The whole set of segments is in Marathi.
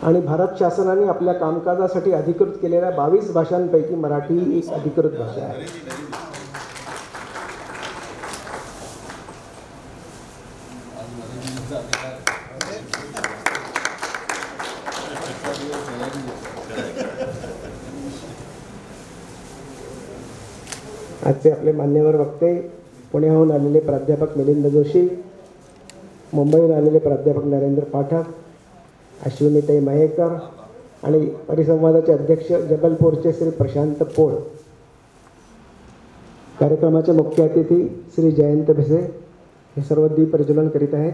आणि भारत शासनाने आपल्या कामकाजासाठी अधिकृत केलेल्या 22 भाषांपैकी मराठी ही एक अधिकृत भाषा आहे. आजचे आपले मान्यवर वक्ते पुण्याहून आलेले प्राध्यापक मिलिंद जोशी, मुंबईहून आलेले प्राध्यापक नरेंद्र पाठक, अश्विनीताई मयेकर आणि परिसंवादाचे अध्यक्ष जबलपूरचे श्री प्रशांत पोळ. कार्यक्रमाचे मुख्य अतिथी श्री जयंत भिसे हे सर्व दीप प्रज्वलन करीत आहेत.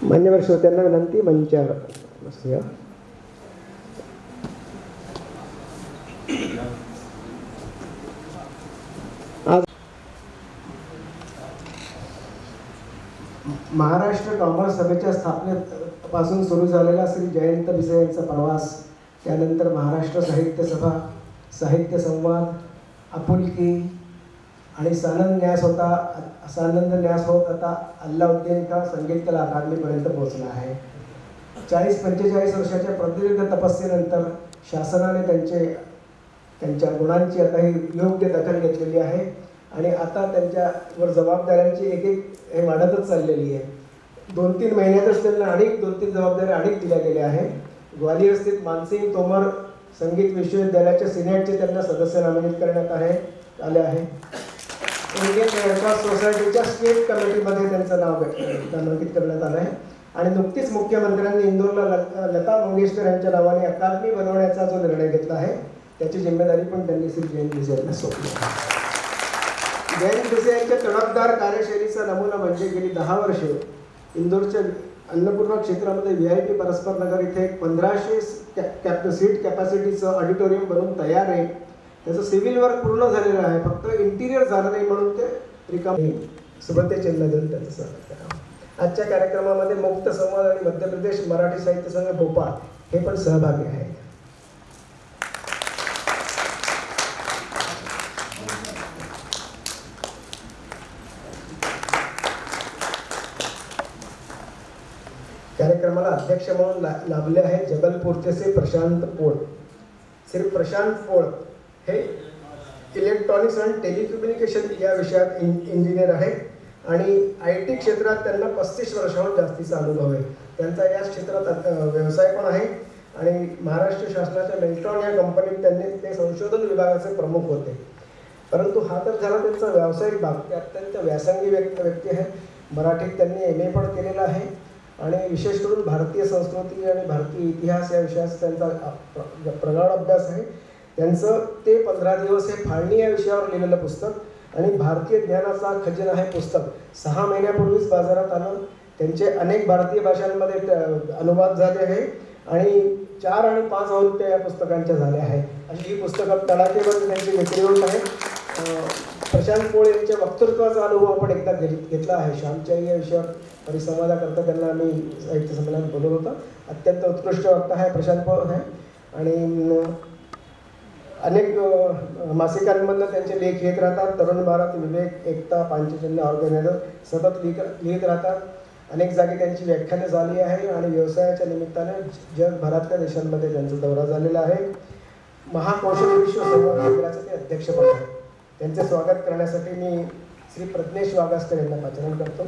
मान्यवर श्रोत्यांना विनंती, मंचावर बसूया. आज महाराष्ट्र कॉमर्स सभेच्या स्थापनेपासून सुरू झालेला श्री जयंत भिसे यांचा प्रवास, त्यानंतर महाराष्ट्र साहित्य सभा, साहित्य संवाद, आपुलकी आणि सानंद न्यास होत आता अल्लाउद्दीन का संगीत कला अकादमीपर्यंत पोहोचला आहे. 40-45 वर्षाच्या प्रदीर्घ तपस्येनंतर शासनाने त्यांच्या गुणांची आता ही योग्य दखल घेतलेली आहे आणि आता त्यांच्यावर जबाबदाऱ्यांची एक हे वाढतच चाललेली आहे. 2-3 महिन्यातच त्यांना 2-3 जबाबदाऱ्या दिल्या गेल्या आहेत. ग्वालियर स्थित मानसिंग तोमर संगीत विश्वविद्यालयाच्या सिनेटचे त्यांना सदस्य नामित करण्यात आले आहे. इंडियन रेडक्रॉस सोसायटीच्या स्टेट कमिटीमध्ये त्यांचं नाव नामांकित करण्यात आलं आहे. आणि नुकतीच मुख्यमंत्र्यांनी इंदोरला लता मंगेशकर यांच्या नावाने अकादमी बनवण्याचा जो निर्णय घेतला आहे त्याची जिम्मेदारी पण त्यांनी श्री जयंत भिसे यांना सोपली आहे. जयंत भिसे यांच्या तडफदार कार्यशैलीचा नमुना म्हणजे गेली 10 वर्षे इंदोरच्या अन्नपूर्णा क्षेत्रामध्ये VIP परस्पर नगर इथे 1500 सीट कॅपॅसिटीचं ऑडिटोरियम बनवून तयार आहे. त्याचं सिव्हिल वर्क पूर्ण झालेलं आहे, फक्त इंटिरियर झालं नाही म्हणून ते रिकामे सुबते चिन्ह देऊन त्याचं स्वागत करावं. आजच्या कार्यक्रमामध्ये मुक्त संवाद आणि मध्य प्रदेश मराठी साहित्य संघ भोपाळ हे पण सहभागी आहेत. कार्यक्रमाला अध्यक्ष म्हणून लाभले आहेत जबलपूरचे श्री प्रशांत पोळ. श्री प्रशांत पोळ हे इलेक्ट्रॉनिक्स आणि टेलिकम्युनिकेशन या विषयात इंजिनियर आहेत आणि IT क्षेत्रात त्यांना 35 वर्षाहून जास्तीचा अनुभव आहे. त्यांचा या क्षेत्रात व्यवसाय पण आहे आणि महाराष्ट्र शासनाच्या मेल्ट्रॉन या कंपनीत ते संशोधन विभागाचे प्रमुख होते. परंतु हा तर झाला त्यांचा व्यावसायिक भाग. ते अत्यंत व्यासंगी व्यक्ती आहे. मराठीत त्यांनी MA पण केलेला आहे आणि विशेष करून भारतीय संस्कृती आणि भारतीय इतिहास या विषयाचा त्यांचा प्रगाढ अभ्यास आहे. त्यांचं ते 15 दिवस हे फाळणी या विषयावर लिहिलेलं पुस्तक आणि भारतीय ज्ञानाचा खजिना हे पुस्तक 6 महिन्यापूर्वीच बाजारात आलं. त्यांचे अनेक भारतीय भाषांमध्ये अनुवाद झाले आहे आणि 4 आणि 5 आवृत्त्या या पुस्तकांच्या झाल्या आहेत. अशी ही पुस्तकं तडाखेबंद त्यांची विक्री होत आहे. प्रशांत पोळ यांच्या वक्तृत्वाचा अनुभव आपण एकदा घेतला आहे. श्यामच्याई या विषयावर परिसंवादाकरता त्यांना आम्ही साहित्य संमेलनात बोलवलं होतं. अत्यंत उत्कृष्ट वक्ता आहे प्रशांत पोळ आहे आणि अनेक मासिकांमधून त्यांचे लेख येत राहतात. तरुण भारत, विवेक, एकता, पांचजन्य ऑर्गनायझर सतत लिहित राहतात. अनेक जागी त्यांची व्याख्याने झाली आहे आणि व्यवसायाच्या निमित्ताने जगभरातल्या देशांमध्ये त्यांचा दौरा झालेला आहे. महाकौशल्य विश्व संवाद केंद्राचे ते अध्यक्ष पण आहेत. त्यांचे स्वागत करण्यासाठी मी श्री प्रज्ञेश वाघास्कर यांना पाचारण करतो.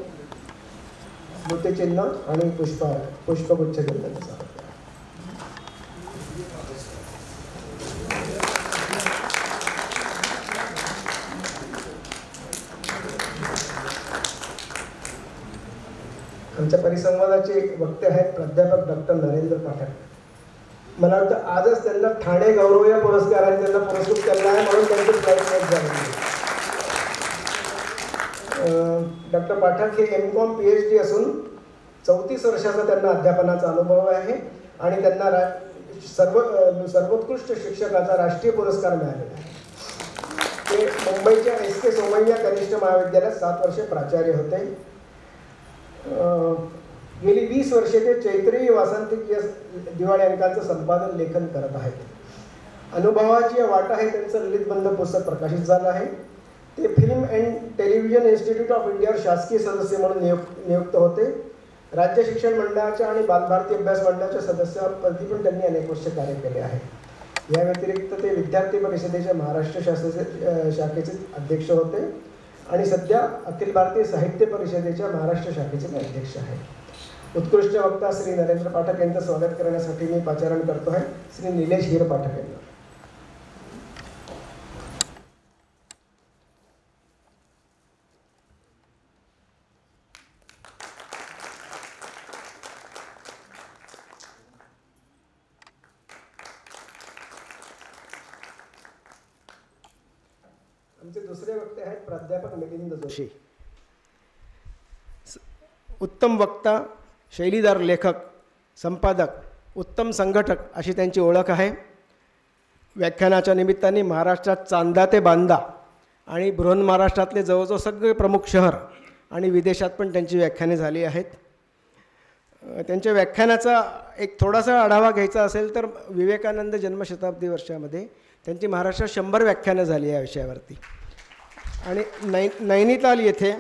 स्मृतिचिन्ह आणि पुष्पगुच्छ देऊन त्यांचं स्वागत. आमच्या परिसंवादाचे वक्ते आहेत प्राध्यापक डॉक्टर नरेंद्र पाठक. मला वाटतं आजच त्यांना ठाणे गौरव या पुरस्काराने त्यांना पुरस्कृत केला आहे, म्हणून त्यांची फ्लाईट मिस झाली. डॉक्टर पाठक हे MCOM PhD असून 34 वर्षाचा त्यांना अध्यापनाचा अनुभव आहे आणि त्यांना सर्वोत्कृष्ट शिक्षकाचा राष्ट्रीय पुरस्कार मिळालेला आहे. ते मुंबईच्या SK सोमय्या कनिष्ठ महाविद्यालयात 7 वर्षे प्राचार्य होते. गेली 20 वर्षे ते चैत्री वासंतिक या दिवाळी अंकांचं संपादन लेखन करत आहेत. अनुभवाची वाट आहे त्यांचं ललितबंध पुस्तक प्रकाशित झालं आहे. ते film and television institute of इंडियावर शासकीय सदस्य म्हणून नियुक्त होते. राज्य शिक्षण मंडळाच्या आणि बालभारती अभ्यास मंडळाच्या सदस्यपदी पण त्यांनी अनेक वर्ष कार्य केले आहे. या व्यतिरिक्त ते विद्यार्थी परिषदेच्या महाराष्ट्र शाखेचे अध्यक्ष होते आणि सध्या अखिल भारतीय साहित्य परिषदेच्या महाराष्ट्र शाखेचे अध्यक्ष आहेत. उत्कृष्ट वक्ता श्री नरेंद्र पाठक यांचं स्वागत करण्यासाठी मी पाचारण करतो आहे श्री निलेश हीर पाठक यांना. आमचे दुसरे वक्ते आहेत प्राध्यापक मिलिंद जोशी. उत्तम वक्ता, शैलीदार लेखक, संपादक, उत्तम संघटक अशी त्यांची ओळख आहे. व्याख्यानाच्या निमित्ताने महाराष्ट्रात चांदा ते बांदा आणि बृहन महाराष्ट्रातले जवळजवळ सगळे प्रमुख शहर आणि विदेशात पण त्यांची व्याख्याने झाली आहेत. त्यांच्या व्याख्यानाचा एक थोडासा आढावा घ्यायचा असेल तर विवेकानंद जन्मशताब्दी वर्षामध्ये त्यांची महाराष्ट्रात 100 व्याख्यानं झाली या विषयावरती. आणि नैनिताल येथे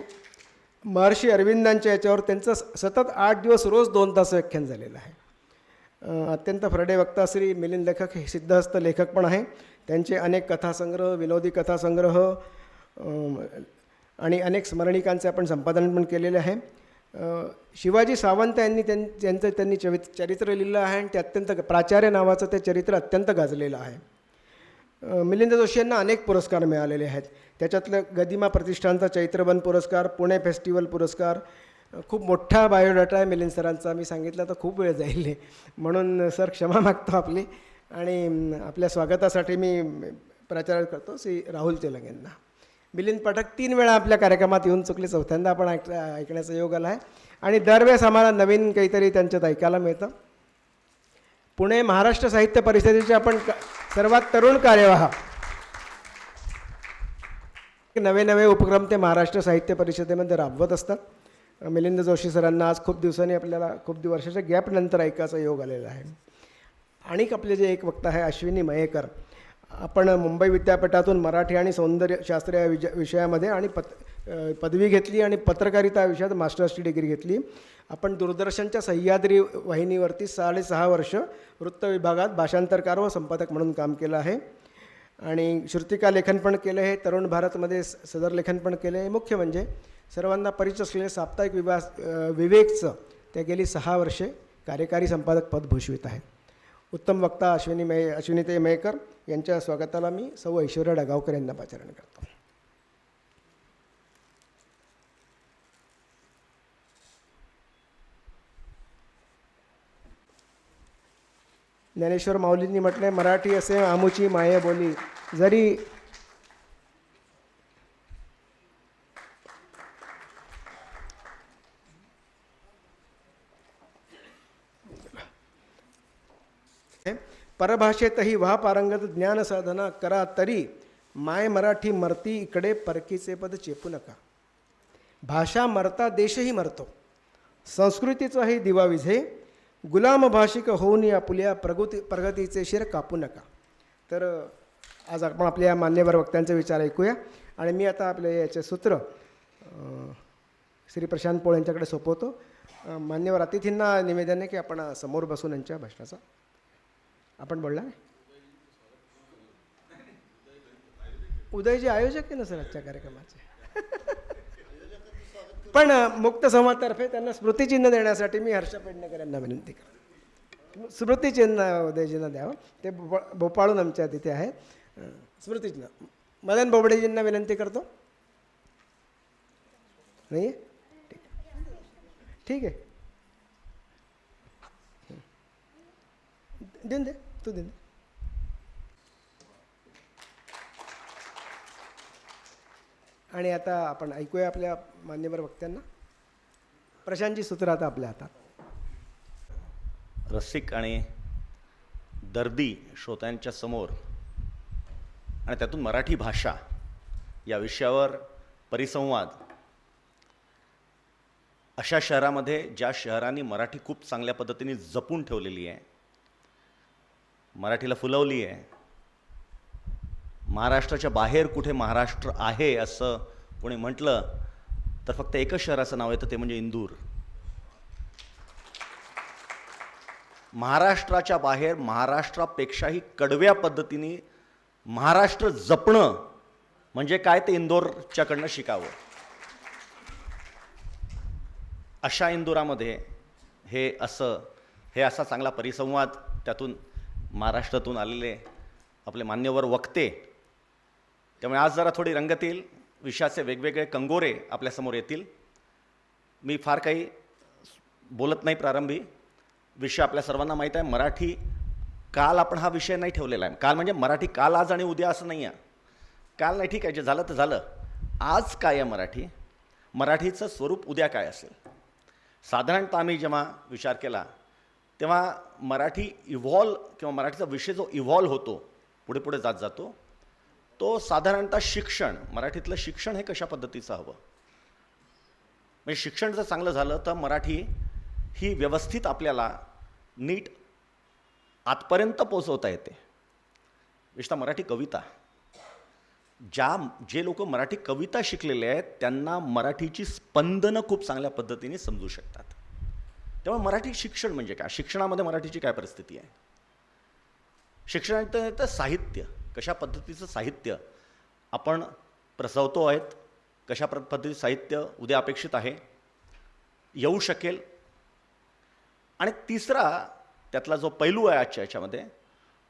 महर्षी अरविंदांच्या याच्यावर त्यांचं सतत 8 दिवस रोज 2 तास व्याख्यान झालेलं आहे. अत्यंत फ्रडे वक्ता श्री मिलिंद लेखक हे सिद्धहस्त लेखक पण आहे. त्यांचे अनेक कथासंग्रह, विनोदी कथासंग्रह आणि अनेक स्मरणिकांचे आपण संपादन पण केलेले आहे. शिवाजी सावंत यांनी त्यांनी चरित्र लिहिलं आहे आणि ते अत्यंत प्राचार्य नावाचं ते चरित्र अत्यंत गाजलेलं आहे. मिलिंद जोशी यांना अनेक पुरस्कार मिळालेले आहेत. त्याच्यातलं गदिमा प्रतिष्ठानचा चैत्रबन पुरस्कार, पुणे फेस्टिवल पुरस्कार, खूप मोठा बायोडाटा आहे मिलिंद सरांचा. मी सांगितलं तर खूप वेळ जाईल, म्हणून सर क्षमा मागतो आपली. आणि आपल्या स्वागतासाठी मी प्राचार्य करतो श्री राहुल तेलंग यांना. मिलिंद पाठक 3 वेळा आपल्या कार्यक्रमात येऊन चुकले, 4थ्यांदा आपण ऐकण्याचा योग आला आहे आणि दरवेळेस आम्हाला नवीन काहीतरी त्यांच्यात ऐकायला मिळतं. पुणे महाराष्ट्र साहित्य परिषदेचे आपण सर्वात तरुण कार्यवाह. नवे उपक्रम ते महाराष्ट्र साहित्य परिषदेमध्ये राबवत असतात. मिलिंद जोशी सरांना आज खूप दिवसांनी आपल्याला खूप वर्षाच्या गॅपनंतर ऐकायचा योग आलेला आहे. आणि आपले जे एक वक्ता आहे अश्विनी मयेकर. आपण मुंबई विद्यापीठातून मराठी आणि सौंदर्यशास्त्र या विषयामध्ये आणि पदवी घेतली आणि पत्रकारिता विषयात मास्टर्सची डिग्री घेतली. आपण दूरदर्शनच्या सह्याद्री वाहिनीवरती 6.5 वर्ष वृत्त विभागात भाषांतरकार व संपादक म्हणून काम केलं आहे आणि श्रुतिका लेखन पण केलं आहे. तरुण भारतमध्ये सदर लेखन पण केलं आहे. मुख्य म्हणजे सर्वांना परिचित असलेले साप्ताहिक विवेकचं ते गेली 6 वर्षे कार्यकारी संपादक पद भूषवित आहेत. उत्तम वक्ता अश्विनीताई मयेकर यांच्या स्वागताला मी सौ ऐश्वर्या डगावकर यांना पाचारण करतो. ज्ञानेश्वर माऊलींनी म्हटलं आहे, मराठी असे आमुची माये बोली. जरी परभाषेतही व्हा पारंगत ज्ञान साधना करा तरी माय मराठी मरती इकडे परकीचे पद चेपू नका. भाषा मरता देशही मरतो, संस्कृतीचाही दिवा विझे. गुलाम भाषिक होऊन आपुल्या प्रगतीचे शिर कापू नका. तर आज आपण आपल्या मान्यवर वक्त्यांचे विचार ऐकूया आणि मी आता आपले याचे सूत्र श्री प्रशांत पोळ यांच्याकडे सोपवतो. मान्यवर अतिथींना निवेदन आहे की आपण समोर बसून यांच्या भाषणाचा आपण बोलला. उदयजी आयोजक आहे ना सर आजच्या कार्यक्रमाचे. पण मुक्त संवादतर्फे त्यांना स्मृतिचिन्ह देण्यासाठी मी हर्ष पेडणेकर यांना विनंती करतो. स्मृतिचिन्ह उदयजींना द्यावं. ते भोपाळून आमच्या तिथे आहे. स्मृतिचिन्ह मदन बोबडेजींना विनंती करतो. नाही ठीक ठीक आहे, देऊन दे, तू देऊन दे. आणि आता आपण ऐकूया आपल्या मान्यवर वक्त्यांना. प्रशांतजी सूत्र आता आपल्या हातात. रसिक आणि दर्दी श्रोत्यांच्या समोर आणि त्यातून मराठी भाषा या विषयावर परिसंवाद. अशा शहरामध्ये ज्या शहरांनी मराठी खूप चांगल्या पद्धतीने जपून ठेवलेली आहे, मराठीला फुलवली आहे. महाराष्ट्राच्या बाहेर कुठे महाराष्ट्र आहे असं कोणी म्हटलं तर फक्त एकच शहराचं नाव येतं, ते म्हणजे इंदूर. महाराष्ट्राच्या बाहेर महाराष्ट्रापेक्षाही कडव्या पद्धतीने महाराष्ट्र जपणं म्हणजे काय ते इंदोरच्याकडनं शिकावं. अशा इंदोरामध्ये हे असा चांगला परिसंवाद, त्यातून महाराष्ट्रातून आलेले आपले मान्यवर वक्ते. त्यामुळे आज जरा थोडी रंगत येईल, विषयाचे वेगवेगळे कंगोरे आपल्यासमोर येतील. मी फार काही बोलत नाही प्रारंभी. विषय आपल्या सर्वांना माहीत आहे. मराठी काल आपण हा विषय नाही ठेवलेला आहे. काल म्हणजे मराठी काल, आज आणि उद्या असं नाही आहे. काल नाही, ठीक आहे, जे झालं तर झालं. आज काय आहे मराठीचं स्वरूप उद्या काय असेल. साधारणतः आम्ही जेव्हा विचार केला तेव्हा मराठी किंवा मराठीचा विषय जो इव्हॉल्व होतो, पुढे पुढे जात जातो, तो साधारणतः शिक्षण, मराठीतलं शिक्षण हे कशा पद्धतीचं हवं. म्हणजे शिक्षण जर चांगलं झालं तर मराठी ही व्यवस्थित आपल्याला नीट आतपर्यंत पोचवता येते. विशेषतः मराठी कविता, जे लोक मराठी कविता शिकलेले आहेत त्यांना मराठीची स्पंदनं खूप चांगल्या पद्धतीने समजू शकतात. त्यामुळे मराठी शिक्षण म्हणजे काय, शिक्षणामध्ये मराठीची काय परिस्थिती आहे. शिक्षणात तर साहित्य, कशा पद्धतीचं साहित्य आपण प्रसवतो आहेत, कशा पद्धतीचं साहित्य उद्या अपेक्षित आहे, येऊ शकेल. आणि तिसरा त्यातला जो पैलू आहे आजच्या याच्यामध्ये,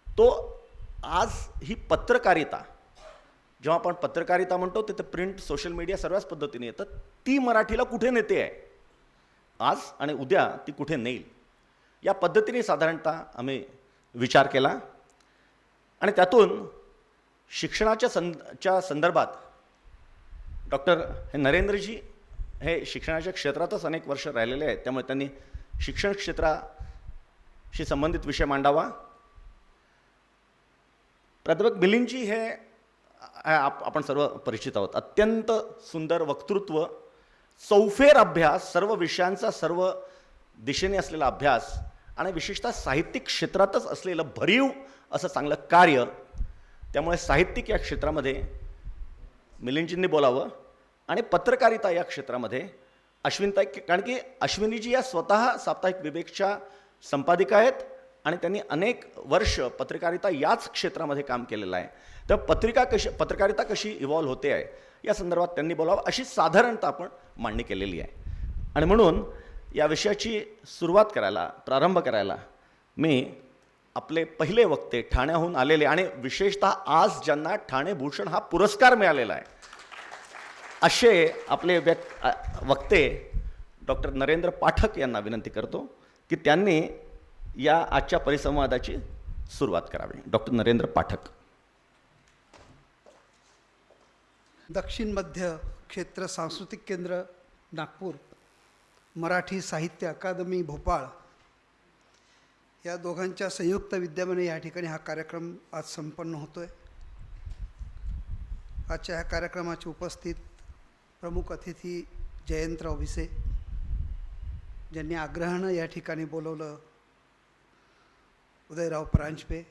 तो आज ही पत्रकारिता, जेव्हा आपण पत्रकारिता म्हणतो ते प्रिंट, सोशल मीडिया सर्वच पद्धतीने येतं, ती मराठीला कुठे नेते आहे आज आणि उद्या ती कुठे नेईल, या पद्धतीने साधारणतः आम्ही विचार केला. आणि त्यातून शिक्षणाच्या संदर्भात डॉक्टर नरेंद्रजी हे शिक्षणाच्या क्षेत्रातच अनेक वर्ष राहिलेले आहेत, त्यामुळे त्यांनी शिक्षण क्षेत्राशी संबंधित विषय मांडावा. प्राध्यापक मिलिंदजी हे आपण सर्व परिचित आहोत. अत्यंत सुंदर वक्तृत्व, चौफेर अभ्यास, सर्व विषयांचा सर्व दिशेने असलेला अभ्यास आणि विशेषतः साहित्यिक क्षेत्रातच असलेलं भरीव असं चांगलं कार्य. त्यामुळे साहित्यिक या क्षेत्रामध्ये मिलिंदजींनी बोलावं आणि पत्रकारिता या क्षेत्रामध्ये अश्विनीताई, कारण की अश्विनीजी या स्वतः साप्ताहिक विवेकच्या संपादिका आहेत आणि त्यांनी अनेक वर्ष पत्रकारिता याच क्षेत्रामध्ये काम केलेलं आहे. तर पत्रकारिता कशी इव्हॉल्व होते आहे या संदर्भात त्यांनी बोलावं, अशी साधारणतः आपण मांडणी केलेली आहे. आणि म्हणून या विषयाची प्रारंभ करायला मी आपले पहिले वक्ते, ठाण्याहून आलेले आणि विशेषतः आज ज्यांना ठाणे भूषण हा पुरस्कार मिळालेला आहे, असे आपले वक्ते डॉक्टर नरेंद्र पाठक यांना विनंती करतो की त्यांनी या आजच्या परिसंवादाची सुरुवात करावी. डॉक्टर नरेंद्र पाठक. दक्षिण मध्य क्षेत्र सांस्कृतिक केंद्र नागपूर, मराठी साहित्य अकादमी भोपाळ या दोघांच्या संयुक्त विद्यमाने या ठिकाणी हा कार्यक्रम आज संपन्न होतो आहे. आजच्या ह्या कार्यक्रमाचे उपस्थित प्रमुख अतिथी जयंतराव भिसे, ज्यांनी आग्रहानं या ठिकाणी बोलवलं, उदयराव परांजपे,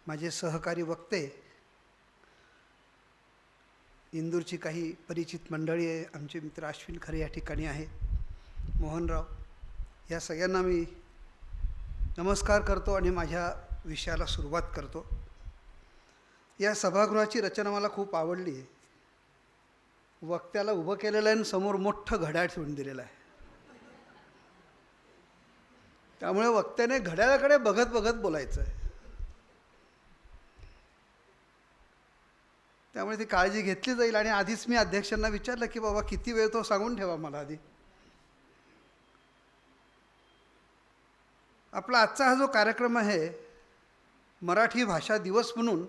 माझे सहकारी वक्ते, इंदूरची काही परिचित मंडळी आहे, आमचे मित्र अश्विन खरे या ठिकाणी आहे, मोहनराव, या सगळ्यांना मी नमस्कार करतो आणि माझ्या विषयाला सुरुवात करतो. या सभागृहाची रचना मला खूप आवडली आहे. वक्त्याला उभं केलेलं आहे आणि समोर मोठं घड्याळ ठेवून दिलेलं आहे. त्यामुळे वक्त्याने घड्याळाकडे बघत बघत बोलायचं आहे. त्यामुळे ती काळजी घेतली जाईल. आणि आधीच मी अध्यक्षांना विचारलं की बाबा किती वेळ तो सांगून ठेवा मला आधी. आपला आजचा हा जो कार्यक्रम आहे मराठी भाषा दिवस म्हणून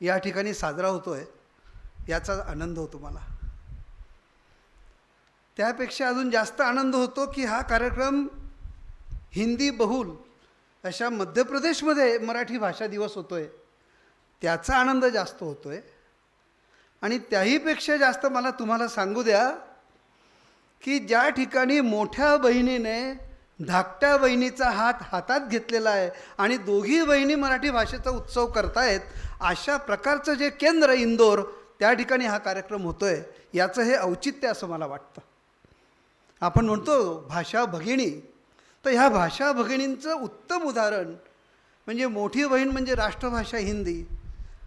या ठिकाणी साजरा होतो आहे, याचा आनंद होतो मला. त्यापेक्षा अजून जास्त आनंद होतो की हा कार्यक्रम हिंदी बहुल अशा मध्य प्रदेशमध्ये मराठी भाषा दिवस होतो आहे, त्याचा आनंद जास्त होतो आहे. आणि त्याहीपेक्षा जास्त मला तुम्हाला सांगू द्या की ज्या ठिकाणी मोठ्या बहिणीने धाकट्या बहिणीचा हात हातात घेतलेला आहे आणि दोघी बहिणी मराठी भाषेचा उत्सव करतायत, अशा प्रकारचं जे केंद्र इंदोर, त्या ठिकाणी हा कार्यक्रम होतो आहे, याचं हे औचित्य असं मला वाटतं. आपण म्हणतो भाषा भगिनी, तर ह्या भाषा भगिनींचं उत्तम उदाहरण म्हणजे मोठी बहीण म्हणजे राष्ट्रभाषा हिंदी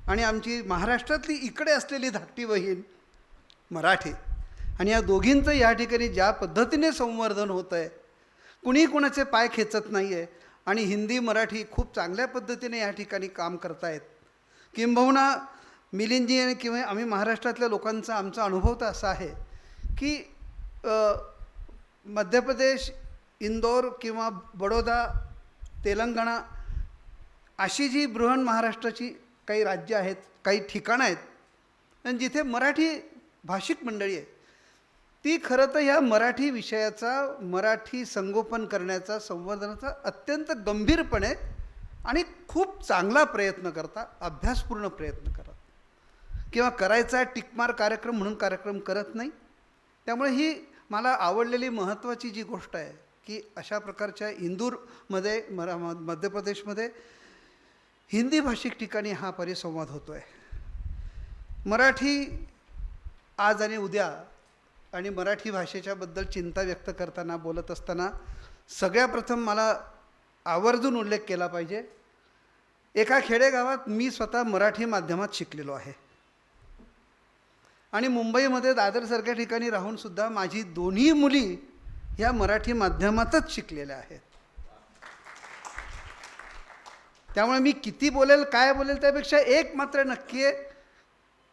आणि आमची महाराष्ट्रातली इकडे असलेली धाकटी बहीण मराठी. आणि या दोघींचं या ठिकाणी ज्या पद्धतीने संवर्धन होतं आहे, कुणी कुणाचे पाय खेचत नाही आहे आणि हिंदी मराठी खूप चांगल्या पद्धतीने या ठिकाणी काम करतायत. किंबहुना मिलिंदजी आणि किंवा आम्ही महाराष्ट्रातल्या लोकांचा आमचा अनुभव तर असा आहे की मध्य प्रदेश, इंदोर किंवा बडोदा, तेलंगणा अशी जी बृहन महाराष्ट्राची काही राज्य आहेत, काही ठिकाणं आहेत आणि जिथे मराठी भाषिक मंडळी आहे, ती खरं तर ह्या मराठी विषयाचा, मराठी संगोपन करण्याचा, संवर्धनाचा अत्यंत गंभीरपणे आणि खूप चांगला प्रयत्न करतात, अभ्यासपूर्ण प्रयत्न करतात. किंवा करायचा टिकमार कार्यक्रम म्हणून कार्यक्रम करत नाही. त्यामुळे ही मला आवडलेली महत्त्वाची जी गोष्ट आहे की अशा प्रकारच्या इंदूरमध्ये मध्य प्रदेशमध्ये हिंदी भाषिक ठिकाणी हा परिसंवाद होतो आहे. मराठी आज आणि उद्या आणि मराठी भाषेच्याबद्दल चिंता व्यक्त करताना, बोलत असताना सगळ्या प्रथम मला आवर्जून उल्लेख केला पाहिजे. एका खेडेगावात मी स्वतः मराठी माध्यमात शिकलेलो आहे आणि मुंबईमध्ये दादरसारख्या ठिकाणी राहूनसुद्धा माझी दोन्ही मुली ह्या मराठी माध्यमातच शिकलेल्या आहेत. त्यामुळे मी किती बोलेल, काय बोलेल त्यापेक्षा एक मात्र नक्की आहे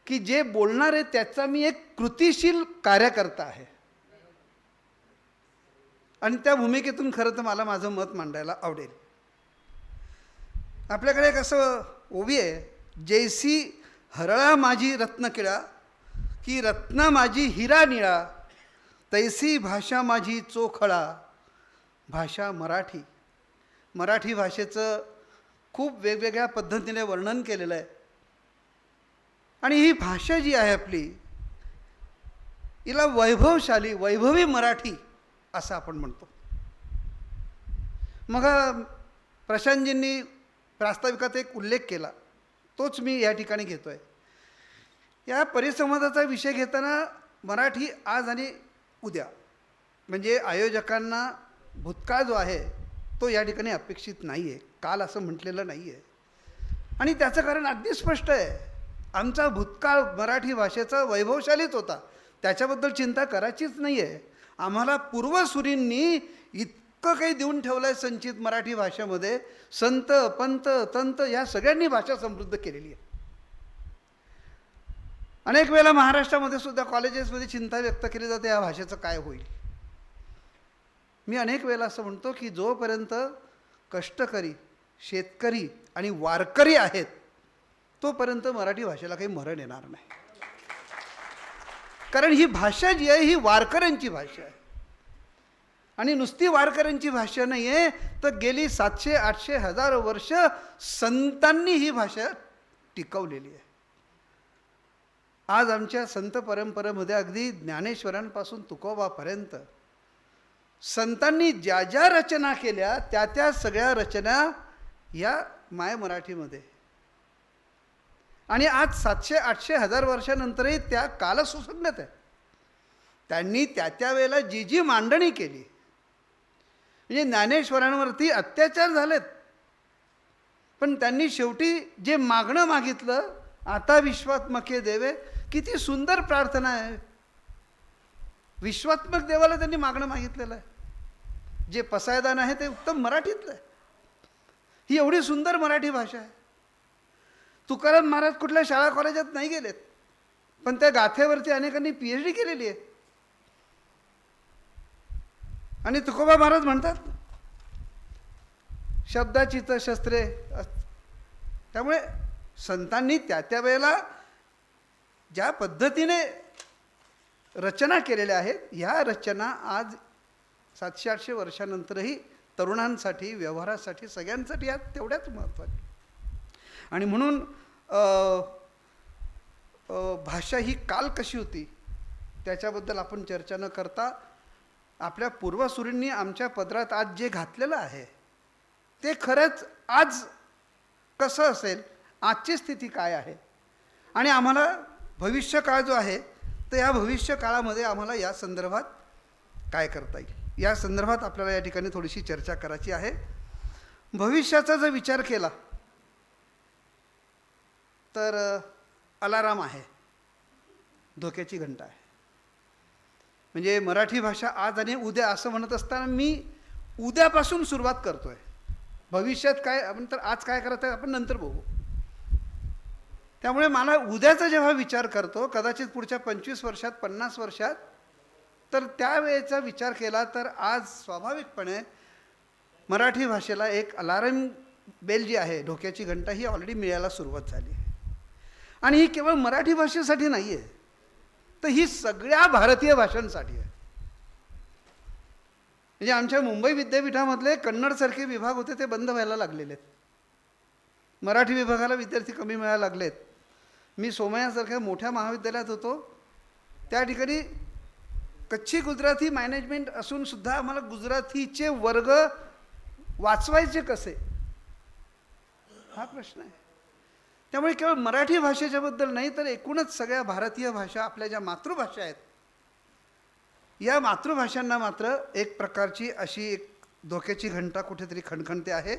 की जे बोलणार आहे त्याचा मी एक कृतिशील कार्यकर्ता आहे आणि त्या भूमिकेतून खरं तर मला माझं मत मांडायला आवडेल. आपल्याकडे एक असं ओवी आहे, जैसी हरळा माझी रत्नकिळा की रत्न माझी हिरा निळा, तैसी भाषा माझी चोखळा, भाषा मराठी. मराठी भाषेचं खूप वेगवेगळ्या पद्धतीने वर्णन केलेलं आहे आणि ही भाषा जी आहे आपली, हिला वैभवशाली, वैभवी मराठी असं आपण म्हणतो. मग प्रशांतजींनी प्रास्ताविकात एक उल्लेख केला, तोच मी या ठिकाणी घेतो आहे. या परिसंवादाचा विषय घेताना मराठी आज आणि उद्या म्हणजे आयोजकांना भूतकाळ जो आहे तो या ठिकाणी अपेक्षित नाही आहे, काल असं म्हटलेलं नाही आहे. आणि त्याचं कारण अगदी स्पष्ट आहे, आमचा भूतकाळ मराठी भाषेचा वैभवशालीच होता, त्याच्याबद्दल चिंता करायचीच नाही आहे. आम्हाला पूर्वसुरींनी इतकं काही देऊन ठेवलं आहे संचित मराठी भाषेमध्ये, संत, पंत, तंत या सगळ्यांनी भाषा समृद्ध केलेली आहे. अनेक वेळेला महाराष्ट्रामध्ये सुद्धा कॉलेजेसमध्ये चिंता व्यक्त केली जाते या भाषेचं काय होईल. मी अनेक वेळेला असं म्हणतो की जोपर्यंत कष्टकरी, शेतकरी आणि वारकरी आहेत तोपर्यंत मराठी भाषेला काही मरण येणार नाही. कारण ही भाषा जी आहे ही वारकऱ्यांची भाषा आहे आणि नुसती वारकऱ्यांची भाषा नाही आहे, तर गेली 700, 800, 1000 वर्ष संतांनी ही भाषा टिकवलेली आहे. आज आमच्या संत परंपरेमध्ये अगदी ज्ञानेश्वरांपासून तुकोबापर्यंत संतांनी ज्या ज्या रचना केल्या त्या त्या सगळ्या रचना या माय मराठीमध्ये, आणि आज 700, 800, 1000 वर्षानंतरही त्या कालसुसंगत आहे. त्यांनी त्या वेळेला जी जी मांडणी केली, म्हणजे ज्ञानेश्वरांवरती अत्याचार झालेत, पण त्यांनी शेवटी जे मागणं मागितलं, आता विश्वात्मके देवे, किती सुंदर प्रार्थना आहे. विश्वात्मक देवाला त्यांनी मागणं मागितलेलं आहे. जे पसायदान आहे ते उत्तम मराठीतलं आहे. ही एवढी सुंदर मराठी भाषा आहे. तुकाराम महाराज कुठल्या शाळा कॉलेजात नाही गेलेत, पण त्या गाथेवरती अनेकांनी PhD केलेली आहे. आणि तुकोबा महाराज म्हणतात, शब्दाची तर शस्त्रे त्यामुळे संतांनी त्या त्या वेळेला ज्या पद्धतीने रचना केलेल्या आहेत, ह्या रचना आज 700-800 वर्षानंतरही तरुणांसाठी, व्यवहारासाठी, सगळ्यांसाठी या तेवढ्याच महत्त्वाच्या. आणि म्हणून भाषा ही काल कशी होती त्याच्याबद्दल आपण चर्चा न करता आपल्या पूर्वसुरींनी आमच्या पदरात आज जे घातलेलं आहे ते खरंच आज कसं असेल, आजची स्थिती काय आहे, आणि आम्हाला भविष्यकाळ जो आहे तर या भविष्य काळामध्ये आम्हाला या संदर्भात काय करता येईल, या संदर्भात आपल्याला या ठिकाणी थोडीशी चर्चा करायची आहे. भविष्याचा जर विचार केला तर अलाराम आहे, धोक्याची घंटा आहे. म्हणजे मराठी भाषा आज आणि उद्या असं म्हणत असताना मी उद्यापासून सुरुवात करतोय. भविष्यात काय आपण तर आज काय करत आहे आपण नंतर बघू. त्यामुळे मला उद्याचा जेव्हा विचार करतो, कदाचित पुढच्या 25 वर्षात 50 वर्षात, तर त्यावेळेचा विचार केला तर आज स्वाभाविकपणे मराठी भाषेला एक अलार्म बेल जी आहे, धोक्याची घंटा, ही ऑलरेडी मिळायला सुरुवात झाली आहे. आणि ही केवळ मराठी भाषेसाठी नाही आहे, तर ही सगळ्या भारतीय भाषांसाठी आहे. म्हणजे आमच्या मुंबई विद्यापीठामधले कन्नडसारखे विभाग होते ते बंद व्हायला लागलेले आहेत. मराठी विभागाला विद्यार्थी कमी मिळायला लागलेत. मी सोमय्यासारख्या मोठ्या महाविद्यालयात होतो, त्या ठिकाणी कच्ची गुजराती मॅनेजमेंट असून सुद्धा आम्हाला गुजरातीचे वर्ग वाचवायचे कसे, हा प्रश्न आहे. त्यामुळे केवळ मराठी भाषेच्याबद्दल नाही तर एकूणच सगळ्या भारतीय भाषा, आपल्या ज्या मातृभाषा आहेत, या मातृभाषांना मात्र एक प्रकारची अशी एक धोक्याची घंटा कुठेतरी खणखणते आहे.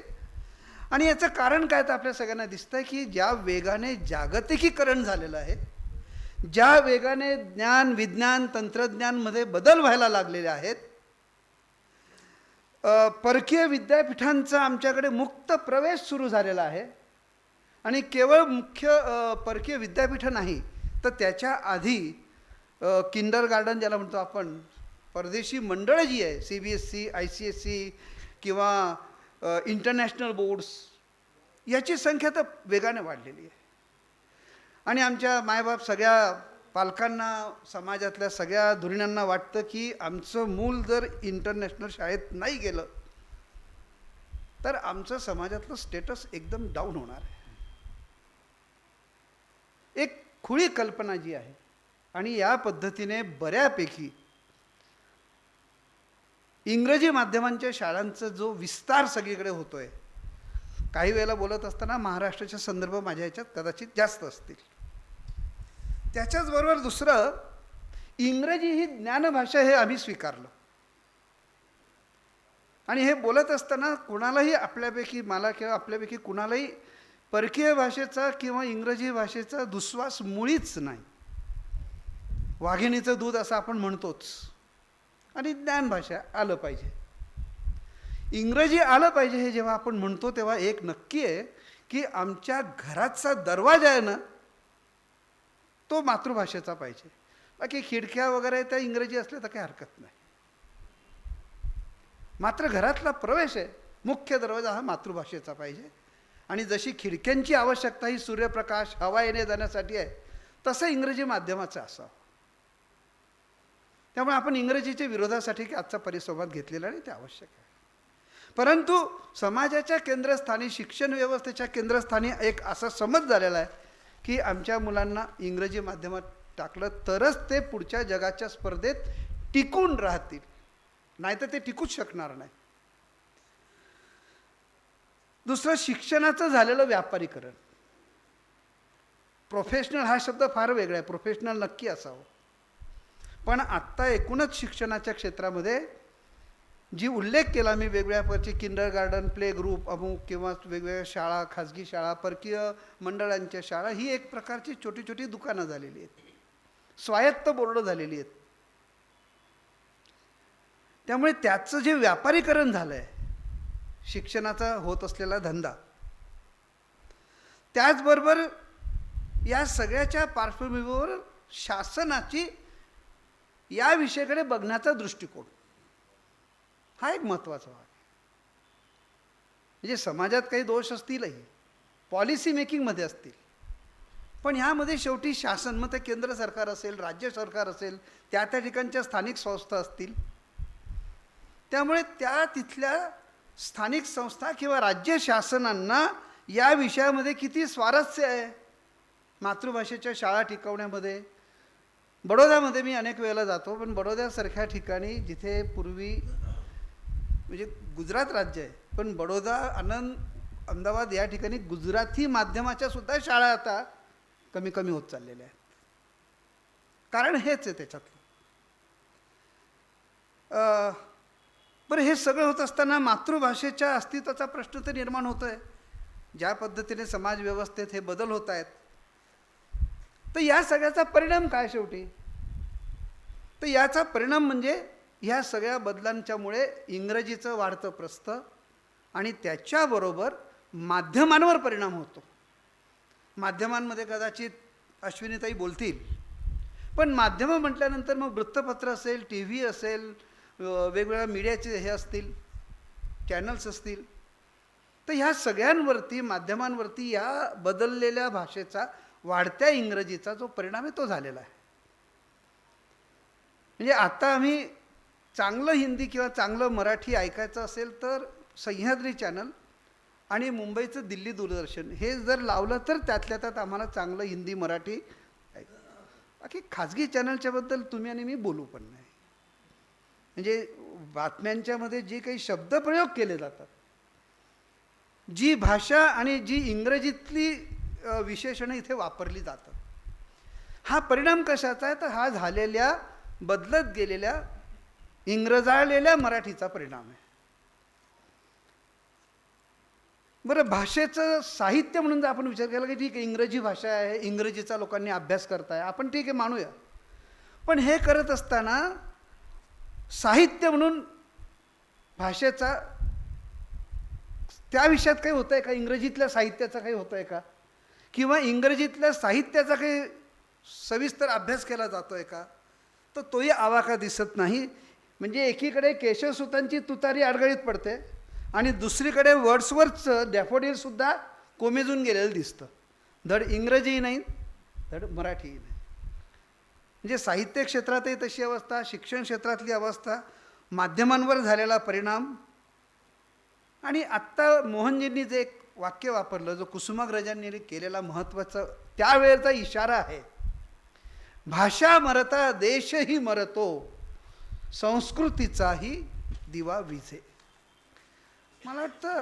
आणि याचं कारण काय तर आपल्या सगळ्यांना दिसतंय की ज्या वेगाने जागतिकीकरण झालेलं आहे, ज्या वेगाने ज्ञान, विज्ञान, तंत्रज्ञानमध्ये बदल व्हायला लागलेले आहेत, परकीय विद्यापीठांचा आमच्याकडे मुक्त प्रवेश सुरू झालेला आहे. आणि केवळ मुख्य परकीय विद्यापीठं नाही तर त्याच्या आधी किंडर गार्डन ज्याला म्हणतो आपण, परदेशी मंडळं जी आहे, CBSE, ICSE किंवा इंटरनॅशनल बोर्ड्स, याची संख्या तर वेगाने वाढलेली आहे. आणि आमच्या मायबाप सगळ्या पालकांना, समाजातल्या सगळ्या धुरीणांना वाटतं की आमचं मूल जर इंटरनॅशनल शाळेत नाही गेलं तर आमचं समाजातलं स्टेटस एकदम डाऊन होणार आहे. एक खुळी कल्पना जी आहे. आणि या पद्धतीने बऱ्यापैकी इंग्रजी माध्यमांच्या शाळांचा जो विस्तार सगळीकडे होतोय, काही वेळेला बोलत असताना महाराष्ट्राचे संदर्भ माझ्या ह्याच्यात कदाचित जास्त असतील. त्याच्याचबरोबर दुसरं, इंग्रजी ही ज्ञानभाषा हे आम्ही स्वीकारलं. आणि हे बोलत असताना कुणालाही आपल्यापैकी, मला किंवा आपल्यापैकी कुणालाही परकीय भाषेचा किंवा इंग्रजी भाषेचा दुस्वास मुळीच नाही. वाघिणीचं दूध असं आपण म्हणतोच. आणि ज्ञानभाषा आलं पाहिजे, इंग्रजी आलं पाहिजे हे जेव्हा आपण म्हणतो तेव्हा एक नक्की आहे की आमच्या घराचा दरवाजा आहे ना तो मातृभाषेचा पाहिजे. बाकी खिडक्या वगैरे त्या इंग्रजी असल्या तर काही हरकत नाही. मात्र घरातला प्रवेश आहे, मुख्य दरवाजा हा मातृभाषेचा पाहिजे. आणि जशी खिडक्यांची आवश्यकता ही सूर्यप्रकाश, हवा येणे जाण्यासाठी आहे, तसं इंग्रजी माध्यमाचं असावं. त्यामुळे आपण इंग्रजीच्या विरोधासाठी की आजचा परिसंवाद घेतलेला नाही, ते आवश्यक आहे. परंतु समाजाच्या केंद्रस्थानी, शिक्षण व्यवस्थेच्या केंद्रस्थानी एक असा समज झालेला आहे की आमच्या मुलांना इंग्रजी माध्यमात टाकलं तरच ते पुढच्या जगाच्या स्पर्धेत टिकून राहतील, नाहीतर ते टिकूच शकणार नाही. दुसरं, शिक्षणाचं झालेलं व्यापारीकरण. प्रोफेशनल हा शब्द फार वेगळा आहे, प्रोफेशनल नक्की असावं. पण आत्ता एकूणच शिक्षणाच्या क्षेत्रामध्ये जी उल्लेख केला मी वेगवेगळ्या प्रकारची किंडर गार्डन, प्ले ग्रुप, अमुक किंवा वेगवेगळ्या शाळा, खाजगी शाळा, परकीय मंडळांच्या शाळा, ही एक प्रकारची छोटी छोटी दुकानं झालेली आहेत, स्वायत्त बोर्ड झालेली आहेत. त्यामुळे त्याचं जे व्यापारीकरण झालं आहे, शिक्षणाचा होत असलेला धंदा, त्याचबरोबर या सगळ्याच्या पार्श्वभूमीवर शासनाची या विषयाकडे बघण्याचा दृष्टिकोन हा एक महत्त्वाचा भाग आहे. म्हणजे समाजात काही दोष असतीलही, पॉलिसी मेकिंगमध्ये असतील, पण ह्यामध्ये शेवटी शासन, मग ते केंद्र सरकार असेल, राज्य सरकार असेल, त्या त्या ठिकाणच्या स्थानिक संस्था असतील, त्यामुळे त्या तिथल्या स्थानिक संस्था किंवा राज्य शासनांना या विषयामध्ये किती स्वारस्य आहे मातृभाषेच्या शाळा टिकवण्यामध्ये. बडोद्यामध्ये मी अनेक वेळेला जातो, पण बडोद्यासारख्या ठिकाणी जिथे पूर्वी म्हणजे गुजरात राज्य आहे, पण बडोदा, आनंद, अहमदाबाद या ठिकाणी गुजराती माध्यमाच्या सुद्धा शाळा आता कमी कमी होत चाललेल्या आहेत. कारण हेच आहे त्याच्यातलं. बरं, हे सगळं होत असताना मातृभाषेच्या अस्तित्वाचा प्रश्न तर निर्माण होतो आहे. ज्या पद्धतीने समाज व्यवस्थेत हे बदल होत आहेत, तर या सगळ्याचा परिणाम काय शेवटी? तर याचा परिणाम म्हणजे ह्या सगळ्या बदलांच्यामुळे इंग्रजीचं वाढतं प्रस्थ आणि त्याच्याबरोबर माध्यमांवर परिणाम होतो. माध्यमांमध्ये कदाचित अश्विनीताई बोलतील, पण माध्यमं म्हटल्यानंतर मग वृत्तपत्र असेल, टी व्ही असेल, वेगवेगळ्या मीडियाचे हे असतील, चॅनल्स असतील, तर ह्या सगळ्यांवरती, माध्यमांवरती या बदललेल्या भाषेचा, वाढत्या इंग्रजीचा जो परिणाम आहे तो झालेला आहे. म्हणजे आता आम्ही चांगलं हिंदी किंवा चांगलं मराठी ऐकायचं असेल तर सह्याद्री चॅनल आणि मुंबईचं दिल्ली दूरदर्शन हे जर लावलं तर त्यातल्या त्यात आम्हाला चांगलं हिंदी मराठी बाकी खाजगी चॅनलच्याबद्दल तुम्ही आणि मी बोलू पण नाही. म्हणजे बातम्यांच्यामध्ये जे काही शब्दप्रयोग केले जातात, जी भाषा आणि जी इंग्रजीतली विशेषणं इथे वापरली जातात, हा परिणाम कशाचा आहे? तर हा झालेल्या, बदलत गेलेल्या, इंग्रजाळलेल्या मराठीचा परिणाम आहे. बरं, भाषेचं साहित्य म्हणून जर आपण विचार केला की ठीक आहे, इंग्रजी भाषा आहे, इंग्रजीचा लोकांनी अभ्यास करताय, आपण ठीक आहे मानूया, पण हे करत असताना साहित्य म्हणून भाषेचा त्या विषयात काही होतं आहे का? इंग्रजीतल्या साहित्याचा काही होतं आहे का? किंवा इंग्रजीतल्या साहित्याचा काही सविस्तर अभ्यास केला जातो आहे का? तर तोही आवाका दिसत नाही. म्हणजे एकीकडे केशवसुतांची तुतारी अडगळीत पडते आणि दुसरीकडे वर्ड्सवर्थचं डॅफोडिलसुद्धा कोमेजून गेलेलं दिसतं. धड इंग्रजीही नाही, धड मराठीही नाही. म्हणजे साहित्य क्षेत्रातही तशी अवस्था, शिक्षण क्षेत्रातली अवस्था, माध्यमांवर झालेला परिणाम. आणि आत्ता मोहनजींनी जे एक वाक्य वापरलं, जो कुसुमाग्रजांनी केलेला महत्त्वाचा त्यावेळेचा इशारा आहे, भाषा मरता देशही मरतो, संस्कृतीचाही दिवा विझे. मला वाटतं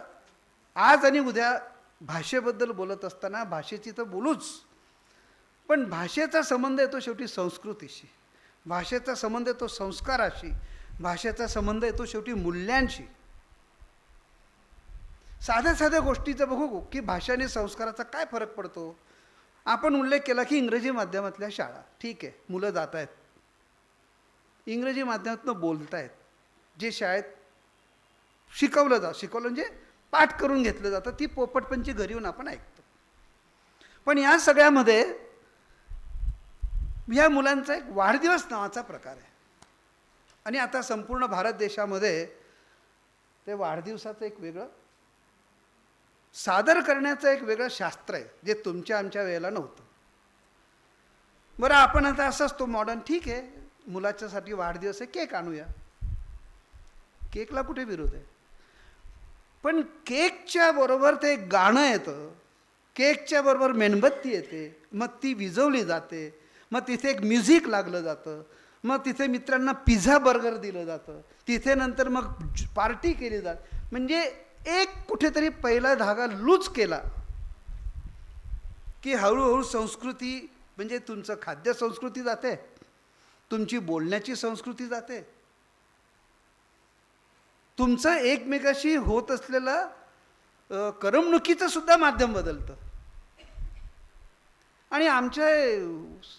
आज आणि उद्या भाषेबद्दल बोलत असताना भाषेची तर बोलूच, पण भाषेचा संबंध येतो शेवटी संस्कृतीशी, भाषेचा संबंध येतो संस्काराशी, भाषेचा संबंध येतो शेवटी मूल्यांशी. साध्या साध्या गोष्टीचं बघू की भाषेने संस्काराचा काय फरक पडतो. आपण उल्लेख केला की इंग्रजी माध्यमातल्या शाळा, ठीक आहे, मुलं जात आहेत, इंग्रजी माध्यमातून बोलत आहेत, जे शाळेत शिकवलं म्हणजे पाठ करून घेतलं जातं, ती पोपटपंची घरी येऊन आपण ऐकतो. पण या सगळ्यामध्ये ह्या मुलांचा एक वाढदिवस नावाचा प्रकार आहे आणि आता संपूर्ण भारत देशामध्ये ते वाढदिवसाचं एक वेगळं सादर करण्याचं एक वेगळं शास्त्र आहे, जे तुमच्या आमच्या वेळेला नव्हतं. बरं, आपण आता असं असतो मॉडर्न, ठीक आहे, मुलाच्यासाठी वाढदिवस आहे, केक आणूया, केकला कुठे विरोध आहे, पण केकच्या बरोबर ते गाणं येतं, केकच्या बरोबर मेणबत्ती येते, मग ती विझवली जाते, मग तिथे एक म्युझिक लागलं जातं, मग तिथे मित्रांना पिझ्झा बर्गर दिलं जातं, तिथे नंतर मग पार्टी केली जाते. म्हणजे एक कुठेतरी पहिला धागा लूज केला की हळूहळू संस्कृती, म्हणजे तुमचं खाद्य संस्कृती जाते, तुमची बोलण्याची संस्कृती जाते, तुमचं एकमेकाशी होत असलेलं करमणुकीचं सुद्धा माध्यम बदलतं. आणि आमचे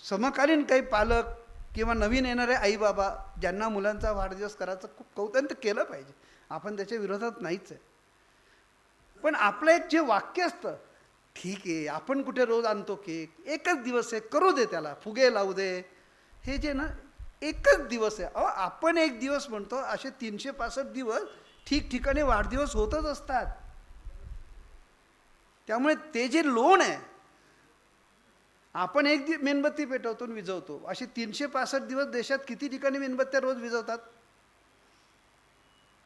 समकालीन काही पालक किंवा नवीन येणारे आईबाबा ज्यांना मुलांचा वाढदिवस करायचं खूप कौतुक केलं पाहिजे, आपण त्याच्या विरोधात नाहीच आहे, पण आपलं एक जे वाक्य असतं, ठीक आहे, आपण कुठे रोज आणतो केक, एकच दिवस आहे, करू दे, त्याला फुगे लावू दे, हे जे ना एकच दिवस आहे. आपण एक दिवस म्हणतो, असे 365 दिवस ठिकठिकाणी वाढदिवस होतच असतात. त्यामुळे ते जे लोण आहे, आपण एक मेणबत्ती पेटवतो आणि विझवतो, असे 365 दिवस देशात किती ठिकाणी मेणबत्त्या रोज विझवतात.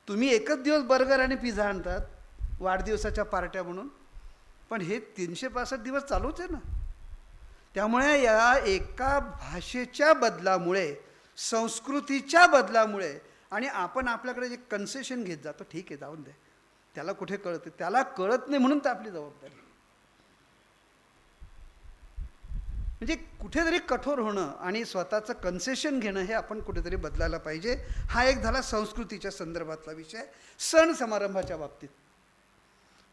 तुम्ही एकच दिवस बर्गर आणि पिझ्झा आणतात वाढदिवसाच्या पार्ट्या म्हणून, पण हे 365 दिवस चालूच आहे ना. त्यामुळे या एका भाषेच्या बदलामुळे, संस्कृतीच्या बदलामुळे, आणि आपण आपल्याकडे जे कन्सेशन घेत जातो, ठीक आहे जाऊन दे, त्याला कुठे कळतं, त्याला कळत नाही म्हणून तर आपली जबाबदारी. म्हणजे कुठेतरी कठोर होणं आणि स्वतःचं कन्सेशन घेणं हे आपण कुठेतरी बदलायला पाहिजे. हा एक झाला संस्कृतीच्या संदर्भातला विषय. सण समारंभाच्या बाबतीत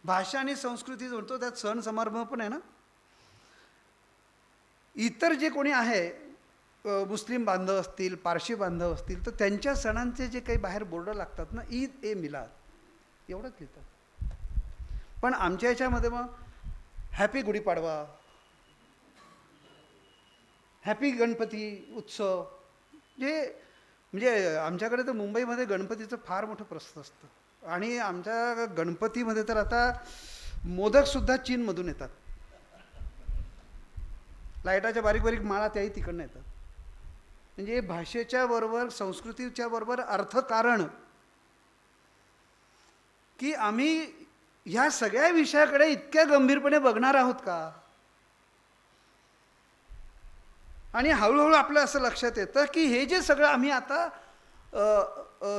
भाषा आणि संस्कृती जोडतो, त्यात सण समारंभ पण आहे ना. इतर जे कोणी आहे, मुस्लिम बांधव असतील, पारशी बांधव असतील, तर त्यांच्या सणांचे जे काही बाहेर बोर्ड लागतात ना, ईद ए मिलाद एवढंच लिहितात. पण आमच्या याच्यामध्ये मग हॅपी गुढीपाडवा, हॅपी गणपती उत्सव, जे म्हणजे आमच्याकडे तर मुंबईमध्ये गणपतीचं फार मोठं प्रस्थ असतं. आणि आमच्या गणपतीमध्ये तर आता मोदकसुद्धा चीनमधून येतात. लाईटाच्या बारीक बारीक माळा त्याही तिकडनं येतात. म्हणजे भाषेच्या बरोबर, संस्कृतीच्या बरोबर अर्थकारण, की आम्ही ह्या सगळ्या विषयाकडे इतक्या गंभीरपणे बघणार आहोत का. आणि हळूहळू आपलं असं लक्षात येतं की हे जे सगळं आम्ही आता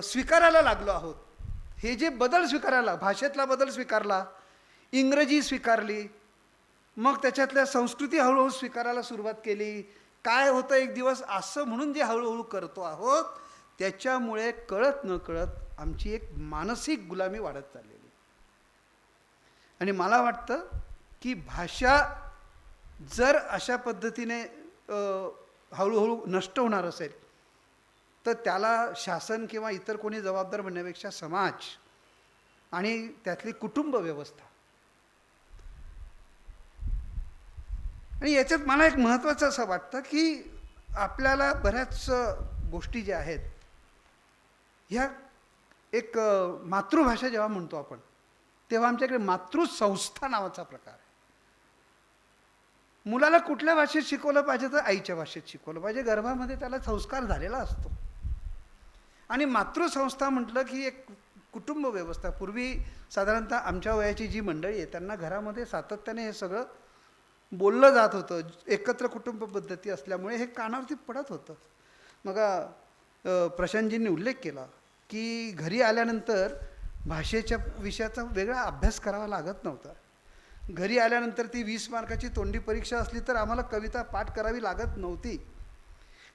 स्वीकारायला लागलो आहोत, हे जे बदल स्वीकारायला, भाषेतला बदल स्वीकारला, इंग्रजी स्वीकारली, मग त्याच्यातल्या संस्कृती हळूहळू स्वीकारायला सुरुवात केली, काय होतं एक दिवस असं म्हणून जे हळूहळू करतो आहोत, त्याच्यामुळे कळत न कळत आमची एक मानसिक गुलामी वाढत चाललेली. आणि मला वाटतं की भाषा जर अशा पद्धतीने हळूहळू नष्ट होणार असेल, तर त्याला शासन किंवा इतर कोणी जबाबदार म्हणण्यापेक्षा समाज आणि त्यातली कुटुंब व्यवस्था. आणि याच्यात मला एक महत्त्वाचं असं वाटतं की आपल्याला बऱ्याच गोष्टी ज्या आहेत ह्या, एक मातृभाषा जेव्हा म्हणतो आपण, तेव्हा आमच्याकडे मातृसंस्था नावाचा प्रकार आहे. मुलाला कुठल्या भाषेत शिकवलं पाहिजे, तर आईच्या भाषेत शिकवलं पाहिजे. गर्भामध्ये त्याला संस्कार झालेला असतो. आणि मातृसंस्था म्हटलं की एक कुटुंब व्यवस्था. पूर्वी साधारणतः आमच्या वयाची जी मंडळी आहे त्यांना घरामध्ये सातत्याने हे सगळं बोललं जात होतं. एकत्र कुटुंब पद्धती असल्यामुळे हे कानावरती पडत होतं. मग प्रशांतजींनी उल्लेख केला की घरी आल्यानंतर भाषेच्या विषयाचा वेगळा अभ्यास करावा लागत नव्हता. घरी आल्यानंतर ती 20 मार्काची तोंडी परीक्षा असली तर आम्हाला कविता पाठ करावी लागत नव्हती.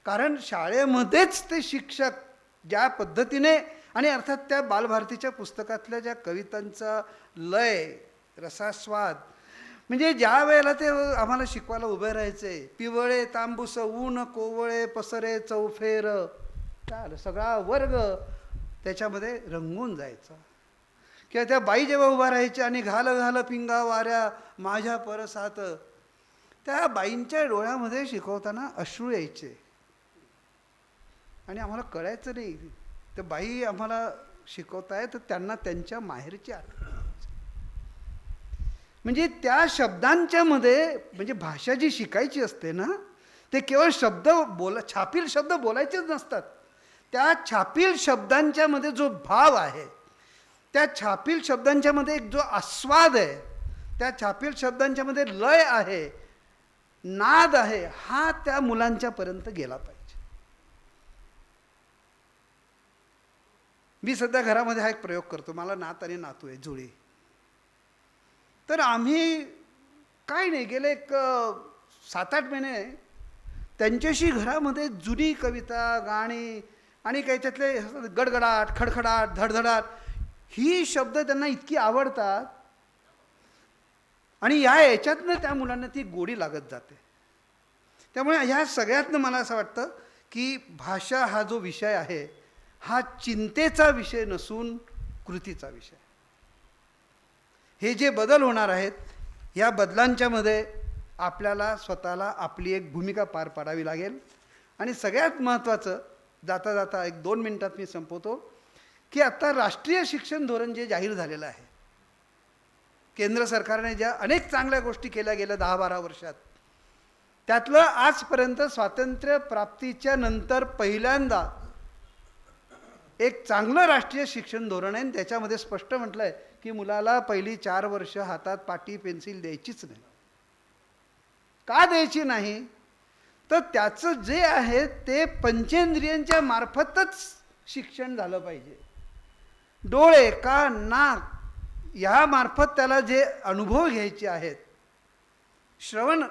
कारण शाळेमध्येच ते शिक्षक ज्या पद्धतीने, आणि अर्थात त्या बालभारतीच्या पुस्तकातल्या ज्या कवितांचा लय, रसास्वाद, म्हणजे ज्या वेळेला ते आम्हाला शिकवायला उभे राहायचे, पिवळे तांबूस ऊन कोवळे पसरे चौफेर, चाल सगळा वर्ग त्याच्यामध्ये रंगून जायचा. किंवा त्या बाई जेव्हा उभा राहायच्या आणि घाल घाल पिंगा वाऱ्या माझ्या परसात, त्या बाईंच्या डोळ्यामध्ये शिकवताना अश्रू यायचे आणि आम्हाला कळायचं नाही तर बाई आम्हाला शिकवताय, तर त्यांना त्यांच्या माहेरची आठवण यायची. म्हणजे त्या शब्दांच्या मध्ये, म्हणजे भाषा जी शिकायची असते ना, ते केवळ शब्द छापील शब्द बोलायचेच नसतात. त्या छापील शब्दांच्या मध्ये जो भाव आहे, त्या छापील शब्दांच्या मध्ये एक जो आस्वाद आहे, त्या छापील शब्दांच्या मध्ये लय आहे, नाद आहे, हा त्या मुलांच्या पर्यंत गेला पाहिजे. मी सध्या घरामध्ये हा एक प्रयोग करतो. मला नात आणि नातू आहे, जुळी. तर आम्ही काय नाही, गेले एक 7-8 महिने त्यांच्याशी घरामध्ये जुनी कविता, गाणी आणि काही त्यातले गडगडाट, खडखडाट, धडधडाट, ही शब्द त्यांना इतकी आवडतात आणि याच्यातनं त्या मुलांना ती गोडी लागत जाते. त्यामुळे ह्या सगळ्यातनं मला असं वाटतं की भाषा हा जो विषय आहे, हा चिंतेचा विषय नसून कृतीचा विषय. हे जे बदल होणार आहेत, या बदलांच्या मध्ये आपल्याला स्वतःला आपली एक भूमिका पार पाडावी लागेल. आणि सगळ्यात महत्त्वाचं, जाता जाता 1-2 मिनिटात मी संपवतो, की आता राष्ट्रीय शिक्षण धोरण जे जाहीर झालेलं आहे, केंद्र सरकारने ज्या अनेक चांगल्या गोष्टी केल्या गेल्या 10-12 वर्षात, त्यातलं आजपर्यंत स्वातंत्र्य प्राप्तीच्या नंतर पहिल्यांदा एक चांगलं राष्ट्रीय शिक्षण धोरण आहे. आणि त्याच्यामध्ये स्पष्ट म्हटलं आहे की मुलाला पहिली 4 वर्ष हातात पाटी पेन्सिल द्यायचीच नाही. का द्यायची नाही? तर त्याचं जे आहे ते पंचेंद्रियांच्या मार्फतच शिक्षण झालं पाहिजे. डोळे, कान, नाक ह्या मार्फत त्याला जे अनुभव घ्यायचे आहेत, श्रवण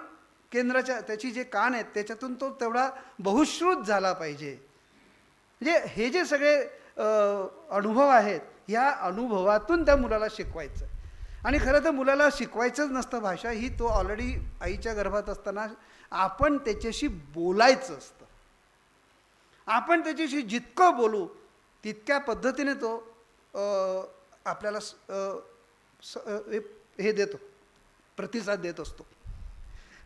केंद्राच्या त्याची जे कान आहेत त्याच्यातून तो तेवढा बहुश्रुत झाला पाहिजे. म्हणजे हे जे सगळे अनुभव आहेत, ह्या अनुभवातून त्या मुलाला शिकवायचं. आणि खरं तर मुलाला शिकवायचंच नसतं भाषा, ही तो ऑलरेडी आईच्या गर्भात असताना आपण त्याच्याशी बोलायचं असतं. आपण त्याच्याशी जितकं बोलू तितक्या पद्धतीने तो आपल्याला हे देतो, प्रतिसाद देत असतो.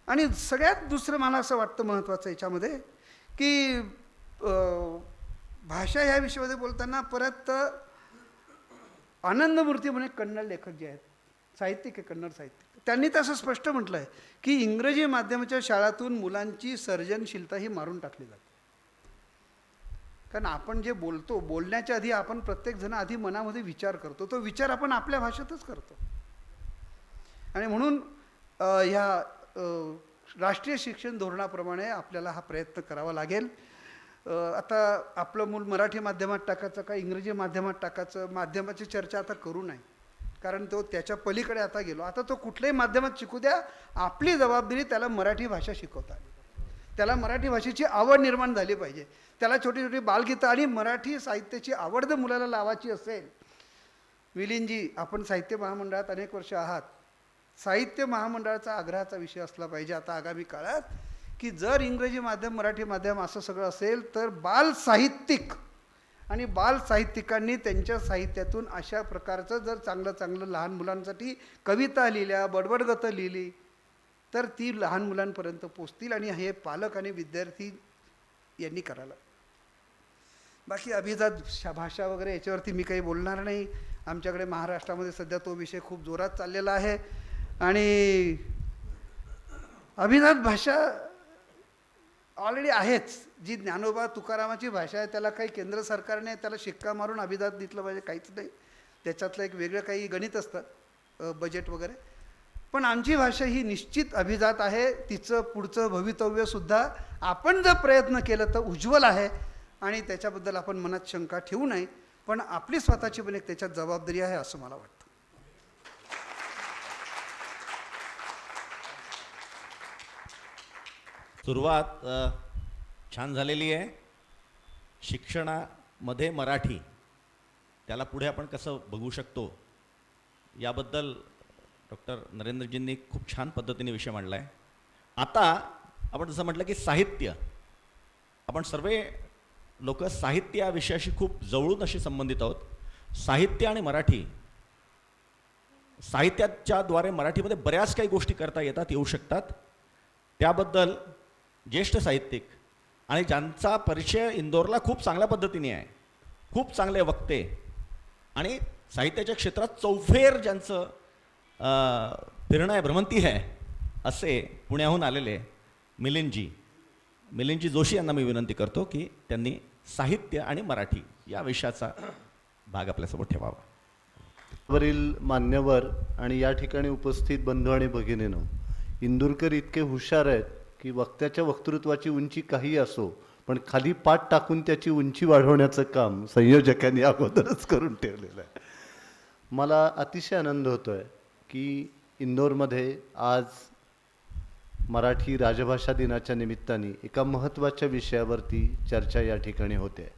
आणि सगळ्यात दुसरं मला असं वाटतं महत्त्वाचं याच्यामध्ये की भाषा ह्या विषयामध्ये बोलताना परत आनंदमूर्ती म्हणून कन्नड लेखक जे आहेत, साहित्यिक आहे, कन्नड साहित्यिक, त्यांनी तसं स्पष्ट म्हटलं आहे की इंग्रजी माध्यमाच्या शाळातून मुलांची सर्जनशीलता ही मारून टाकली जाते. कारण आपण जे बोलतो, बोलण्याच्या आधी आपण प्रत्येकजण आधी मनामध्ये विचार करतो, तो विचार आपण आपल्या भाषेतच करतो. आणि म्हणून ह्या राष्ट्रीय शिक्षण धोरणाप्रमाणे आपल्याला हा प्रयत्न करावा लागेल. आता आपलं मूल मराठी माध्यमात टाकायचं का इंग्रजी माध्यमात टाकायचं, माध्यमाची चर्चा आता करू नये. कारण तो त्याच्या पलीकडे आता गेलो. आता तो कुठल्याही माध्यमात शिकू द्या, आपली जबाबदारी त्याला मराठी भाषा शिकवता आली पाहिजे. त्याला मराठी भाषेची आवड निर्माण झाली पाहिजे. त्याला छोटी छोटी बालगीतं आणि मराठी साहित्याची आवड जर मुलाला लावायची असेल, मिलिंदजी आपण साहित्य महामंडळात अनेक वर्ष आहात, साहित्य महामंडळाचा आग्रहाचा विषय असला पाहिजे आता आगामी काळात की जर इंग्रजी माध्यम मराठी माध्यम असं सगळं असेल तर बाल साहित्यिक आणि बाल साहित्यिकांनी त्यांच्या साहित्यातून अशा प्रकारचं जर चांगलं चांगलं लहान मुलांसाठी कविता लिहिल्या, बडबडगतं लिहिली तर ती लहान मुलांपर्यंत पोचतील. आणि हे पालक आणि विद्यार्थी यांनी करायला. बाकी अभिजात भाषा वगैरे याच्यावरती मी काही बोलणार नाही. आमच्याकडे महाराष्ट्रामध्ये सध्या तो विषय खूप जोरात चाललेला आहे. आणि अभिजात भाषा ऑलरेडी आहेच. जी ज्ञानोबा तुकारामाची भाषा आहे त्याला काही केंद्र सरकारने त्याला शिक्का मारून अभिजात दिलं पाहिजे काहीच नाही. त्याच्यातलं एक वेगळं काही गणित असतं, बजेट वगैरे. पण आमची भाषा ही निश्चित अभिजात आहे. तिचं पुढचं भवितव्यसुद्धा आपण जर प्रयत्न केलं तर उज्ज्वल आहे. आणि त्याच्याबद्दल आपण मनात शंका ठेवू नये. पण आपली स्वतःची पण एक त्याच्यात जबाबदारी आहे असं मला वाटतं. सुरुवात छान झालेली आहे. शिक्षणामध्ये मराठी त्याला पुढे आपण कसं बघू शकतो याबद्दल डॉक्टर नरेंद्रजींनी खूप छान पद्धतीने विषय मांडला आहे. आता आपण जसं म्हटलं की साहित्य, आपण सर्व लोक साहित्य या विषयाशी खूप जवळून अशी संबंधित आहोत. साहित्य आणि मराठी, साहित्याच्या द्वारे मराठीमध्ये बऱ्याच काही गोष्टी करता येतात, येऊ शकतात. त्याबद्दल ज्येष्ठ साहित्यिक आणि ज्यांचा परिचय इंदोरला खूप चांगल्या पद्धतीने आहे, खूप चांगले वक्ते आणि साहित्याच्या क्षेत्रात चौफेर ज्यांचं फिरणं आहे, भ्रमंती आहे, असे पुण्याहून आलेले मिलिंदजी जोशी यांना मी विनंती करतो की त्यांनी साहित्य आणि मराठी या विषयाचा भाग आपल्यासोबत ठेवावा. वरील मान्यवर आणि या ठिकाणी उपस्थित बंधू आणि भगिनींनो, इंदुरकर इतके हुशार आहेत की वक्त्याच्या वक्तृत्वाची उंची काही असो पण खाली पाठ टाकून त्याची उंची वाढवण्याचं काम संयोजकांनी अगोदरच करून ठेवलेलं आहे. मला अतिशय आनंद होतो आहे की इंदोरमध्ये आज मराठी राजभाषा दिनाच्या निमित्ताने एका महत्त्वाच्या विषयावरती चर्चा या ठिकाणी होते.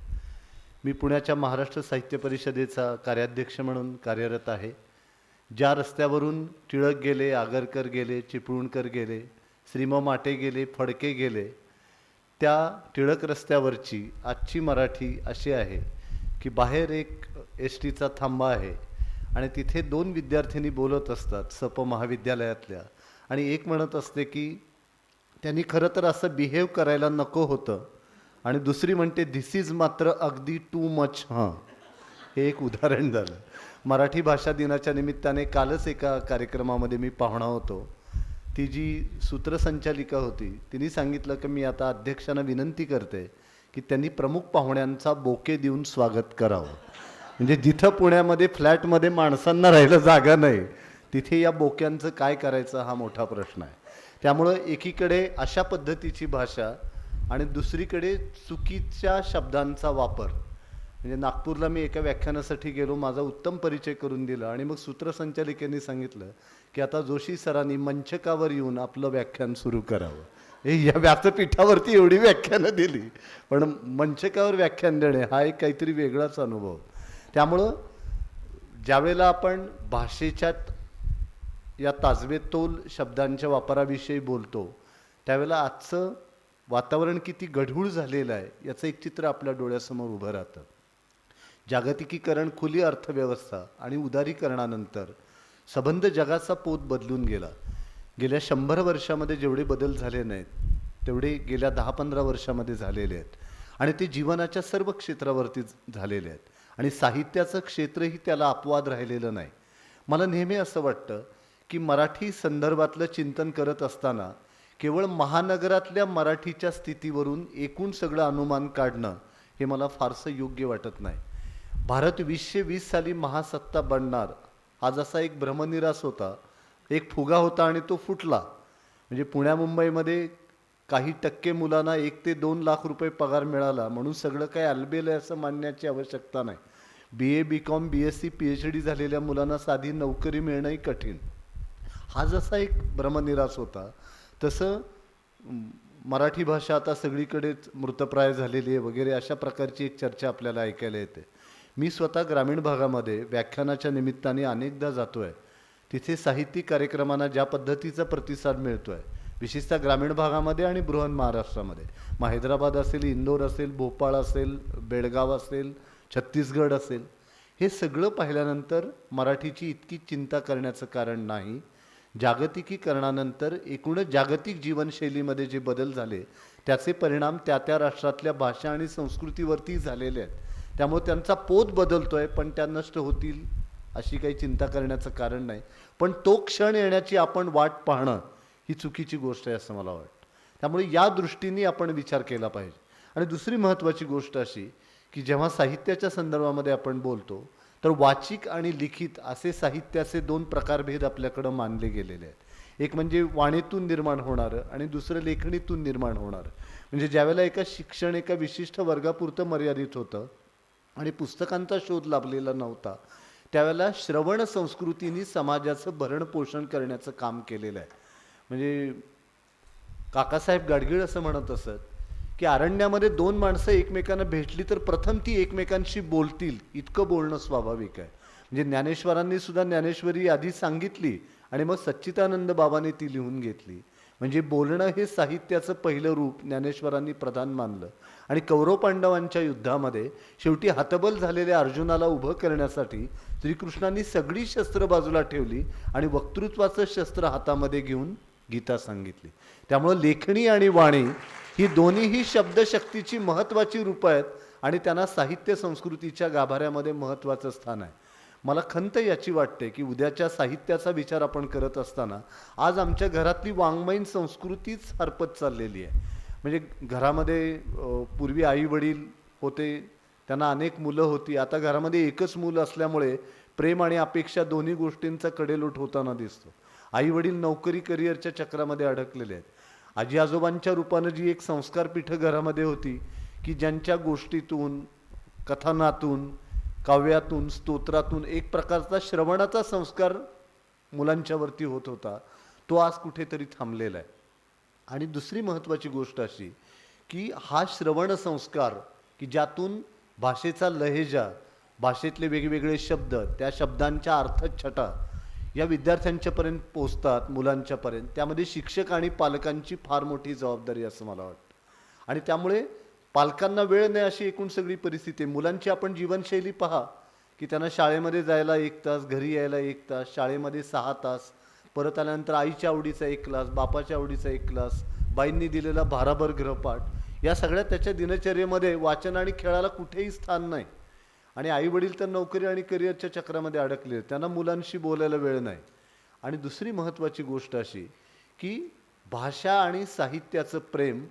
मी पुण्याच्या महाराष्ट्र साहित्य परिषदेचा कार्याध्यक्ष म्हणून कार्यरत आहे. ज्या रस्त्यावरून टिळक गेले, आगरकर गेले, चिपळूणकर गेले, श्रीम माटे गेले, फडके गेले, त्या टिळक रस्त्यावरची आजची मराठी अशी आहे की बाहेर एक एसटीचा थांबा आहे आणि तिथे 2 विद्यार्थिनी बोलत असतात सप महाविद्यालयातल्या, आणि एक म्हणत असते की त्यांनी खरं तर असं बिहेव करायला नको होतं, आणि दुसरी म्हणते धिस इज मात्र अगदी टू मच. हां, हे एक उदाहरण झालं. मराठी भाषा दिनाच्या निमित्ताने कालच एका कार्यक्रमामध्ये मी पाहुणा होतो. ती जी सूत्रसंचालिका होती तिने सांगितलं की मी आता अध्यक्षांना विनंती करते की त्यांनी प्रमुख पाहुण्यांचा बोके देऊन स्वागत करावं. म्हणजे जिथं पुण्यामध्ये फ्लॅटमध्ये माणसांना राहायला जागा नाही तिथे या बोक्यांचं काय करायचं हा मोठा प्रश्न आहे. त्यामुळं एकीकडे अशा पद्धतीची भाषा आणि दुसरीकडे चुकीच्या शब्दांचा वापर. म्हणजे नागपूरला मी एका व्याख्यानासाठी गेलो, माझा उत्तम परिचय करून दिला आणि मग सूत्रसंचालिकेने सांगितलं की आता जोशी सरांनी मंचकावर येऊन आपलं व्याख्यान सुरू करावं. या व्यासपीठावरती एवढी व्याख्यानं दिली पण मंचकावर व्याख्यान देणे हा एक काहीतरी वेगळाच अनुभव. त्यामुळं ज्यावेळेला आपण भाषेच्या या ताजवेतोल शब्दांच्या वापराविषयी बोलतो त्यावेळेला आजचं वातावरण किती गढूळ झालेलं आहे याचं एक चित्र आपल्या डोळ्यासमोर उभं राहतं. जागतिकीकरण, खुली अर्थव्यवस्था आणि उदारीकरणानंतर सबंध जगाचा पोत बदलून गेला. गेल्या 100 वर्षामध्ये जेवढे बदल झाले नाहीत तेवढे गेल्या 10-15 वर्षामध्ये झालेले आहेत आणि ते जीवनाच्या सर्व क्षेत्रावरती झालेले आहेत आणि साहित्याचं क्षेत्रही त्याला अपवाद राहिलेलं नाही. मला नेहमी असं वाटतं की मराठी संदर्भातलं चिंतन करत असताना केवळ महानगरातल्या मराठीच्या स्थितीवरून एकूण सगळं अनुमान काढणं हे मला फारसं योग्य वाटत नाही. भारत 2020 साली महासत्ता बनणार हा जसा एक भ्रमनिरास होता, एक फुगा होता आणि तो फुटला. म्हणजे पुण्या मुंबईमध्ये काही टक्के मुलांना 1 ते 2 लाख रुपये पगार मिळाला म्हणून सगळं काही आलबेल आहे असं मानण्याची आवश्यकता नाही. BA, BCom, BSc, PhD झालेल्या मुलांना साधी नोकरी मिळणंही कठीण. हा जसा एक भ्रमनिरास होता तसं मराठी भाषा आता सगळीकडेच मृतप्राय झालेली आहे वगैरे अशा प्रकारची एक चर्चा आपल्याला ऐकायला येते. मी स्वतः ग्रामीण भागामध्ये व्याख्यानाच्या निमित्ताने अनेकदा जातो आहे. तिथे साहित्यिक कार्यक्रमांना ज्या पद्धतीचा प्रतिसाद मिळतो आहे विशेषतः ग्रामीण भागामध्ये आणि बृहन महाराष्ट्रामध्ये, मग हैदराबाद असेल, इंदोर असेल, भोपाळ असेल, बेळगाव असेल, छत्तीसगड असेल, हे सगळं पाहिल्यानंतर मराठीची इतकी चिंता करण्याचं कारण नाही. जागतिकीकरणानंतर एकूणच जागतिक जीवनशैलीमध्ये जे बदल झाले त्याचे परिणाम त्या त्या राष्ट्रातल्या भाषा आणि संस्कृतीवरती झालेले आहेत. त्यामुळे त्यांचा पोत बदलतोय पण त्या नष्ट होतील अशी काही चिंता करण्याचं कारण नाही. पण तो क्षण येण्याची आपण वाट पाहणं ही चुकीची गोष्ट आहे असं मला वाटतं. त्यामुळे या दृष्टीने आपण विचार केला पाहिजे. आणि दुसरी महत्त्वाची गोष्ट अशी की जेव्हा साहित्याच्या संदर्भामध्ये आपण बोलतो तर वाचिक आणि लिखित असे साहित्याचे 2 प्रकारभेद आपल्याकडं मानले गेलेले आहेत. एक म्हणजे वाणीतून निर्माण होणारं आणि दुसरं लेखणीतून निर्माण होणारं. म्हणजे ज्यावेळेला एका शिक्षण एका विशिष्ट वर्गापुरतं मर्यादित होतं आणि पुस्तकांचा शोध लाभलेला नव्हता त्यावेळेला श्रवण संस्कृतीने समाजाचं भरणपोषण करण्याचं काम केलेलं आहे. म्हणजे काकासाहेब गाडगीळ असं म्हणत असत की अरण्यामध्ये 2 माणसं एकमेकांना भेटली तर प्रथम ती एकमेकांशी बोलतील इतकं बोलणं स्वाभाविक आहे. म्हणजे ज्ञानेश्वरांनी सुद्धा ज्ञानेश्वरी आधी सांगितली आणि मग सच्चिदानंद बाबांनी ती लिहून घेतली. म्हणजे बोलणं हे साहित्याचं पहिलं रूप ज्ञानेश्वरांनी प्रधान मानलं. आणि कौरव पांडवांच्या युद्धामध्ये शेवटी हतबल झालेल्या अर्जुनाला उभं करण्यासाठी श्रीकृष्णांनी सगळी शस्त्र बाजूला ठेवली आणि वक्तृत्वाचं शस्त्र हातामध्ये घेऊन गीता सांगितली. त्यामुळं लेखणी आणि वाणी ही दोन्हीही शब्दशक्तीची महत्त्वाची रूपं आहेत आणि त्यांना साहित्य संस्कृतीच्या गाभाऱ्यामध्ये महत्त्वाचं स्थान आहे. मला खंत याची वाटते की उद्याच्या साहित्याचा विचार आपण करत असताना आज आमच्या घरातली वाङ्मयीन संस्कृतीच हरपत चाललेली आहे. म्हणजे घरामध्ये पूर्वी आई वडील होते, त्यांना अनेक मुलं होती. आता घरामध्ये एकच मुलं असल्यामुळे प्रेम आणि अपेक्षा दोन्ही गोष्टींचा कडेलोट होताना दिसतो. आई वडील नोकरी करिअरच्या चक्रामध्ये अडकलेले आहेत. आजी आजोबांच्या रूपानं जी एक संस्कारपीठं घरामध्ये होती की ज्यांच्या गोष्टीतून, कथनातून, काव्यातून, स्तोत्रातून एक प्रकारचा श्रवणाचा संस्कार मुलांच्यावरती होत होता तो आज कुठेतरी थांबलेला आहे. आणि दुसरी महत्त्वाची गोष्ट अशी की हा श्रवण संस्कार की ज्यातून भाषेचा लहेजा, भाषेतले वेगवेगळे शब्द, त्या शब्दांच्या अर्थछटा या विद्यार्थ्यांच्यापर्यंत पोचतात, मुलांच्यापर्यंत, त्यामध्ये शिक्षक आणि पालकांची फार मोठी जबाबदारी असं मला वाटतं. आणि त्यामुळे पालकांना वेळ नाही अशी एकूण सगळी परिस्थिती आहे. मुलांची आपण जीवनशैली पहा की त्यांना शाळेमध्ये जायला 1 तास, घरी यायला 1 तास, शाळेमध्ये 6 तास, परत आल्यानंतर आईच्या आवडीचा 1 क्लास, बापाच्या आवडीचा 1 क्लास, बाईंनी दिलेला भाराभर गृहपाठ, या सगळ्या त्याच्या दिनचर्येमध्ये वाचन आणि खेळाला कुठेही स्थान नाही. आणि आईवडील तर नोकरी आणि करिअरच्या चक्रामध्ये अडकले, त्यांना मुलांशी बोलायला वेळ नाही. आणि दुसरी महत्त्वाची गोष्ट अशी की भाषा आणि साहित्याचं प्रेम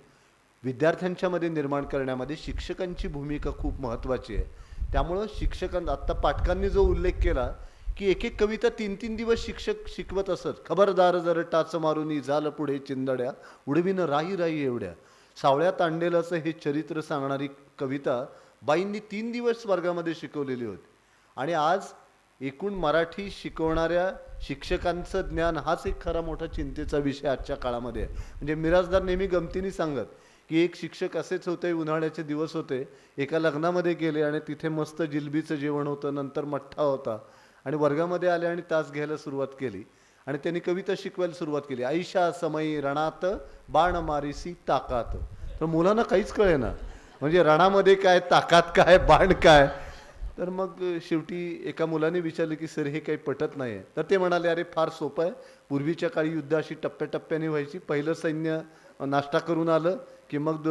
विद्यार्थ्यांच्यामध्ये निर्माण करण्यामध्ये शिक्षकांची भूमिका खूप महत्त्वाची आहे. त्यामुळं आत्ता पाठकांनी जो उल्लेख केला की एक एक कविता 3-3 दिवस शिक्षक शिकवत असत. खबरदार जर टाच मारूनी झालं पुढे चिंदड्या, उडवीन राही राही एवढ्या. सावळ्यात आणलेलंचं हे चरित्र सांगणारी कविता बाईंनी 3 दिवस वर्गामध्ये शिकवलेली होती. आणि आज एकूण मराठी शिकवणाऱ्या शिक्षकांचं ज्ञान हाच एक खरा मोठा चिंतेचा विषय आजच्या काळामध्ये आहे. म्हणजे मिराजदार नेहमी गमतीने सांगत की एक शिक्षक असेच होते, उन्हाळ्याचे दिवस होते, एका लग्नामध्ये गेले आणि तिथे मस्त जिलबीचं जेवण होतं, नंतर मठ्ठा होता, आणि वर्गामध्ये आले आणि तास घ्यायला सुरुवात केली आणि त्यांनी कविता शिकवायला सुरुवात केली. ऐशा समयी रणात बाण मारीसी ताकात. तर मुलांना काहीच कळेना, म्हणजे रणामध्ये काय, ताकात काय, बाण काय. तर मग शेवटी एका मुलाने विचारलं की सर हे काही पटत नाही आहे. तर ते म्हणाले अरे फार सोपं आहे, पूर्वीच्या काळी युद्ध अशी टप्प्याटप्प्याने व्हायची. पहिलं सैन्य नाश्ता करून आलं की मग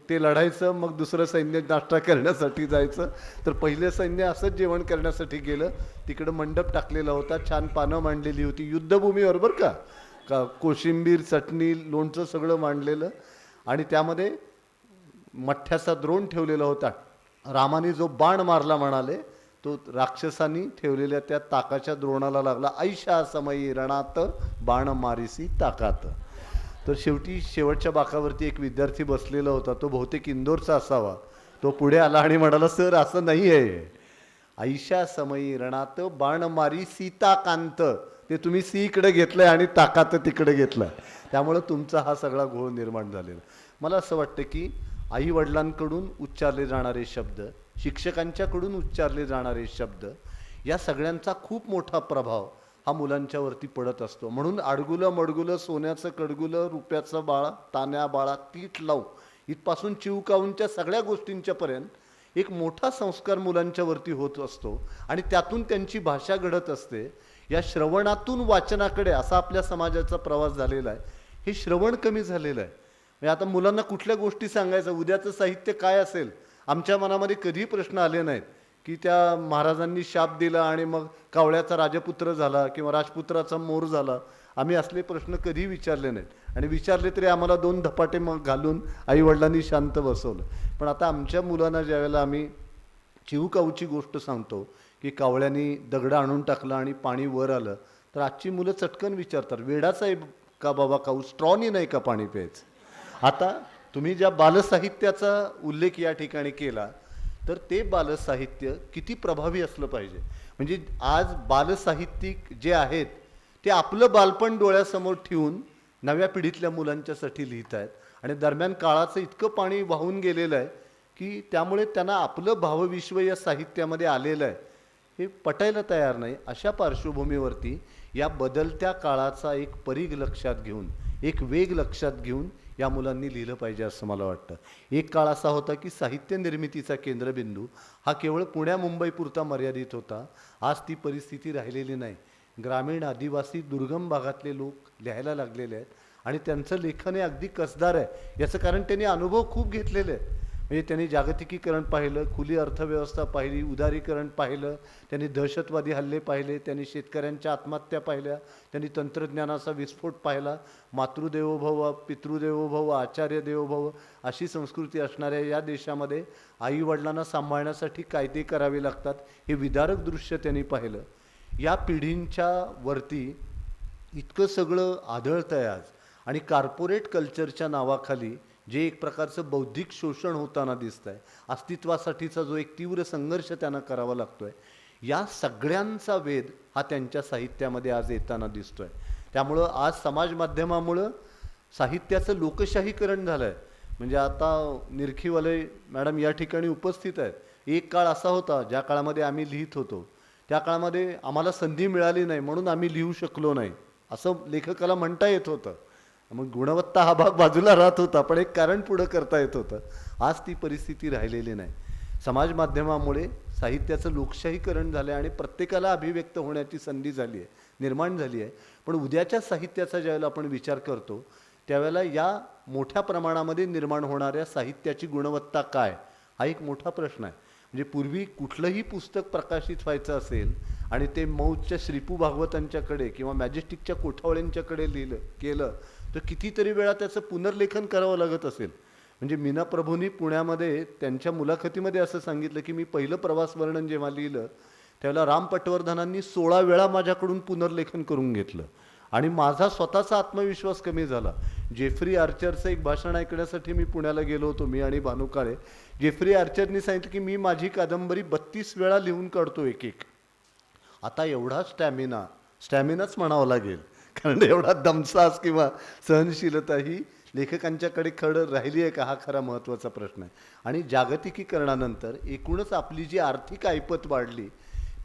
ते लढायचं, मग दुसरं सैन्य नाश्ता करण्यासाठी जायचं. तर पहिलं सैन्य असंच जेवण करण्यासाठी गेलं. तिकडं मंडप टाकलेला होता, छान पानं मांडलेली होती, युद्धभूमीवर बरं का, कोशिंबीर, चटणी, लोणचं सगळं मांडलेलं, आणि त्यामध्ये मठ्ठ्याचा द्रोण ठेवलेला होता. रामाने जो बाण मारला म्हणाले तो राक्षसांनी ठेवलेल्या त्या ताकाच्या द्रोणाला लागला. ऐशा समयी रणात बाण मारीसी ताकात. तर शेवटी शेवटच्या बाकावरती एक विद्यार्थी बसलेला होता, तो बहुतेक इंदोरचा असावा. तो पुढे आला आणि म्हणाला सर असं नाही आहे, ऐशा समयी रणात बाण मारी सीताकांत. ते तुम्ही सी इकडे घेतलंय आणि ताकात तिकडे घेतलाय, त्यामुळं तुमचा हा सगळा घोळ निर्माण झालेला. मला असं वाटतं की आई वडिलांकडून उच्चारले जाणारे शब्द, शिक्षकांच्याकडून उच्चारले जाणारे शब्द, या सगळ्यांचा खूप मोठा प्रभाव हा मुलांच्यावरती पडत असतो. म्हणून अडगुलं मडगुलं सोन्याचं कडगुलं रुपयाचं बाळा तान्या बाळा तीट लावू इथपासून चिवकाऊंच्या सगळ्या गोष्टींच्यापर्यंत एक मोठा संस्कार मुलांच्यावरती होत असतो आणि त्यातून त्यांची भाषा घडत असते. या श्रवणातून वाचनाकडे असा आपल्या समाजाचा प्रवास झालेला आहे. हे श्रवण कमी झालेलं आहे. म्हणजे आता मुलांना कुठल्या गोष्टी सांगायचं, उद्याचं साहित्य काय असेल, आमच्या मनामध्ये कधीही प्रश्न आले नाहीत की त्या महाराजांनी शाप दिला आणि मग कावळ्याचा राजपुत्र झाला किंवा राजपुत्राचा मोर झाला. आम्ही असले प्रश्न कधीही विचारले नाहीत, आणि विचारले तरी आम्हाला 2 धपाटे मग घालून आईवडिलांनी शांत बसवलं. पण आता आमच्या मुलांना ज्यावेळेला आम्ही चिवकाऊची गोष्ट सांगतो की कावळ्यांनी दगड आणून टाकलं आणि पाणी वर आलं, तर आजची मुलं चटकन विचारतात वेडाचा आहे का बाबा काऊ, स्ट्रॉनी नाही का पाणी प्यायचं. आता तुम्ही ज्या बालसाहित्याचा उल्लेख या ठिकाणी केला, तर ते बालसाहित्य किती प्रभावी असलं पाहिजे. म्हणजे आज बालसाहित्यिक जे आहेत ते आपलं बालपण डोळ्यासमोर ठेवून नव्या पिढीतल्या मुलांच्यासाठी लिहित आहेत, आणि दरम्यान काळाचं इतकं पाणी वाहून गेलेलं आहे की त्यामुळे त्यांना आपलं भावविश्व या साहित्यामध्ये आलेलं आहे हे पटायला तयार नाही. अशा पार्श्वभूमीवरती या बदलत्या काळाचा एक परीघ लक्षात घेऊन, एक वेग लक्षात घेऊन या मुलांनी लिहिलं पाहिजे असं मला वाटतं. एक काळ असा होता की साहित्य निर्मितीचा केंद्रबिंदू हा केवळ पुण्या मुंबईपुरता मर्यादित होता. आज ती परिस्थिती राहिलेली नाही. ग्रामीण, आदिवासी, दुर्गम भागातले लोक लिहायला लागलेले आहेत, आणि त्यांचं लेखन हे अगदी कसदार आहे. याचं कारण त्यांनी अनुभव खूप घेतलेले आहेत. म्हणजे त्यांनी जागतिकीकरण पाहिलं, खुली अर्थव्यवस्था पाहिली, उदारीकरण पाहिलं, त्यांनी दहशतवादी हल्ले पाहिले, त्यांनी शेतकऱ्यांच्या आत्महत्या पाहिल्या, त्यांनी तंत्रज्ञानाचा विस्फोट पाहिला, मातृदेवोभव, पितृदेवोभव, आचार्य देवोभव अशी संस्कृती असणाऱ्या या देशामध्ये आईवडिलांना सांभाळण्यासाठी कायदे करावे लागतात हे विदारक दृश्य त्यांनी पाहिलं. या पिढींच्या वरती इतकं सगळं आढळतं आहे आज, आणि कॉर्पोरेट कल्चरच्या नावाखाली जे एक प्रकारचं बौद्धिक शोषण होताना दिसतं आहे, अस्तित्वासाठीचा जो एक तीव्र संघर्ष त्यांना करावा लागतो आहे, या सगळ्यांचा वेध हा त्यांच्या साहित्यामध्ये आज येताना दिसतो आहे. त्यामुळं आज समाज माध्यमामुळं साहित्याचं लोकशाहीकरण झालं आहे. म्हणजे आता निरखीवाले मॅडम या ठिकाणी उपस्थित आहेत. एक काळ असा होता ज्या काळामध्ये आम्ही लिहित होतो, त्या काळामध्ये आम्हाला संधी मिळाली नाही म्हणून आम्ही लिहू शकलो नाही असं लेखकाला म्हणता येत होतं. मग गुणवत्ता हा भाग बाजूला राहत होता, पण एक कारण पुढं करता येत होतं. आज ती परिस्थिती राहिलेली नाही. समाज माध्यमामुळे साहित्याचं लोकशाहीकरण झालं आहे आणि प्रत्येकाला अभिव्यक्त होण्याची संधी झाली आहे, निर्माण झाली आहे. पण उद्याच्या साहित्याचा ज्यावेळेला आपण विचार करतो त्यावेळेला या मोठ्या प्रमाणामध्ये निर्माण होणाऱ्या साहित्याची गुणवत्ता काय, हा एक मोठा प्रश्न आहे. म्हणजे पूर्वी कुठलंही पुस्तक प्रकाशित व्हायचं असेल आणि ते मौजच्या श्रीपू भागवतांच्याकडे किंवा मॅजेस्टिकच्या कोठावळ्यांच्याकडे केलं तर कितीतरी वेळा त्याचं पुनर्लेखन करावं लागत असेल. म्हणजे मीना प्रभूंनी पुण्यामध्ये त्यांच्या मुलाखतीमध्ये असं सांगितलं की मी पहिलं प्रवास वर्णन जेव्हा लिहिलं त्यावेळेला राम पटवर्धनांनी 16 वेळा माझ्याकडून पुनर्लेखन करून घेतलं आणि माझा स्वतःचा आत्मविश्वास कमी झाला. जेफ्री आर्चरचं एक भाषण ऐकण्यासाठी मी पुण्याला गेलो होतो, मी आणि भानू काळे. जेफ्री आर्चरनी सांगितलं की मी माझी कादंबरी 32 वेळा लिहून काढतो एक एक. आता एवढा स्टॅमिनाच म्हणावं लागेल, कारण एवढा दमसास किंवा सहनशीलता ही लेखकांच्याकडे खरं राहिली आहे का, हा खरा महत्त्वाचा प्रश्न आहे. आणि जागतिकीकरणानंतर एकूणच आपली जी आर्थिक ऐपत वाढली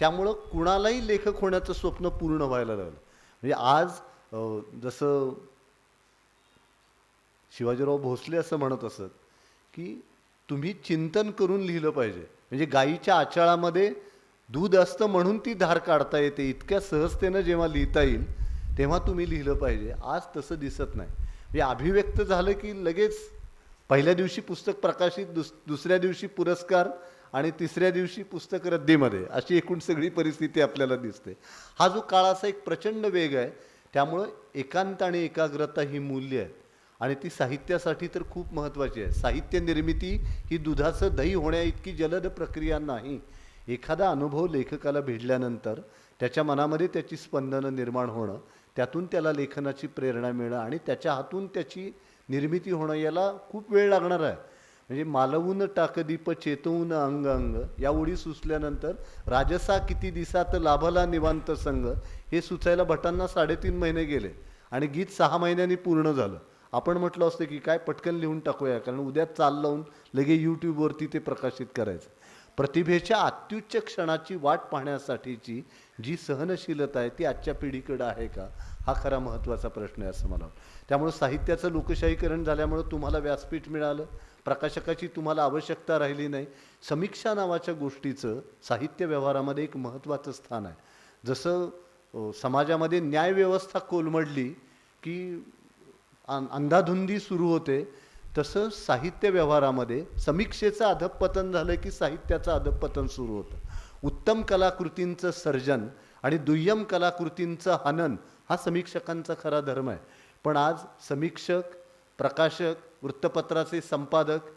त्यामुळं कुणालाही लेखक होण्याचं स्वप्न पूर्ण व्हायला लागलं. म्हणजे आज जसं शिवाजीराव भोसले असं म्हणत असत की तुम्ही चिंतन करून लिहिलं पाहिजे. म्हणजे गाईच्या आचाळामध्ये दूध असतं म्हणून ती धार काढता येते, इतक्या सहजतेनं जेव्हा लिहिता येईल तेव्हा तुम्ही लिहिलं पाहिजे. आज तसं दिसत नाही. म्हणजे अभिव्यक्त झालं की लगेच पहिल्या दिवशी पुस्तक प्रकाशित, दुसऱ्या दिवशी पुरस्कार आणि तिसऱ्या दिवशी पुस्तक रद्दीमध्ये, अशी एकूण सगळी परिस्थिती आपल्याला दिसते. हा जो काळाचा एक प्रचंड वेग आहे, त्यामुळं एकांत आणि एकाग्रता ही मूल्य आहेत आणि ती साहित्यासाठी तर खूप महत्त्वाची आहे. साहित्य निर्मिती ही दुधाचं दही होण्या इतकी जलद प्रक्रिया नाही. एखादा अनुभव लेखकाला भिडल्यानंतर त्याच्या मनामध्ये त्याची स्पंदनं निर्माण होणं, त्यातून त्याला लेखनाची प्रेरणा मिळणं आणि त्याच्या हातून त्याची निर्मिती होणं, याला खूप वेळ लागणार आहे. म्हणजे मालवून टाकदीप चेतवून अंग अंग या ओळी सुचल्यानंतर राजसा किती दिसात लाभला निवांत संग हे सुचायला भटांना 3.5 महिने गेले आणि गीत 6 महिन्यांनी पूर्ण झालं. आपण म्हटलं असतं की काय पटकन लिहून टाकूया, कारण उद्या चाल लावून लगे यूट्यूबवरती ते प्रकाशित करायचं. प्रतिभेच्या अत्युच्च क्षणाची वाट पाहण्यासाठीची जी सहनशीलता आहे ती आजच्या पिढीकडे आहे का, हा खरा महत्त्वाचा प्रश्न आहे असं मला वाटतं. त्यामुळे साहित्याचं लोकशाहीकरण झाल्यामुळं तुम्हाला व्यासपीठ मिळालं, प्रकाशकाची तुम्हाला आवश्यकता राहिली नाही. समीक्षा नावाच्या गोष्टीचं साहित्य व्यवहारामध्ये एक महत्त्वाचं स्थान आहे. जसं समाजामध्ये न्यायव्यवस्था कोलमडली की अंधाधुंदी सुरू होते, तसं साहित्य व्यवहारामध्ये समीक्षेचं अधःपतन झालं की साहित्याचं अधःपतन सुरू होतं. उत्तम कलाकृतींचं सर्जन आणि दुय्यम कलाकृतींचं हनन हा समीक्षकांचा खरा धर्म आहे. पण आज समीक्षक, प्रकाशक, वृत्तपत्राचे संपादक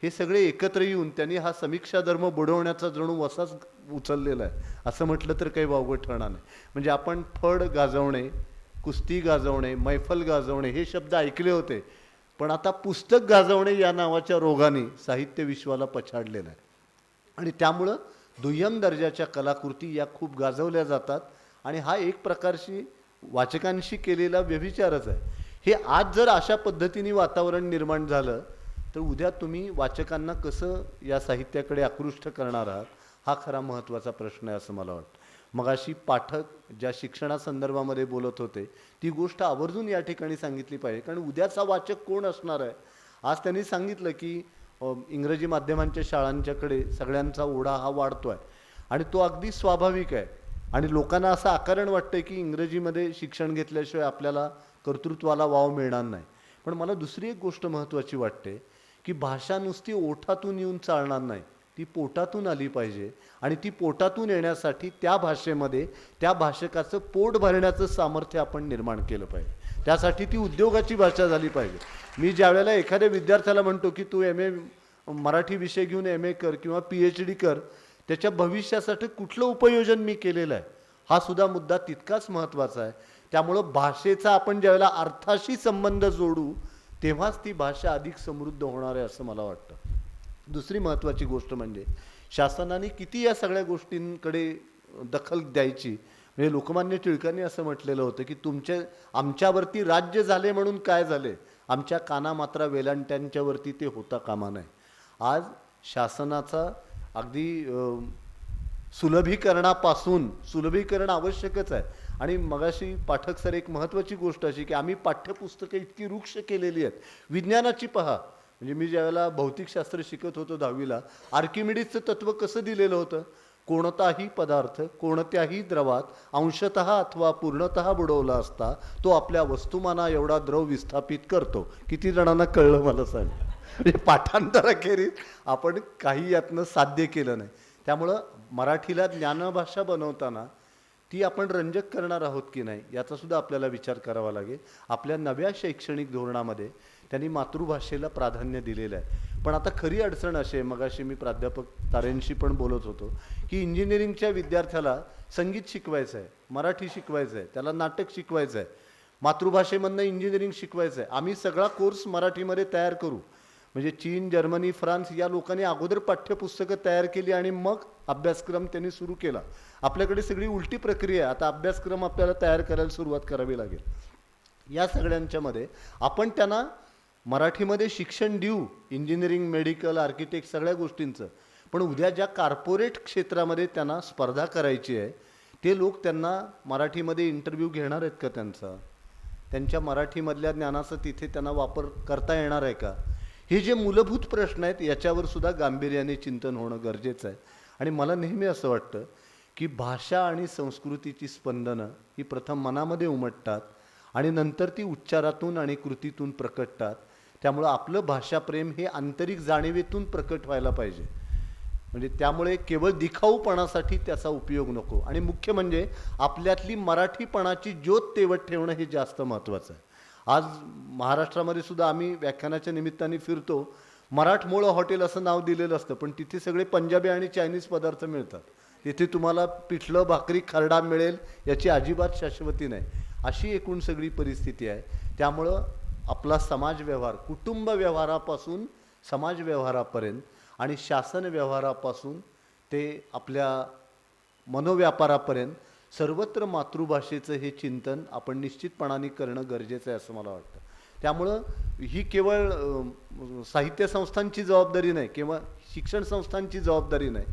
हे सगळे एकत्र येऊन त्यांनी हा समीक्षा धर्म बुडवण्याचा जणू वसाच उचललेला आहे असं म्हटलं तर काही वावगं ठरणार नाही. म्हणजे आपण फड गाजवणे, कुस्ती गाजवणे, मैफल गाजवणे हे शब्द ऐकले होते, पण आता पुस्तक गाजवणे या नावाच्या रोगाने साहित्य विश्वाला पछाडलेलं आहे. आणि त्यामुळं दुय्यम दर्जाच्या कलाकृती या खूप गाजवल्या जातात आणि हा एक प्रकारची वाचकांशी केलेला व्यभिचारच आहे. हे आज जर अशा पद्धतीने वातावरण निर्माण झालं तर उद्या तुम्ही वाचकांना कसं या साहित्याकडे आकृष्ट करणार आहात, हा खरा महत्त्वाचा प्रश्न आहे असं मला वाटतं. मगाशी पाठक ज्या शिक्षणासंदर्भामध्ये बोलत होते ती गोष्ट आवर्जून या ठिकाणी सांगितली पाहिजे, कारण उद्याचा वाचक कोण असणार आहे. आज त्यांनी सांगितलं की इंग्रजी माध्यमांच्या शाळांच्याकडे सगळ्यांचा ओढा हा वाढतो आहे आणि तो अगदी स्वाभाविक आहे. आणि लोकांना असं आकारण वाटतं की इंग्रजीमध्ये शिक्षण घेतल्याशिवाय आपल्याला कर्तृत्वाला वाव मिळणार नाही. पण मला दुसरी एक गोष्ट महत्त्वाची वाटते की भाषा नुसती ओठातून येऊन चालणार नाही, ती पोटातून आली पाहिजे. आणि ती पोटातून येण्यासाठी त्या भाषेमध्ये त्या भाषकाचं पोट भरण्याचं सामर्थ्य आपण निर्माण केलं पाहिजे. त्यासाठी ती उद्योगाची भाषा झाली पाहिजे. मी ज्या वेळेला एखाद्या विद्यार्थ्याला म्हणतो की तू MA मराठी विषय घेऊन MA कर किंवा PhD कर, त्याच्या भविष्यासाठी कुठलं उपयोजन मी केलेलं आहे हा सुद्धा मुद्दा तितकाच महत्त्वाचा आहे. त्यामुळं भाषेचा आपण ज्यावेळेला अर्थाशी संबंध जोडू तेव्हाच ती भाषा अधिक समृद्ध होणार आहे असं मला वाटतं. दुसरी महत्त्वाची गोष्ट म्हणजे शासनाने किती या सगळ्या गोष्टींकडे दखल द्यायची. म्हणजे लोकमान्य टिळकांनी असं म्हटलेलं होतं की आमच्यावरती राज्य झाले म्हणून काय झाले, आमच्या कानामात्रा वेलांट्यांच्यावरती ते होता कामा नये. आज शासनाचा अगदी सुलभीकरण आवश्यकच आहे. आणि मगाशी पाठक सर एक महत्त्वाची गोष्ट अशी की आम्ही पाठ्यपुस्तकं इतकी वृक्ष केलेली आहेत. विज्ञानाची पहा, म्हणजे मी ज्यावेळेला भौतिकशास्त्र शिकत होतो 10वीला, आर्किमिडीजचं तत्त्व कसं दिलेलं होतं, कोणताही पदार्थ कोणत्याही द्रवात अंशतः अथवा पूर्णतः बुडवला असता तो आपल्या वस्तुमाना एवढा द्रव विस्थापित करतो. किती जणांना कळलं मला सांग. म्हणजे पाठांतराखेरीज आपण काही यातनं साध्य केलं नाही. त्यामुळं मराठीला ज्ञानभाषा बनवताना ती आपण रंजक करणार आहोत की नाही याचा सुद्धा आपल्याला विचार करावा लागेल. आपल्या नव्या शैक्षणिक धोरणामध्ये त्यांनी मातृभाषेला प्राधान्य दिलेलं आहे. पण आता खरी अडचण अशी आहे, मगाशी मी प्राध्यापक तारेंशी पण बोलत होतो की इंजिनिअरिंगच्या विद्यार्थ्याला संगीत शिकवायचं आहे, मराठी शिकवायचं आहे, त्याला नाटक शिकवायचं आहे, मातृभाषेमधनं इंजिनिअरिंग शिकवायचं आहे. आम्ही सगळा कोर्स मराठीमध्ये तयार करू. म्हणजे चीन, जर्मनी, फ्रान्स या लोकांनी अगोदर पाठ्यपुस्तकं तयार केली आणि मग अभ्यासक्रम त्यांनी सुरू केला. आपल्याकडे सगळी उलटी प्रक्रिया आहे. आता अभ्यासक्रम आपल्याला तयार करायला सुरुवात करावी लागेल. या सगळ्यांच्यामध्ये आपण त्यांना मराठीमध्ये शिक्षण देऊ, इंजिनिअरिंग, मेडिकल, आर्किटेक्ट सगळ्या गोष्टींचं. पण उद्या ज्या कॉर्पोरेट क्षेत्रामध्ये त्यांना स्पर्धा करायची आहे ते लोक त्यांना मराठीमध्ये इंटरव्ह्यू घेणार आहेत का? त्यांच्या मराठीमधल्या ज्ञानाचा तिथे त्यांना वापर करता येणार आहे का? हे जे मूलभूत प्रश्न आहेत याच्यावर सुद्धा गांभीर्याने चिंतन होणं गरजेचं आहे. आणि मला नेहमी असं वाटतं की भाषा आणि संस्कृतीची स्पंदनं ही प्रथम मनामध्ये उमटतात आणि नंतर ती उच्चारातून आणि कृतीतून प्रकटतात. त्यामुळं आपलं भाषाप्रेम हे आंतरिक जाणीवेतून प्रकट व्हायला पाहिजे. म्हणजे त्यामुळे केवळ दिखाऊपणासाठी त्याचा उपयोग नको. आणि मुख्य म्हणजे आपल्यातली मराठीपणाची ज्योत तेवत ठेवणं हे जास्त महत्त्वाचं आहे. आज महाराष्ट्रामध्ये सुद्धा आम्ही व्याख्यानाच्या निमित्ताने फिरतो, मराठमोळं हॉटेल असं नाव दिलेलं असतं, पण तिथे सगळे पंजाबी आणि चायनीज पदार्थ मिळतात. तिथे तुम्हाला पिठलं, भाकरी, खरडा मिळेल याची अजिबात शाश्वती नाही. अशी एकूण सगळी परिस्थिती आहे. त्यामुळं आपला समाज व्यवहार, कुटुंब व्यवहारापासून समाज व्यवहारापर्यंत आणि शासन व्यवहारापासून ते आपल्या मनोव्यापारापर्यंत सर्वत्र मातृभाषेचं हे चिंतन आपण निश्चितपणाने करणं गरजेचं आहे असं मला वाटतं. त्यामुळं ही केवळ साहित्य संस्थांची जबाबदारी नाही किंवा शिक्षण संस्थांची जबाबदारी नाही,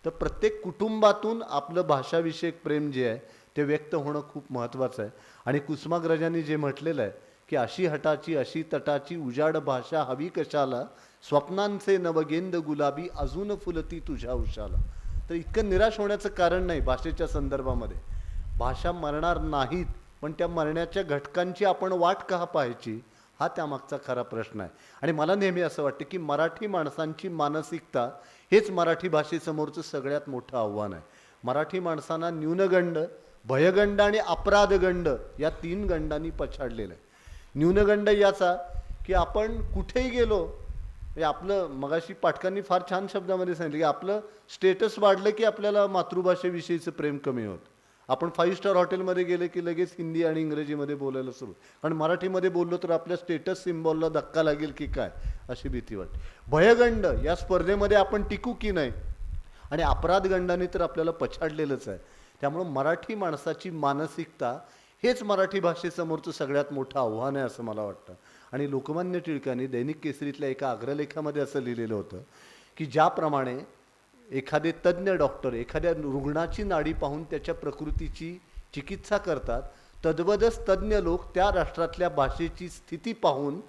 तर प्रत्येक कुटुंबातून आपलं भाषाविषयक प्रेम जे आहे ते व्यक्त होणं खूप महत्त्वाचं आहे. आणि कुसुमाग्रजांनी जे म्हटलेलं आहे की अशी हटाची अशी तटाची उजाड भाषा हवी कशाला, स्वप्नांचे नवगेंद गुलाबी अजून फुलती तुझ्या उशाला. तर इतकं निराश होण्याचं कारण नाही भाषेच्या संदर्भामध्ये. भाषा मरणार नाहीत, पण त्या मरण्याच्या घटकांची आपण वाट का पाहायची हा त्यामागचा खरा प्रश्न आहे. आणि मला नेहमी असं वाटतं की मराठी माणसांची मानसिकता हेच मराठी भाषेसमोरचं सगळ्यात मोठं आव्हान आहे. मराठी माणसांना न्यूनगंड, भयगंड आणि अपराधगंड या 3 गंडांनी पछाडलेलं आहे. न्यूनगंड याचा की आपण कुठेही गेलो, आपलं मगाशी पाठकांनी फार छान शब्दामध्ये सांगितलं की आपलं स्टेटस वाढलं की आपल्याला मातृभाषेविषयीचं प्रेम कमी होतं. आपण 5 स्टार हॉटेलमध्ये गेले की लगेच हिंदी आणि इंग्रजीमध्ये बोलायला सुरू, कारण मराठीमध्ये बोललो तर आपल्या स्टेटस सिम्बॉलला धक्का लागेल की काय अशी भीती वाटते. भयगंड या स्पर्धेमध्ये आपण टिकू की नाही, आणि अपराधगंडाने तर आपल्याला पछाडलेलंच आहे. त्यामुळं मराठी माणसाची मानसिकता हेच मराठी भाषेसमोरचं सगळ्यात मोठं आव्हान आहे असं मला वाटतं. आणि लोकमान्य टिळकांनी दैनिक केसरीतल्या एका अग्रलेखामध्ये असं लिहिलेलं होतं की ज्याप्रमाणे एखादे तज्ज्ञ डॉक्टर एखाद्या रुग्णाची नाडी पाहून त्याच्या प्रकृतीची चिकित्सा करतात, तद्वदच तज्ज्ञ लोक त्या राष्ट्रातल्या भाषेची स्थिती पाहून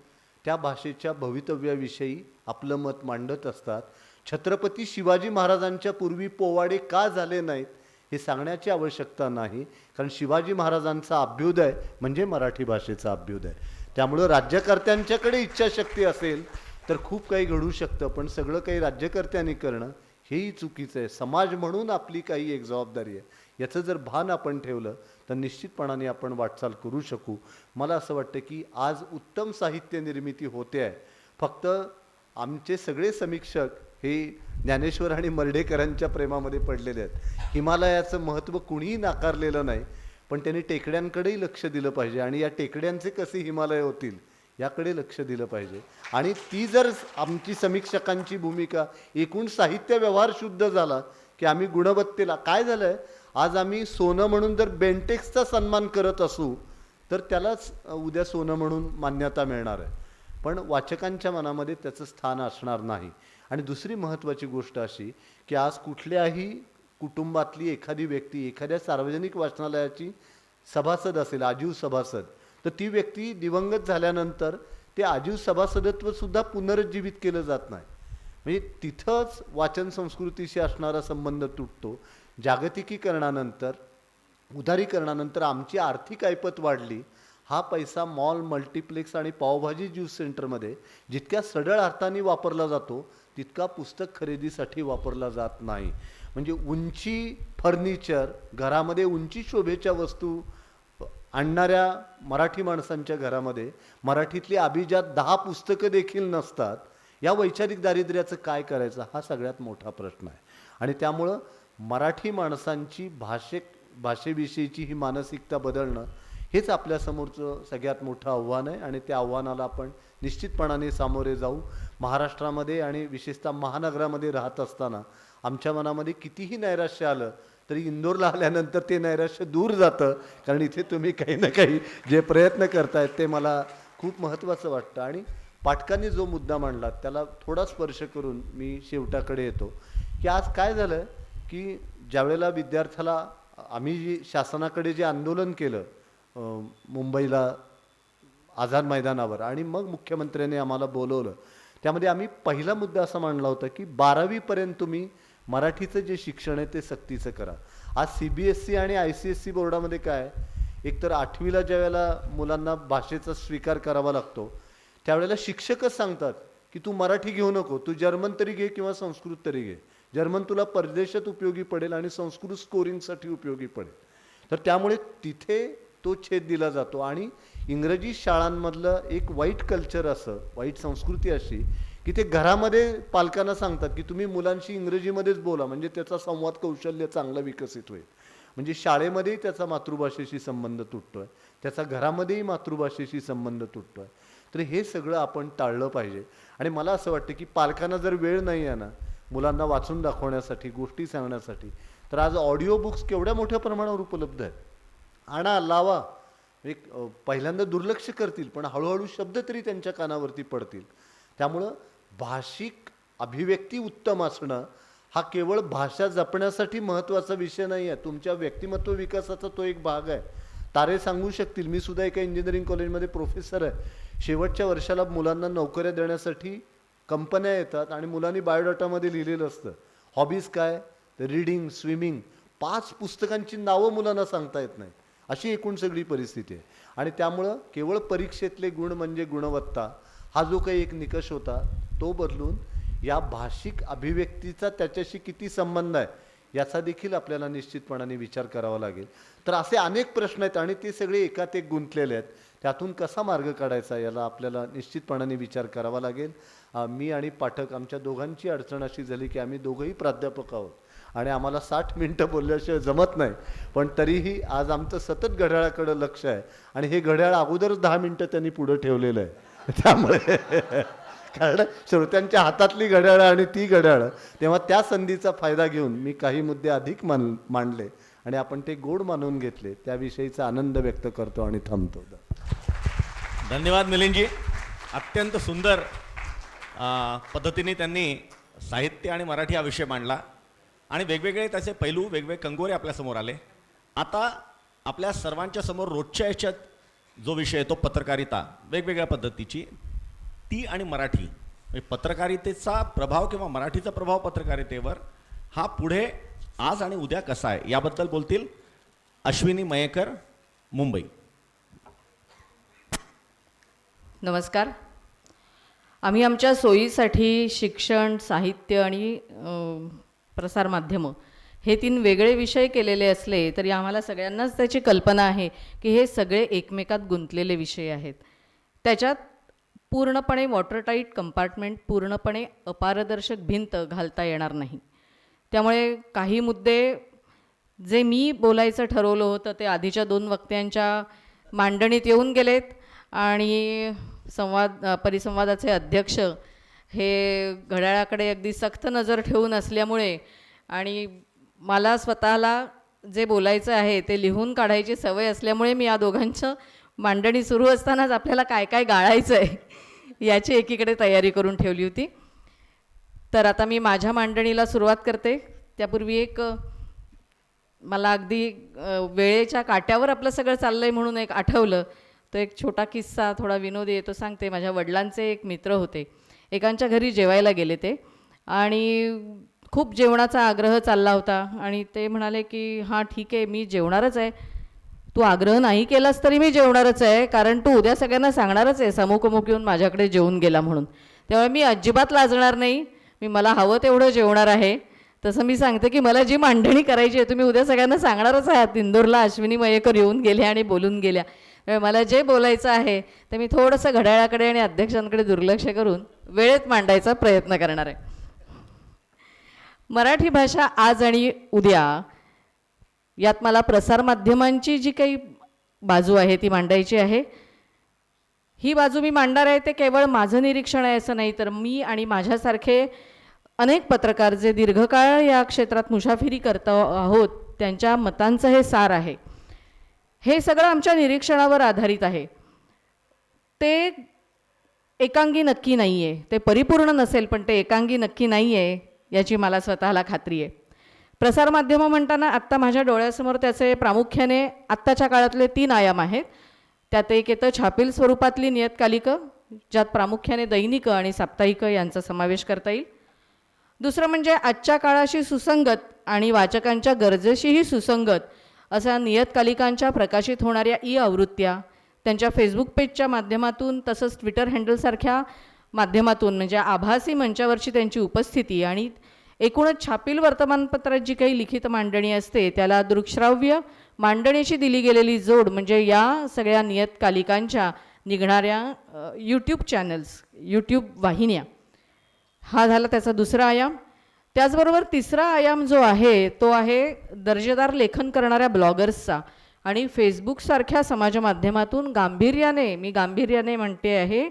त्या भाषेच्या भवितव्याविषयी आपलं मत मांडत असतात. छत्रपती शिवाजी महाराजांच्या पूर्वी पोवाडे का झाले नाहीत हे सांगण्याची आवश्यकता नाही, कारण शिवाजी महाराजांचा अभ्युदय म्हणजे मराठी भाषेचा अभ्युदय. त्यामुळं राज्यकर्त्यांच्याकडे इच्छाशक्ती असेल तर खूप काही घडू शकतं, पण सगळं काही राज्यकर्त्यांनी करणं हेही चुकीचं आहे. समाज म्हणून आपली काही एक जबाबदारी आहे, याचं जर भान आपण ठेवलं तर निश्चितपणाने आपण वाटचाल करू शकू. मला असं वाटतं की आज उत्तम साहित्य निर्मिती होते आहे. फक्त आमचे सगळे समीक्षक हे ज्ञानेश्वर आणि मर्ढेकरांच्या प्रेमामध्ये पडलेले आहेत. हिमालयाचं महत्त्व कुणीही नाकारलेलं नाही, पण त्यांनी टेकड्यांकडेही लक्ष दिलं पाहिजे आणि या टेकड्यांचे कसे हिमालय होतील याकडे लक्ष दिलं पाहिजे. आणि ती जर आमची समीक्षकांची भूमिका, एकूण साहित्य व्यवहार शुद्ध झाला की आम्ही गुणवत्तेला काय झालं आहे, आज आम्ही सोनं म्हणून जर बेंटेक्सचा सन्मान करत असू तर त्यालाच उद्या सोनं म्हणून मान्यता मिळणार आहे, पण वाचकांच्या मनामध्ये त्याचं स्थान असणार नाही. आणि दुसरी महत्त्वाची गोष्ट अशी की आज कुठल्याही कुटुंबातली एखादी व्यक्ती एखाद्या सार्वजनिक वाचनालयाची सभासद असेल, आजीव सभासद, तर ती व्यक्ती दिवंगत झाल्यानंतर ते आजीव सभासदत्वसुद्धा पुनरुज्जीवित केलं जात नाही. म्हणजे तिथंच वाचन संस्कृतीशी असणारा संबंध तुटतो. जागतिकीकरणानंतर, उदारीकरणानंतर आमची आर्थिक ऐपत वाढली, हा पैसा मॉल, मल्टिप्लेक्स आणि पावभाजी ज्यूस सेंटरमध्ये जितक्या सढळ अर्थाने वापरला जातो तितका पुस्तक खरेदीसाठी वापरला जात नाही. म्हणजे उंची फर्निचर, घरामध्ये उंची शोभेच्या वस्तू आणणाऱ्या मराठी माणसांच्या घरामध्ये मराठीतली अभिजात 10 पुस्तकं देखील नसतात. या वैचारिक दारिद्र्याचं काय करायचं हा सगळ्यात मोठा प्रश्न आहे. आणि त्यामुळं मराठी माणसांची भाषेविषयीची ही मानसिकता बदलणं हेच आपल्यासमोरचं सगळ्यात मोठं आव्हान आहे. आणि त्या आव्हानाला आपण निश्चितपणाने सामोरे जाऊ. महाराष्ट्रामध्ये आणि विशेषतः महानगरामध्ये राहत असताना आमच्या मनामध्ये कितीही नैराश्य आलं तरी इंदोरला आल्यानंतर ते नैराश्य दूर जातं. कारण इथे तुम्ही काही ना काही जे प्रयत्न करतायत ते मला खूप महत्त्वाचं वाटतं. आणि पाठकांनी जो मुद्दा मांडला त्याला थोडा स्पर्श करून मी शेवटाकडे येतो की आज काय झालं की ज्यावेळेला विद्यार्थ्याला आम्ही शासनाकडे जे आंदोलन केलं मुंबईला आझाद मैदानावर आणि मग मुख्यमंत्र्यांनी आम्हाला बोलवलं, त्यामध्ये आम्ही पहिला मुद्दा असा मांडला होता की 12वीपर्यंत तुम्ही मराठीचं जे शिक्षण आहे ते सक्तीचं करा. आज CBSE आणि ICSE बोर्डामध्ये काय, एकतर 8वीला ज्या वेळेला मुलांना भाषेचा स्वीकार करावा लागतो त्यावेळेला शिक्षकच सांगतात की तू मराठी घेऊ नको, तू जर्मन तरी घे किंवा संस्कृत तरी घे. जर्मन तुला परदेशात उपयोगी पडेल आणि संस्कृत स्कोरिंगसाठी उपयोगी पडेल. तर त्यामुळे तिथे तो छेद दिला जातो. आणि इंग्रजी शाळांमधलं एक वाईट कल्चर असं, वाईट संस्कृती अशी की ते घरामध्ये पालकांना सांगतात की तुम्ही मुलांशी इंग्रजीमध्येच बोला म्हणजे त्याचा संवाद कौशल्य चांगला विकसित होईल. म्हणजे शाळेमध्येही त्याचा मातृभाषेशी संबंध तुटतोय, त्याचा घरामध्येही मातृभाषेशी संबंध तुटतोय. तर हे सगळं आपण टाळलं पाहिजे. आणि मला असं वाटतं की पालकांना जर वेळ नाही आहे ना मुलांना वाचून दाखवण्यासाठी, गोष्टी सांगण्यासाठी, तर आज ऑडिओ बुक्स केवढ्या मोठ्या प्रमाणावर उपलब्ध आहेत. आणा, लावा. एक पहिल्यांदा दुर्लक्ष करतील पण हळूहळू शब्द तरी त्यांच्या कानावरती पडतील. त्यामुळं भाषिक अभिव्यक्ती उत्तम असणं हा केवळ भाषा जपण्यासाठी महत्त्वाचा विषय नाही आहे, तुमच्या व्यक्तिमत्व विकासाचा तो एक भाग आहे. तारे सांगू शकतील. मी सुद्धा एका इंजिनिअरिंग कॉलेजमध्ये प्रोफेसर आहे. शेवटच्या वर्षाला मुलांना नोकऱ्या देण्यासाठी कंपन्या येतात आणि मुलांनी बायोडाटामध्ये लिहिलेलं असतं हॉबीज काय, तर रीडिंग, स्विमिंग. 5 पुस्तकांची नावं मुलांना सांगता येत नाही, अशी एकूण सगळी परिस्थिती आहे. आणि त्यामुळं केवळ परीक्षेतले गुण म्हणजे गुणवत्ता हा जो काही एक निकष होता तो बदलून या भाषिक अभिव्यक्तीचा त्याच्याशी किती संबंध आहे याचा देखील आपल्याला निश्चितपणाने विचार करावा लागेल. तर असे अनेक प्रश्न आहेत आणि ते सगळे एकात एक गुंतलेले आहेत. त्यातून कसा मार्ग काढायचा याला आपल्याला निश्चितपणाने विचार करावा लागेल. मी आणि पाठक आमच्या दोघांची अडचण अशी झाली की आम्ही दोघंही प्राध्यापक आहोत आणि आम्हाला 60 मिनटं बोलल्याशिवाय जमत नाही. पण तरीही आज आमचं सतत घड्याळाकडं लक्ष आहे आणि हे घड्याळ अगोदरच 10 मिनटं त्यांनी पुढं ठेवलेलं आहे. त्यामुळे कारण श्रोत्यांच्या हातातली घड्याळं आणि ती घड्याळं, तेव्हा त्या संधीचा फायदा घेऊन मी काही मुद्दे अधिक मांडले आणि आपण ते गोड मानून घेतले. त्याविषयीचा आनंद व्यक्त करतो आणि थांबतो. धन्यवाद मिलिंदजी. अत्यंत सुंदर पद्धतीने त्यांनी साहित्य आणि मराठी हा विषय मांडला आणि वेगवेगळे त्याचे पैलू, वेगवेगळे कंगोरे आपल्यासमोर आले. आता आपल्या सर्वांच्या समोर रोजच्या याच्यात जो विषय आहे तो पत्रकारिता वेगवेगळ्या पद्धतीची, ती आणि मराठी म्हणजे पत्रकारितेचा प्रभाव किंवा मराठीचा प्रभाव पत्रकारितेवर हा पुढे आज आणि उद्या कसा आहे याबद्दल बोलतील अश्विनी मयेकर, मुंबई. नमस्कार. आम्ही आमच्या सोयीसाठी शिक्षण, साहित्य आणि प्रसारमाध्यमं हे 3 वेगळे विषय केलेले असले तरी आम्हाला सगळ्यांनाच त्याची कल्पना आहे की हे सगळे एकमेकात गुंतलेले विषय आहेत. त्याच्यात पूर्णपणे वॉटरटाईट कंपार्टमेंट, पूर्णपणे अपारदर्शक भिंत घालता येणार नाही. त्यामुळे काही मुद्दे जे मी बोलायचं ठरवलं होतं ते आधीच्या 2 वक्त्यांच्या मांडणीत येऊन गेलेत आणि परिसंवादाचे अध्यक्ष हे घड्याळाकडे अगदी सक्त नजर ठेवून असल्यामुळे आणि मला स्वतःला जे बोलायचं आहे ते लिहून काढायची सवय असल्यामुळे मी या दोघांचं मांडणी सुरू असतानाच आपल्याला काय काय गाळायचं आहे याची एकीकडे तयारी करून ठेवली होती. तर आता मी माझ्या मांडणीला सुरुवात करते. त्यापूर्वी एक मला अगदी वेळेच्या काट्यावर आपलं सगळं चाललं आहे म्हणून एक आठवलं. तो एक छोटा किस्सा, थोडा विनोदी आहे, तो सांगते. माझ्या वडिलांचे एक मित्र होते. एकांच्या घरी जेवायला गेले ते आणि खूप जेवणाचा आग्रह चालला होता आणि ते म्हणाले की हां ठीक आहे मी जेवणारच आहे, तू आग्रह नाही केलास तरी मी जेवणारच आहे, कारण तू उद्या सगळ्यांना सांगणारच आहे समुखमुख येऊन माझ्याकडे जेवून गेला म्हणून. त्यामुळे मी अजिबात लाजणार नाही, मी मला हवं तेवढं जेवणार आहे. तसं मी सांगते की मला जी मांडणी करायची आहे तुम्ही उद्या सगळ्यांना सांगणारच आहात. इंदोरला अश्विनी मयेकर येऊन गेले आणि बोलून गेल्या. त्यामुळे मला जे बोलायचं आहे ते मी थोडंसं घड्याळाकडे आणि अध्यक्षांकडे दुर्लक्ष करून वेळेत मांडायचा प्रयत्न करणार आहे. मराठी भाषा आज आणि उद्या यात मला प्रसारमाध्यमांची जी काही बाजू आहे ती मांडायची आहे. ही बाजू मी मांडणार आहे ते केवळ माझं निरीक्षण आहे असं नाही, तर मी आणि माझ्यासारखे अनेक पत्रकार जे दीर्घकाळ या क्षेत्रात मुसाफिरी करत आहोत त्यांच्या मतांचं हे सार आहे. हे सगळं आमच्या निरीक्षणावर आधारित आहे. ते एकांगी नक्की नाही आहे, ते परिपूर्ण नसेल पण ते एकांगी नक्की नाही आहे याची मला स्वतःला खात्री आहे. प्रसारमाध्यमं म्हणताना आत्ता माझ्या डोळ्यासमोर त्याचे प्रामुख्याने आत्ताच्या काळातले 3 आयाम आहेत. त्यात एक येतं छापील स्वरूपातली नियतकालिकं, ज्यात प्रामुख्याने दैनिकं आणि साप्ताहिकं यांचा समावेश करता येईल. दुसरं म्हणजे आजच्या काळाशी सुसंगत आणि वाचकांच्या गरजेशीही सुसंगत अशा नियतकालिकांच्या प्रकाशित होणाऱ्या आवृत्त्या त्यांच्या फेसबुक पेजच्या माध्यमातून तसंच ट्विटर हँडलसारख्या माध्यमातून म्हणजे आभासी मंचावरची त्यांची उपस्थिती आणि एकूणच छापील वर्तमानपत्रात जी काही लिखित मांडणी असते त्याला दृकश्राव्य मांडणीची दिली गेलेली जोड म्हणजे या सगळ्या नियतकालिकांच्या निघणाऱ्या यूट्यूब चॅनल्स, यूट्यूब वाहिन्या, हा झाला त्याचा दुसरा आयाम. त्याचबरोबर तिसरा आयाम जो आहे तो आहे दर्जेदार लेखन करणाऱ्या ब्लॉगर्सचा आणि फेसबुकसारख्या समाजमाध्यमातून गांभीर्याने म्हणते आहे,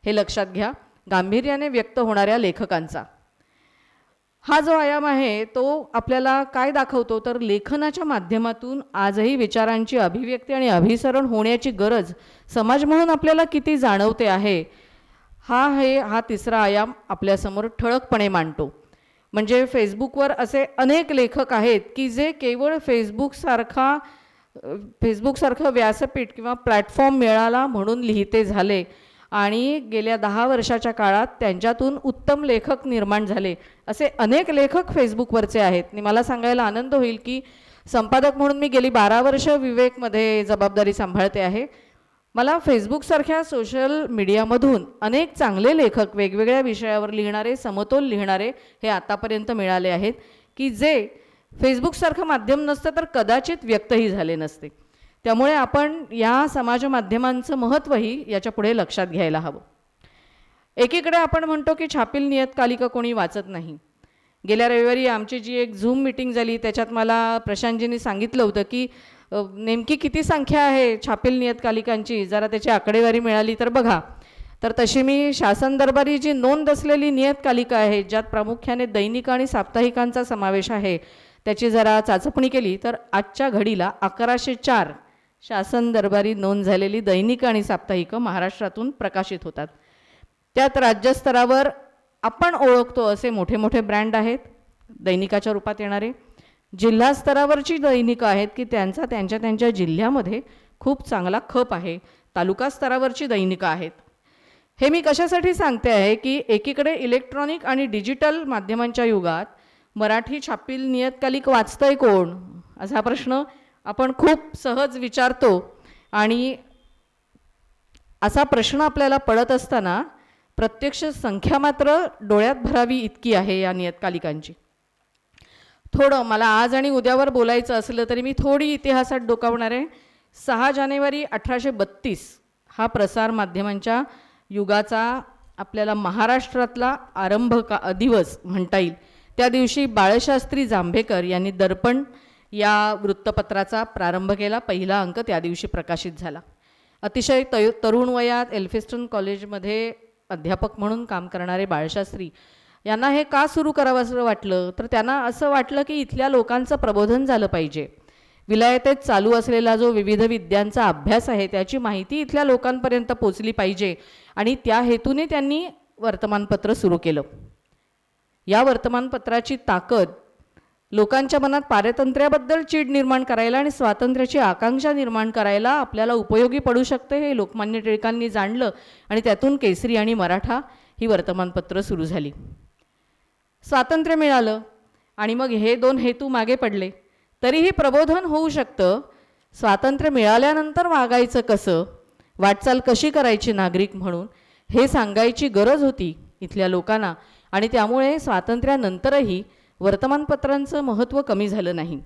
हे लक्षात घ्या, गांभीर्याने व्यक्त होणाऱ्या लेखकांचा. हा जो आयाम आहे तो आपल्याला काय दाखवतो तर लेखनाच्या माध्यमातून आजही विचारांची अभिव्यक्ती आणि अभिसरण होण्याची गरज समाज म्हणून आपल्याला किती जाणवते आहे, हा तिसरा आयाम आपल्यासमोर ठळकपणे मांडतो. म्हणजे फेसबुकवर असे अनेक लेखक आहेत की जे केवळ फेसबुकसारखं व्यासपीठ किंवा प्लॅटफॉर्म मिळाला म्हणून लिहिते झाले आणि गेल्या 10 वर्षाच्या काळात त्यांच्यातून उत्तम लेखक निर्माण झाले. असे अनेक लेखक फेसबुकवरचे आहेत. आणि मला सांगायला आनंद होईल की संपादक म्हणून मी गेली 12 वर्ष विवेकमध्ये जबाबदारी सांभाळते आहे. मला फेसबुकसारख्या सोशल मीडियामधून अनेक चांगले लेखक वेगवेगळ्या विषयावर लिहिणारे, समतोल लिहिणारे हे आतापर्यंत मिळाले आहेत की जे फेसबुकसारखं माध्यम नसतं तर कदाचित व्यक्तही झाले नसते. त्यामुळे आपण या समाज माध्यमांचं महत्त्वही याच्या पुढे लक्षात घ्यायला हवं. एकीकडे आपण म्हणतो की छापील नियतकालिका कोणी वाचत नाही. गेल्या रविवारी आमची जी एक झूम मीटिंग झाली त्याच्यात मला प्रशांतजींनी सांगितलं होतं की नेमकी किती संख्या आहे छापील नियतकालिकांची, जरा त्याची आकडेवारी मिळाली तर बघा. तर तशी मी शासन दरबारी जी नोंद असलेली नियतकालिका आहे ज्यात प्रामुख्याने दैनिक आणि साप्ताहिकांचा समावेश आहे त्याची जरा चाचपणी केली तर आजच्या घडीला 1104 शासन दरबारी नोंद झालेली दैनिक आणि साप्ताहिकं महाराष्ट्रातून प्रकाशित होतात. त्यात राज्यस्तरावर आपण ओळखतो असे मोठे मोठे ब्रँड आहेत दैनिकाच्या रूपात येणारे. जिल्हा स्तरावरची दैनिकं आहेत की त्यांच्या जिल्ह्यामध्ये खूप चांगला खप आहे. तालुका स्तरावरची दैनिकं आहेत. हे मी कशासाठी सांगते आहे की एकीकडे इलेक्ट्रॉनिक आणि डिजिटल माध्यमांच्या युगात मराठी छापील नियतकालिक वाचतंय कोण असा प्रश्न आपण खूप सहज विचारतो आणि असा प्रश्न आपल्याला पडत असताना प्रत्यक्ष संख्या मात्र डोळ्यात भरावी इतकी आहे या नियतकालिकांची. थोडं मला आज आणि उद्यावर बोलायचं असलं तरी मी थोडी इतिहासात डोकावणार आहे. 6 जानेवारी 1832 हा प्रसार माध्यमांच्या युगाचा आपल्याला महाराष्ट्रातला दिवस म्हणता येईल. त्या दिवशी बाळशास्त्री जांभेकर यांनी दर्पण या वृत्तपत्राचा प्रारंभ केला. पहिला अंक त्या दिवशी प्रकाशित झाला. अतिशय तरुण वयात एल्फिस्टन कॉलेजमध्ये अध्यापक म्हणून काम करणारे बाळशास्त्री यांना हे का सुरू करावं असं वाटलं तर त्यांना असं वाटलं की इथल्या लोकांचं प्रबोधन झालं पाहिजे. विलायतेत चालू असलेला जो विविध विद्यांचा अभ्यास आहे त्याची माहिती इथल्या लोकांपर्यंत पोचली पाहिजे आणि त्या हेतूने त्यांनी वर्तमानपत्र सुरू केलं. या वर्तमानपत्राची ताकद लोकांच्या मनात पारतंत्र्याबद्दल चीड निर्माण करायला आणि स्वातंत्र्याची आकांक्षा निर्माण करायला आपल्याला उपयोगी पडू शकते हे लोकमान्य टिळकांनी जाणलं आणि त्यातून केसरी आणि मराठा ही वर्तमानपत्र सुरू झाली. स्वातंत्र्य मिळालं आणि मग हे 2 हेतू मागे पडले. तरीही प्रबोधन होऊ शकतं स्वातंत्र्य मिळाल्यानंतर वागायचं कसं, वाटचाल कशी करायची नागरिक म्हणून, हे सांगायची गरज होती इथल्या लोकांना. आणि त्यामुळे स्वातंत्र्यानंतरही वर्तमानपत्रांचं महत्त्व कमी झालं नाही.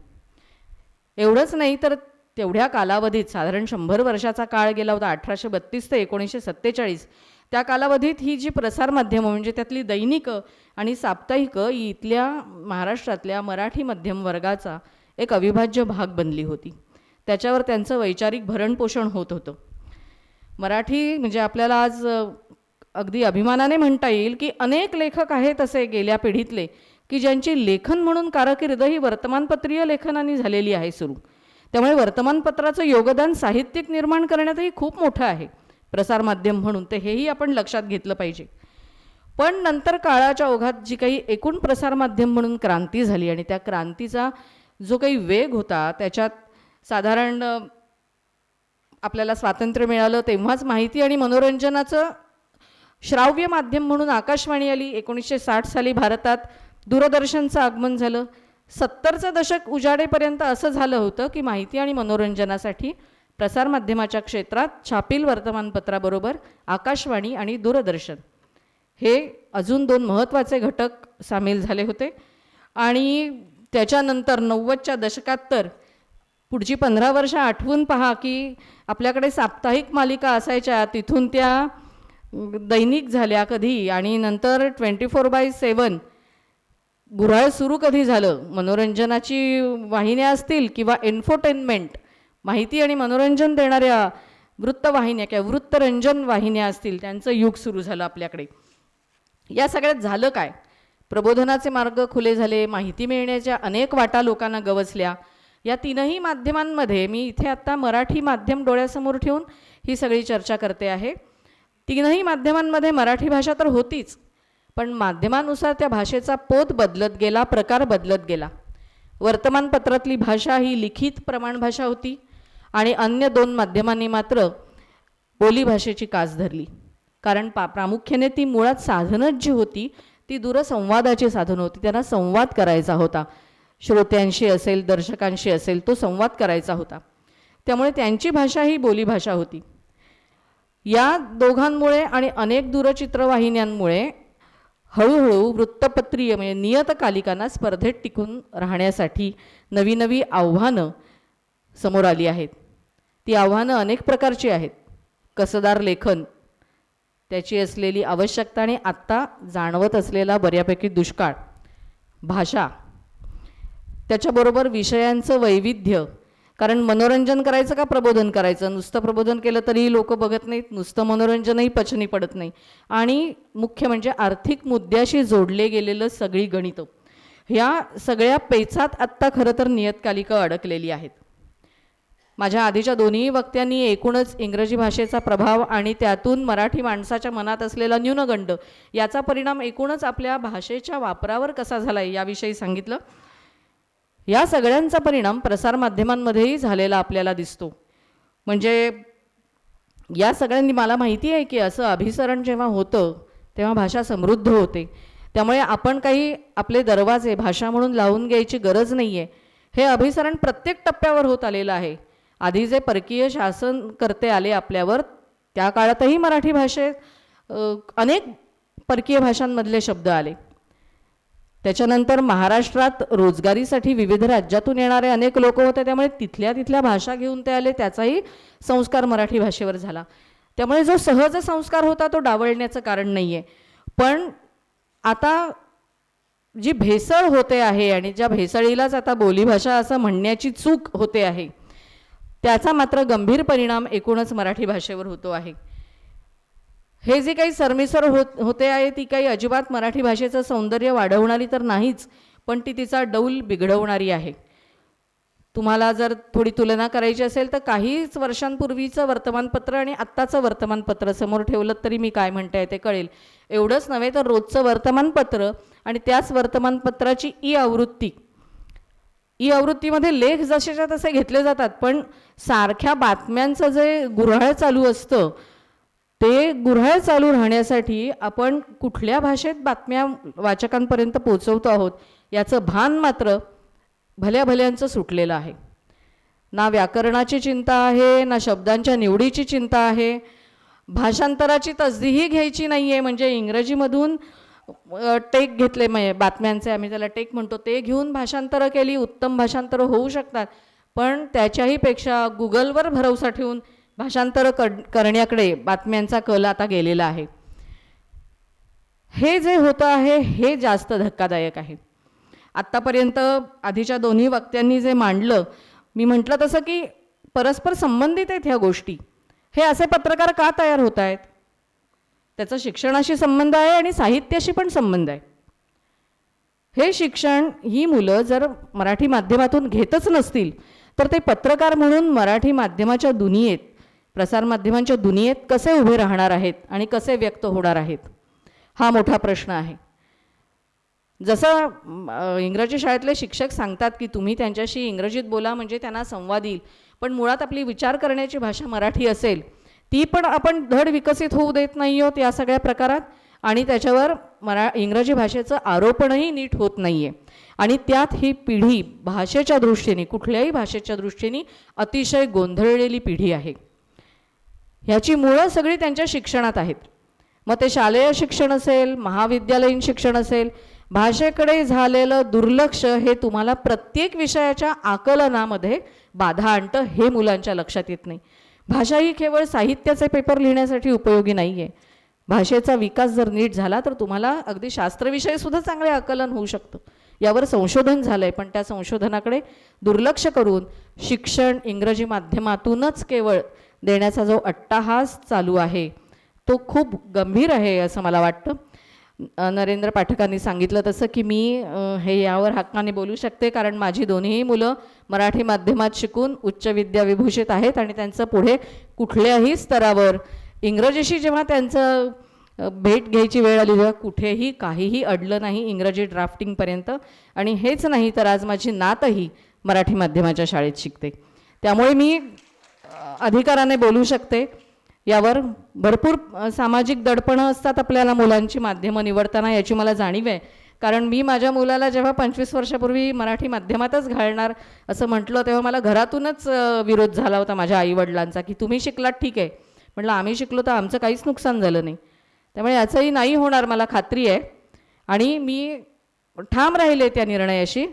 एवढंच नाही तर तेवढ्या कालावधीत साधारण 100 वर्षाचा काळ गेला होता, 1832 ते 1947. त्या कालावधीत ही जी प्रसारमाध्यमं म्हणजे त्यातली दैनिकं आणि साप्ताहिकं इथल्या महाराष्ट्रातल्या मराठी मध्यम वर्गाचा एक अविभाज्य भाग बनली होती. त्याच्यावर त्यांचं वैचारिक भरणपोषण होत होतं. मराठी म्हणजे आपल्याला आज अगदी अभिमानाने म्हणता येईल की अनेक लेखक आहेत असे गेल्या पिढीतले की ज्यांची लेखन म्हणून कारकीर्द ही वर्तमानपत्रीय लेखनाने झालेली आहे सुरू. त्यामुळे वर्तमानपत्राचं योगदान साहित्यिक निर्माण करण्यातही खूप मोठं आहे प्रसारमाध्यम म्हणून, तर हेही आपण लक्षात घेतलं पाहिजे. पण नंतर काळाच्या ओघात जी काही एकूण प्रसारमाध्यम म्हणून क्रांती झाली आणि त्या क्रांतीचा जो काही वेग होता त्याच्यात साधारण आपल्याला स्वातंत्र्य मिळालं तेव्हाच माहिती आणि मनोरंजनाचं श्राव्य माध्यम म्हणून आकाशवाणी आली. 1960 साली भारतात दूरदर्शनचं आगमन झालं. 70चं दशक उजाडेपर्यंत असं झालं होतं की माहिती आणि मनोरंजनासाठी प्रसारमाध्यमाच्या क्षेत्रात छापील वर्तमानपत्राबरोबर आकाशवाणी आणि दूरदर्शन हे अजून 2 महत्त्वाचे घटक सामील झाले होते. आणि त्याच्यानंतर 90च्या दशकात तर पुढची 15 वर्ष आठवून पहा की आपल्याकडे साप्ताहिक मालिका असायच्या, तिथून त्या दैनिक झाल्या कधी, आणि नंतर 24/7 गुऱ्हाळ सुरू कधी झालं. मनोरंजनाची वाहिन्या असतील किंवा एन्फोटेनमेंट माहिती आणि मनोरंजन देणाऱ्या वृत्तवाहिन्या किंवा वृत्तरंजन वाहिन्या असतील, त्यांचं युग सुरू झालं आपल्याकडे. या सगळ्यात झालं काय, प्रबोधनाचे मार्ग खुले झाले, माहिती मिळण्याच्या अनेक वाटा लोकांना गवसल्या. या 3ही माध्यमांमध्ये मी इथे आत्ता मराठी माध्यम डोळ्यासमोर ठेवून ही सगळी चर्चा करते आहे. 3ही माध्यमांमध्ये मराठी भाषा तर होतीच, पण माध्यमानुसार त्या भाषेचा पोत बदलत गेला, प्रकार बदलत गेला. वर्तमानपत्रातली भाषा ही लिखित प्रमाण भाषा होती आणि अन्य 2 माध्यमांनी मात्र बोलीभाषेची कास धरली. कारण प्रामुख्याने ती मुळात साधनच जी होती ती दूरसंवादाची साधनं होती. त्यांना संवाद करायचा होता, श्रोत्यांशी असेल दर्शकांशी असेल, तो संवाद करायचा होता. त्यामुळे त्यांची भाषा ही बोलीभाषा होती. या दोघांमुळे आणि अनेक दूरचित्रवाहिन्यांमुळे हळूहळू वृत्तपत्रीय म्हणजे नियतकालिकांना स्पर्धेत टिकून राहण्यासाठी नवी नवी आव्हानं समोर आली आहेत. ती आव्हानं अनेक प्रकारची आहेत. कसदार लेखन, त्याची असलेली आवश्यकता आणि आत्ता जाणवत असलेला बऱ्यापैकी दुष्काळ, भाषा, त्याच्याबरोबर विषयांचं वैविध्य. कारण मनोरंजन करायचं का प्रबोधन करायचं, नुसतं प्रबोधन केलं तरीही लोक बघत नाहीत, नुसतं मनोरंजनही पचनी पडत नाही. आणि मुख्य म्हणजे आर्थिक मुद्द्याशी जोडले गेलेलं सगळी गणितं, ह्या सगळ्या पेचात आत्ता खरं तर नियतकालिका अडकलेली आहेत. माझ्या आधीच्या 2ही वक्त्यांनी एकूणच इंग्रजी भाषेचा प्रभाव आणि त्यातून मराठी माणसाच्या मनात असलेला न्यूनगंड याचा परिणाम एकूणच आपल्या भाषेच्या वापरावर कसा झाला आहे याविषयी सांगितलं. या सगळ्यांचा परिणाम प्रसारमाध्यमांमध्येही झालेला आपल्याला दिसतो. म्हणजे या सगळ्यांनी, मला माहिती आहे की असं अभिसरण जेव्हा होतं तेव्हा भाषा समृद्ध होते. त्यामुळे आपण काही आपले दरवाजे भाषा म्हणून लावून घ्यायची गरज नाही आहे. हे अभिसरण प्रत्येक टप्प्यावर होत आलेलं आहे. आधी जे परकीय शासनकर्ते आले आपल्यावर, त्या काळातही मराठी भाषेत अनेक परकीय भाषांमधले शब्द आले. त्याच्यानंतर महाराष्ट्रात रोजगारीसाठी विविध राज्यातून येणारे अनेक लोक होते, त्यामुळे तिथल्या भाषा घेऊन ते आले, त्याचाही संस्कार मराठी भाषेवर झाला. त्यामुळे जो सहज संस्कार होता तो डावलण्याचं कारण नाही आहे. पण आता जी भेसळ होते आहे आणि ज्या भेसळीलाच आता बोलीभाषा असं म्हणण्याची चूक होते आहे, त्याचा मात्र गंभीर परिणाम एकूणच मराठी भाषेवर होतो आहे. हे जे काही सरमिसर होते आहे ती काही अजिबात मराठी भाषेचं सौंदर्य वाढवणारी तर नाहीच, पण ती तिचा डौल बिघडवणारी आहे. तुम्हाला जर थोडी तुलना करायची असेल तर काहीच वर्षांपूर्वीचं वर्तमानपत्र आणि आत्ताचं वर्तमानपत्र समोर ठेवलं तरी मी काय म्हणते ते कळेल. एवढंच नव्हे तर रोजचं वर्तमानपत्र आणि त्याच वर्तमानपत्राची ई आवृत्तीमध्ये लेख जसेच्या तसे घेतले जातात, पण सारख्या बातम्यांचं जे गुऱ्हाळ चालू असतं ते गुऱ्हाळ चालू राहण्यासाठी आपण कुठल्या भाषेत बातम्या वाचकांपर्यंत पोचवतो आहोत याचं भान मात्र भल्याभल्यांचं सुटलेलं आहे. ना व्याकरणाची चिंता आहे, ना शब्दांच्या निवडीची चिंता आहे. भाषांतराची तसदीही घ्यायची नाही आहे. म्हणजे इंग्रजीमधून टेक घेतले, म्हणजे बातम्यांचे आम्ही त्याला टेक म्हणतो, ते घेऊन भाषांतरं केली, उत्तम भाषांतरं होऊ शकतात. पण त्याच्याही पेक्षा गुगलवर भरवसा ठेवून भाषांतरं करण्याकडे बातम्यांचा कल आता गेलेला आहे. हे जे होतं आहे हे जास्त धक्कादायक आहे. आत्तापर्यंत आधीच्या दोन्ही वक्त्यांनी जे मांडलं, मी म्हटलं तसं की परस्पर संबंधित आहेत ह्या गोष्टी. हे असे पत्रकार का तयार होत आहेत? त्याचा शिक्षणाशी संबंध आहे आणि साहित्याशी पण संबंध आहे. हे शिक्षण ही मुलं जर मराठी माध्यमातून घेतच नसतील तर ते पत्रकार म्हणून मराठी माध्यमाच्या दुनियेत, प्रसारमाध्यमांच्या दुनियेत कसे उभे राहणार आहेत आणि कसे व्यक्त होणार आहेत, हा मोठा प्रश्न आहे. जसं इंग्रजी शाळेतले शिक्षक सांगतात की तुम्ही त्यांच्याशी इंग्रजीत बोला म्हणजे त्यांना संवाद येईल, पण मुळात आपली विचार करण्याची भाषा मराठी असेल, ती पण आपण धड विकसित होऊ देत नाही आहोत या सगळ्या प्रकारात. आणि त्याच्यावर इंग्रजी भाषेचं आरोपणही नीट होत नाही आहे. आणि त्यात ही पिढी भाषेच्या दृष्टीने, कुठल्याही भाषेच्या दृष्टीने अतिशय गोंधळलेली पिढी आहे. ह्याची मुळं सगळी त्यांच्या शिक्षणात आहेत. मग ते शालेय शिक्षण असेल, महाविद्यालयीन शिक्षण असेल, भाषेकडे झालेलं दुर्लक्ष हे तुम्हाला प्रत्येक विषयाच्या आकलनामध्ये बाधा आणतं, हे मुलांच्या लक्षात येत नाही. भाषा ही केवळ साहित्याचे पेपर लिहिण्यासाठी उपयोगी नाही आहे. भाषेचा विकास जर नीट झाला तर तुम्हाला अगदी शास्त्रविषयीसुद्धा चांगले आकलन होऊ शकतं. यावर संशोधन झालं आहे, पण त्या संशोधनाकडे दुर्लक्ष करून शिक्षण इंग्रजी माध्यमातूनच केवळ देण्याचा जो अट्टाहास चालू आहे तो खूप गंभीर आहे असं मला वाटतं. नरेंद्र पाठकांनी सांगितलं तसं की मी हे यावर हक्काने बोलू शकते, कारण माझी दोन्ही मुलं मराठी माध्यमात शिकून उच्च विद्याविभूषित आहेत आणि त्यांचं पुढे कुठल्याही स्तरावर इंग्रजीशी जेव्हा त्यांचं भेट घ्यायची वेळ आली तेव्हा कुठेही काहीही अडलं नाही इंग्रजी ड्राफ्टिंगपर्यंत. आणि हेच नाही तर आज माझी नातही मराठी माध्यमाच्या शाळेत शिकते. त्यामुळे मी अधिकाराने बोलू शकते. यावर भरपूर सामाजिक दडपणं असतात आपल्याला मुलांची माध्यमं निवडताना, याची मला जाणीव आहे. कारण मी माझ्या मुलाला जेव्हा 25 वर्षापूर्वी मराठी माध्यमातच घालणार असं म्हटलं तेव्हा मला घरातूनच विरोध झाला होता माझ्या आईवडिलांचा की तुम्ही शिकलात ठीक आहे. म्हटलं आम्ही शिकलो तर आमचं काहीच नुकसान झालं नाही. त्यामुळे याचंही नाही होणार मला खात्री आहे. आणि मी ठाम राहिले त्या निर्णयाशी.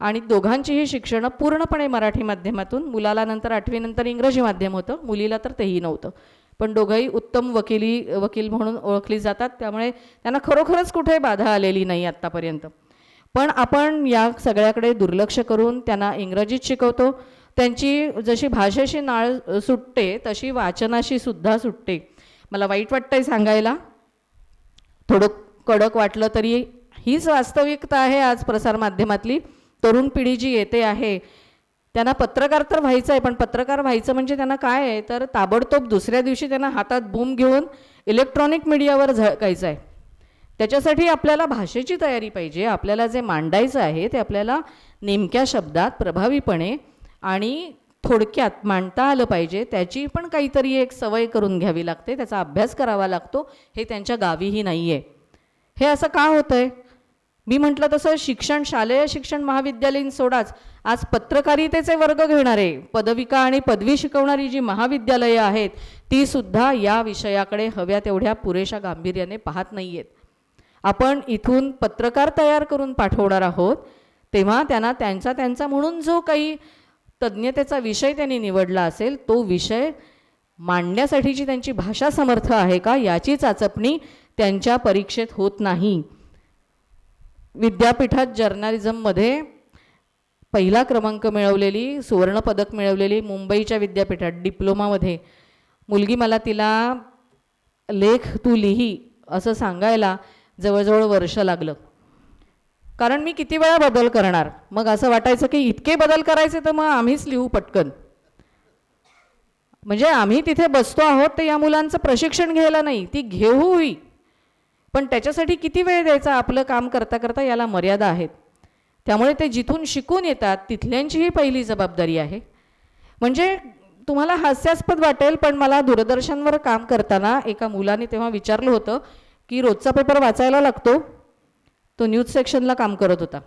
आणि दोघांचीही शिक्षणं पूर्णपणे मराठी माध्यमातून, मुलाला नंतर 8वी नंतर इंग्रजी माध्यम होतं, मुलीला तर तेही नव्हतं. पण दोघंही उत्तम वकील म्हणून ओळखली जातात, त्यामुळे त्यांना खरोखरच कुठे बाधा आलेली नाही आत्तापर्यंत. पण आपण या सगळ्याकडे दुर्लक्ष करून त्यांना इंग्रजीत शिकवतो. त्यांची जशी भाषेशी नाळ सुटते तशी वाचनाशी सुद्धा सुटते. मला वाईट वाटतंय सांगायला, थोडं कडक वाटलं तरी हीच वास्तविकता आहे. आज प्रसारमाध्यमातली तरुण पिढी जी येते आहे त्यांना पत्रकार तर व्हायचं आहे, पण पत्रकार व्हायचं म्हणजे त्यांना काय आहे तर ताबडतोब दुसऱ्या दिवशी त्यांना हातात बूम घेऊन इलेक्ट्रॉनिक मीडियावर झळकायचं आहे. त्याच्यासाठी आपल्याला भाषेची तयारी पाहिजे. आपल्याला जे मांडायचं आहे ते आपल्याला नेमक्या शब्दात प्रभावीपणे आणि थोडक्यात मांडता आलं पाहिजे. त्याची पण काहीतरी एक सवय करून घ्यावी लागते, त्याचा अभ्यास करावा लागतो. हे त्यांच्या गावीही नाही आहे. हे असं का होतं आहे? मी म्हटलं तसं शिक्षण, शालेय शिक्षण महाविद्यालयीन सोडाच, आज पत्रकारितेचे वर्ग घेणारे, पदविका आणि पदवी शिकवणारी जी महाविद्यालयं आहेत तीसुद्धा या विषयाकडे हव्या तेवढ्या पुरेशा गांभीर्याने पाहत नाही आहेत. आपण इथून पत्रकार तयार करून पाठवणार आहोत, तेव्हा त्यांना त्यांचा म्हणून जो काही तज्ज्ञतेचा विषय त्यांनी निवडला असेल तो विषय मांडण्यासाठीची त्यांची भाषा समर्थ आहे का याची चाचपणी त्यांच्या परीक्षेत होत नाही. विद्यापीठात जर्नलिझममध्ये पहिला क्रमांक मिळवलेली, सुवर्णपदक मिळवलेली मुंबईच्या विद्यापीठात डिप्लोमामध्ये मुलगी, मला तिला लेख तू लिही असं सांगायला जवळजवळ वर्ष लागलं. कारण मी किती वेळा बदल करणार. मग असं वाटायचं की इतके बदल करायचे तर मग आम्हीच लिहू पटकन. म्हणजे आम्ही तिथे बसतो आहोत ते या मुलांचं प्रशिक्षण घ्यायला नाही, ती घेऊही, पण त्याच्यासाठी किती वेळ द्यायचा आपलं काम करता करता याला मर्यादा आहेत. त्यामुळे ते जिथून शिकून येतात तिथल्यांची ही पहिली जबाबदारी आहे. म्हणजे तुम्हाला हास्यास्पद वाटेल, पण मला दूरदर्शनवर काम करताना एका मुलाने तेव्हा विचारलं होतं की रोजचा पेपर वाचायला लागतो. तो न्यूज सेक्शनला काम करत होता.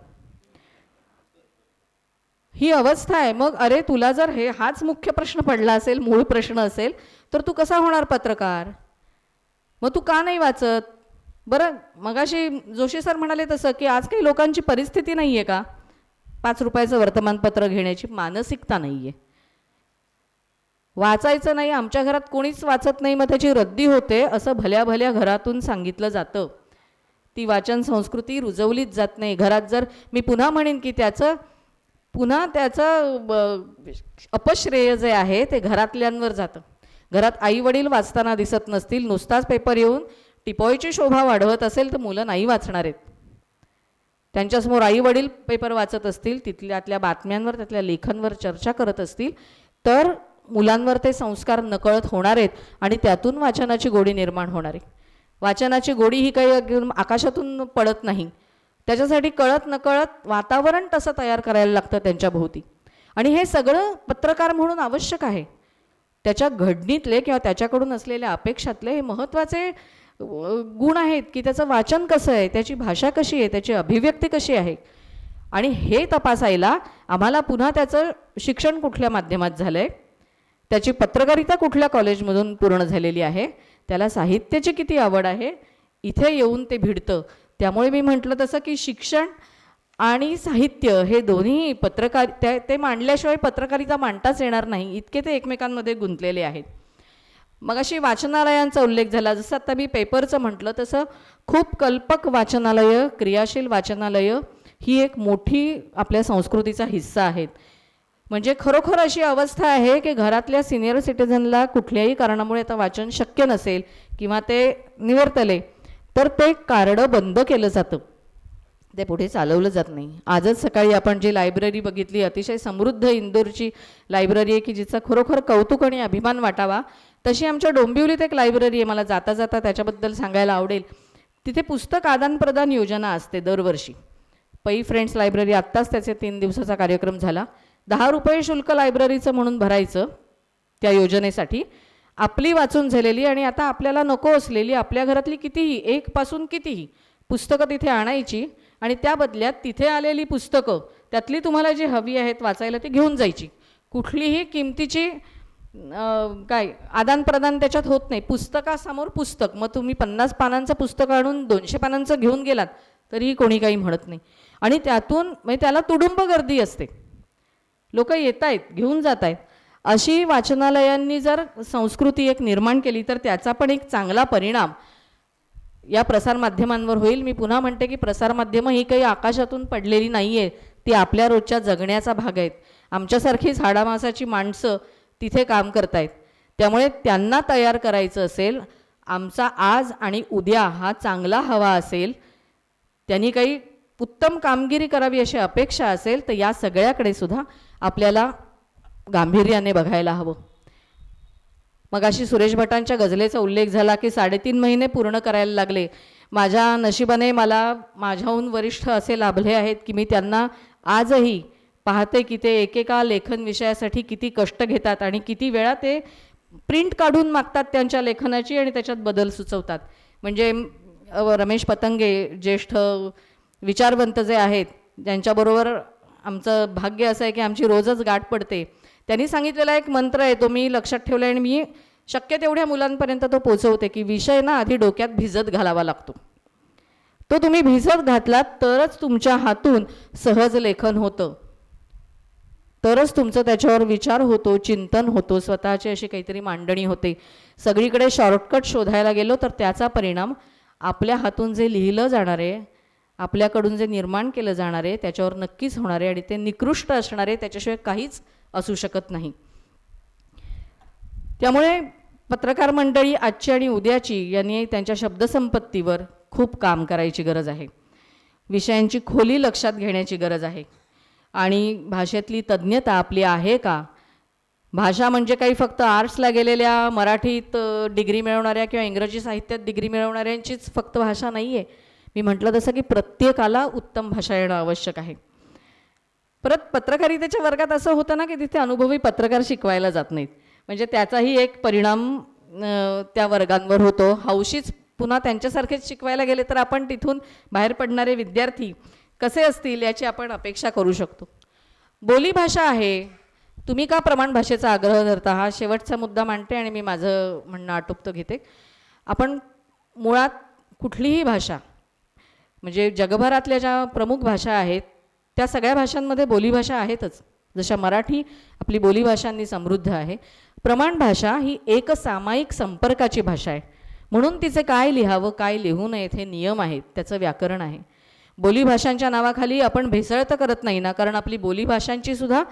ही अवस्था आहे. मग अरे तुला जर हाच मुख्य प्रश्न पडला असेल, मूळ प्रश्न असेल, तर तू कसा होणार पत्रकार? मग तू का नाही वाचत? बरं, मगाशी जोशी सर म्हणाले तसं की आज काही लोकांची परिस्थिती नाही आहे का 5 रुपयाचं वर्तमानपत्र घेण्याची? मानसिकता नाही आहे. वाचायचं नाही, आमच्या घरात कोणीच वाचत नाही, मग त्याची रद्दी होते असं भल्या भल्या घरातून सांगितलं जातं. ती वाचन संस्कृती रुजवलीच जात नाही घरात. जर मी पुन्हा म्हणेन की त्याचं अपश्रेय जे आहे ते घरातल्यांवर जातं. घरात आई वडील वाचताना दिसत नसतील, नुसताच पेपर येऊन टिपॉयची शोभा वाढवत असेल तर मुलं नाही वाचणार आहेत. त्यांच्यासमोर आई वडील पेपर वाचत असतील, त्यातल्या बातम्यांवर, त्यातल्या लेखांवर चर्चा करत असतील, तर मुलांवर ते संस्कार नकळत होणार आहेत आणि त्यातून वाचनाची गोडी निर्माण होणार आहे. वाचनाची गोडी ही काही आकाशातून पडत नाही. त्याच्यासाठी कळत नकळत वातावरण तसं तयार करायला लागतं त्यांच्या भोवती. आणि हे सगळं पत्रकार म्हणून आवश्यक आहे. त्याच्या घडणीतले किंवा त्याच्याकडून असलेल्या अपेक्षातले हे महत्त्वाचे गुण आहेत की त्याचं वाचन कसं आहे, त्याची भाषा कशी आहे, त्याची अभिव्यक्ती कशी आहे. आणि हे तपासायला आम्हाला पुन्हा त्याचं शिक्षण कुठल्या माध्यमात झालं आहे, त्याची पत्रकारिता कुठल्या कॉलेजमधून पूर्ण झालेली आहे, त्याला साहित्याची किती आवड आहे, इथे येऊन ते भिडतं. त्यामुळे मी म्हटलं तसं की शिक्षण आणि साहित्य हे दोन्ही ते मांडल्याशिवाय पत्रकारिता मांडताच येणार नाही, इतके ते एकमेकांमध्ये गुंतलेले आहेत. मग अशी वाचनालयांचा उल्लेख झाला, जसं आता मी पेपरचं म्हटलं तसं खूप कल्पक वाचनालयं, क्रियाशील वाचनालयं ही एक मोठी आपल्या संस्कृतीचा हिस्सा आहेत. म्हणजे खरोखर अशी अवस्था आहे की घरातल्या सिनियर सिटीझनला कुठल्याही कारणामुळे आता वाचन शक्य नसेल किंवा ते निवर्तले तर ते कार्ड बंद केलं जातं, ते पुढे चालवलं जात नाही. आजच सकाळी आपण जी लायब्ररी बघितली, अतिशय समृद्ध इंदोरची लायब्ररी आहे की जिचा खरोखर कौतुक आणि अभिमान वाटावा, तशी आमच्या डोंबिवलीत एक लायब्ररी आहे. मला जाता जाता त्याच्याबद्दल सांगायला आवडेल. तिथे पुस्तक आदान प्रदान योजना असते दरवर्षी. पै फ्रेंड्स लायब्ररी आत्ताच त्याचे 3 दिवसाचा कार्यक्रम झाला. 10 रुपये शुल्क लायब्ररीचं म्हणून भरायचं त्या योजनेसाठी. आपली वाचून झालेली आणि आता आपल्याला नको असलेली आपल्या घरातली कितीही 1 पासून कितीही पुस्तकं तिथे आणायची आणि त्या बदल्यात तिथे आलेली पुस्तकं त्यातली तुम्हाला जी हवी आहेत वाचायला ती घेऊन जायची. कुठलीही किमतीची आदानप्रदान त्याच्यात होत नाही. पुस्तकासमोर पुस्तक. मग तुम्ही 50 पानांचं पुस्तक आणून 200 पानांचं घेऊन गेलात तरीही कोणी काही म्हणत नाही. आणि त्यातून म्हणजे त्याला तुडुंब गर्दी असते, लोक येत आहेत, घेऊन जात आहेत. अशी वाचनालयांनी जर संस्कृती एक निर्माण केली तर त्याचा पण एक चांगला परिणाम या प्रसारमाध्यमांवर होईल. मी पुन्हा म्हणते की प्रसारमाध्यमं ही काही आकाशातून पडलेली नाही आहे, ती आपल्या रोजच्या जगण्याचा भाग आहेत. आमच्यासारखी झाडामासाची माणसं तिथे काम करत आहेत. त्यामुळे त्यांना तयार करायचं असेल, आमचा आज आणि उद्या हा चांगला हवा असेल, त्यांनी काही उत्तम कामगिरी करावी अशी अपेक्षा असेल तर या सगळ्याकडे सुद्धा आपल्याला गांभीर्याने बघायला हवं. मग अशी सुरेश भटांच्या गझलेचा उल्लेख झाला की 3.5 महिने पूर्ण करायला लागले. माझ्या नशिबाने मला माझ्याहून वरिष्ठ असे लाभले आहेत की मी त्यांना आजही पाहते की ते एकेका लेखन विषयासाठी किती कष्ट घेतात आणि किती वेळा ते प्रिंट काढून मागतात त्यांच्या लेखनाची आणि त्याच्यात बदल सुचवतात. म्हणजे रमेश पतंगे ज्येष्ठ विचारवंत जे आहेत, ज्यांच्याबरोबर आमचं भाग्य असं आहे की आमची रोजच गाठ पडते, त्यांनी सांगितलेला एक मंत्र आहे, तो मी लक्षात ठेवला आणि मी शक्य तेवढ्या मुलांपर्यंत तो पोचवते की विषय ना आधी डोक्यात भिजत घालावा लागतो. तो तुम्ही भिजत घातलात तरच तुमच्या हातून सहज लेखन होतं, तरच तुमचं त्याच्यावर विचार होतो, चिंतन होतो, स्वतःची अशी काहीतरी मांडणी होते. सगळीकडे शॉर्टकट शोधायला गेलो तर त्याचा परिणाम आपल्या हातून जे लिहिलं जाणार आहे, आपल्याकडून जे निर्माण केलं जाणार आहे त्याच्यावर नक्कीच होणार आहे आणि ते निकृष्ट असणार आहे, त्याच्याशिवाय काहीच असू शकत नाही. त्यामुळे पत्रकार मंडळी आजची आणि उद्याची यांनी त्यांच्या शब्दसंपत्तीवर खूप काम करायची गरज आहे. विषयांची खोली लक्षात घेण्याची गरज आहे. आणि भाषेतली तज्ज्ञता आपली आहे का? भाषा म्हणजे काही फक्त आर्ट्सला गेलेल्या, मराठीत डिग्री मिळवणाऱ्या किंवा इंग्रजी साहित्यात डिग्री मिळवणाऱ्यांचीच फक्त भाषा नाही आहे. मी म्हटलं तसं की प्रत्येकाला उत्तम भाषा येणं आवश्यक आहे. परत पत्रकारितेच्या वर्गात असं होतं ना की तिथे अनुभवी पत्रकार शिकवायला जात नाहीत. म्हणजे त्याचाही एक परिणाम त्या वर्गांवर होतो. हौशीच पुन्हा त्यांच्यासारखेच शिकवायला गेले तर आपण तिथून बाहेर पडणारे विद्यार्थी कसे असतील याची आपण अपेक्षा करू शकतो. बोलीभाषा आहे. तुम्ही का प्रमाण भाषेचा आग्रह धरता हा शेवटचा मुद्दा मांडते आणि मी माझं म्हणणं आटोपतं घेते. आपण मुळात कुठलीही भाषा म्हणजे जगभरातल्या ज्या प्रमुख भाषा आहेत त्या सगळ्या भाषांमध्ये बोलीभाषा आहेतच. जशा मराठी आपली बोलीभाषांनी समृद्ध आहे, प्रमाण भाषा ही एक सामायिक संपर्काची भाषा आहे. म्हणून तिचे काय लिहावं काय लिहू नयेत हे नियम आहेत, त्याचं व्याकरण आहे. बोलीभाषांच्या नावाखाली आपण भेसळ तर करत नाही ना, कारण आपली बोलीभाषांची सुद्धा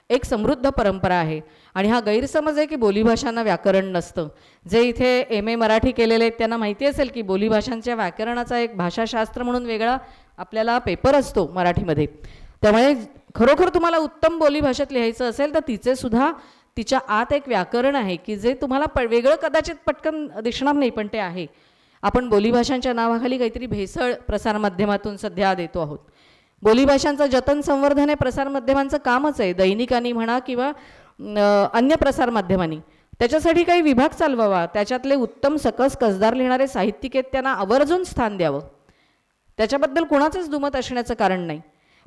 एक समृद्ध परंपरा आहे. आणि हा गैरसमज आहे की बोलीभाषांना व्याकरण नसतं. जे इथे MA मराठी केलेले आहेत त्यांना माहिती असेल की बोलीभाषांच्या व्याकरणाचा एक भाषाशास्त्र म्हणून वेगळा आपल्याला पेपर असतो मराठीमध्ये. त्यामुळे खरोखर तुम्हाला उत्तम बोलीभाषेत लिहायचं असेल तर तिचे सुद्धा तिच्या आत एक व्याकरण आहे की जे तुम्हाला वेगळं कदाचित पटकन दिसणार नाही, पण ते आहे. आपण बोलीभाषांच्या नावाखाली काहीतरी भेसळ प्रसारमाध्यमातून सध्या देतो आहोत. बोलीभाषांचं जतन संवर्धन हे प्रसारमाध्यमांचं कामच आहे, दैनिकांनी म्हणा किंवा अन्य प्रसारमाध्यमांनी. त्याच्यासाठी काही विभाग चालवावा, त्याच्यातले उत्तम सकस कसदार लिहिणारे साहित्यिक आहेत त्यांना आवर्जून स्थान द्यावं. त्याच्याबद्दल कोणाचंच दुमत असण्याचं कारण नाही.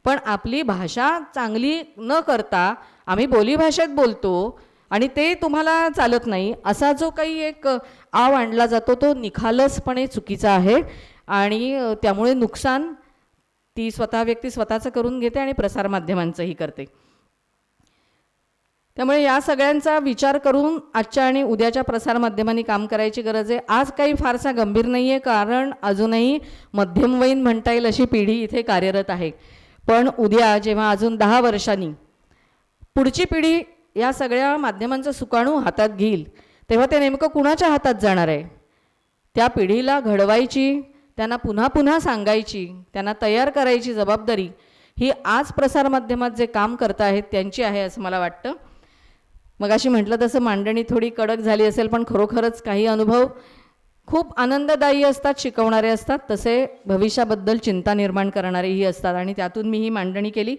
पण आपली भाषा चांगली न करता आम्ही बोलीभाषेत बोलतो आणि ते तुम्हाला चालत नाही असा जो काही एक आव आणला जातो तो निखालसपणे चुकीचा आहे. आणि त्यामुळे नुकसान ती व्यक्ती स्वतःचं करून घेते आणि प्रसारमाध्यमांचंही करते. त्यामुळे या सगळ्यांचा विचार करून आजच्या आणि उद्याच्या प्रसारमाध्यमांनी काम करायची गरज आहे. आज काही फारसा गंभीर नाही आहे, कारण अजूनही मध्यमवयीन म्हणता येईल अशी पिढी इथे कार्यरत आहे. पण उद्या जेव्हा अजून 10 वर्षांनी पुढची पिढी या सगळ्या माध्यमांचं सुकाणू हातात घेईल तेव्हा ते नेमकं कुणाच्या हातात जाणार आहे? त्या पिढीला घडवायची, त्यांना पुन्हा पुन्हा सांगायची, त्यांना तयार करायची जबाबदारी ही आज प्रसारमाध्यमात जे काम करत आहेत त्यांची आहे असं मला वाटतं. मगाशी म्हटलं तसं मांडणी थोडी कडक झाली असेल, पण खरोखरच काही अनुभव खूप आनंददायी असतात, शिकवणारे असतात, तसे भविष्याबद्दल चिंता निर्माण करणारेही असतात. आणि त्यातून मी ही मांडणी केली.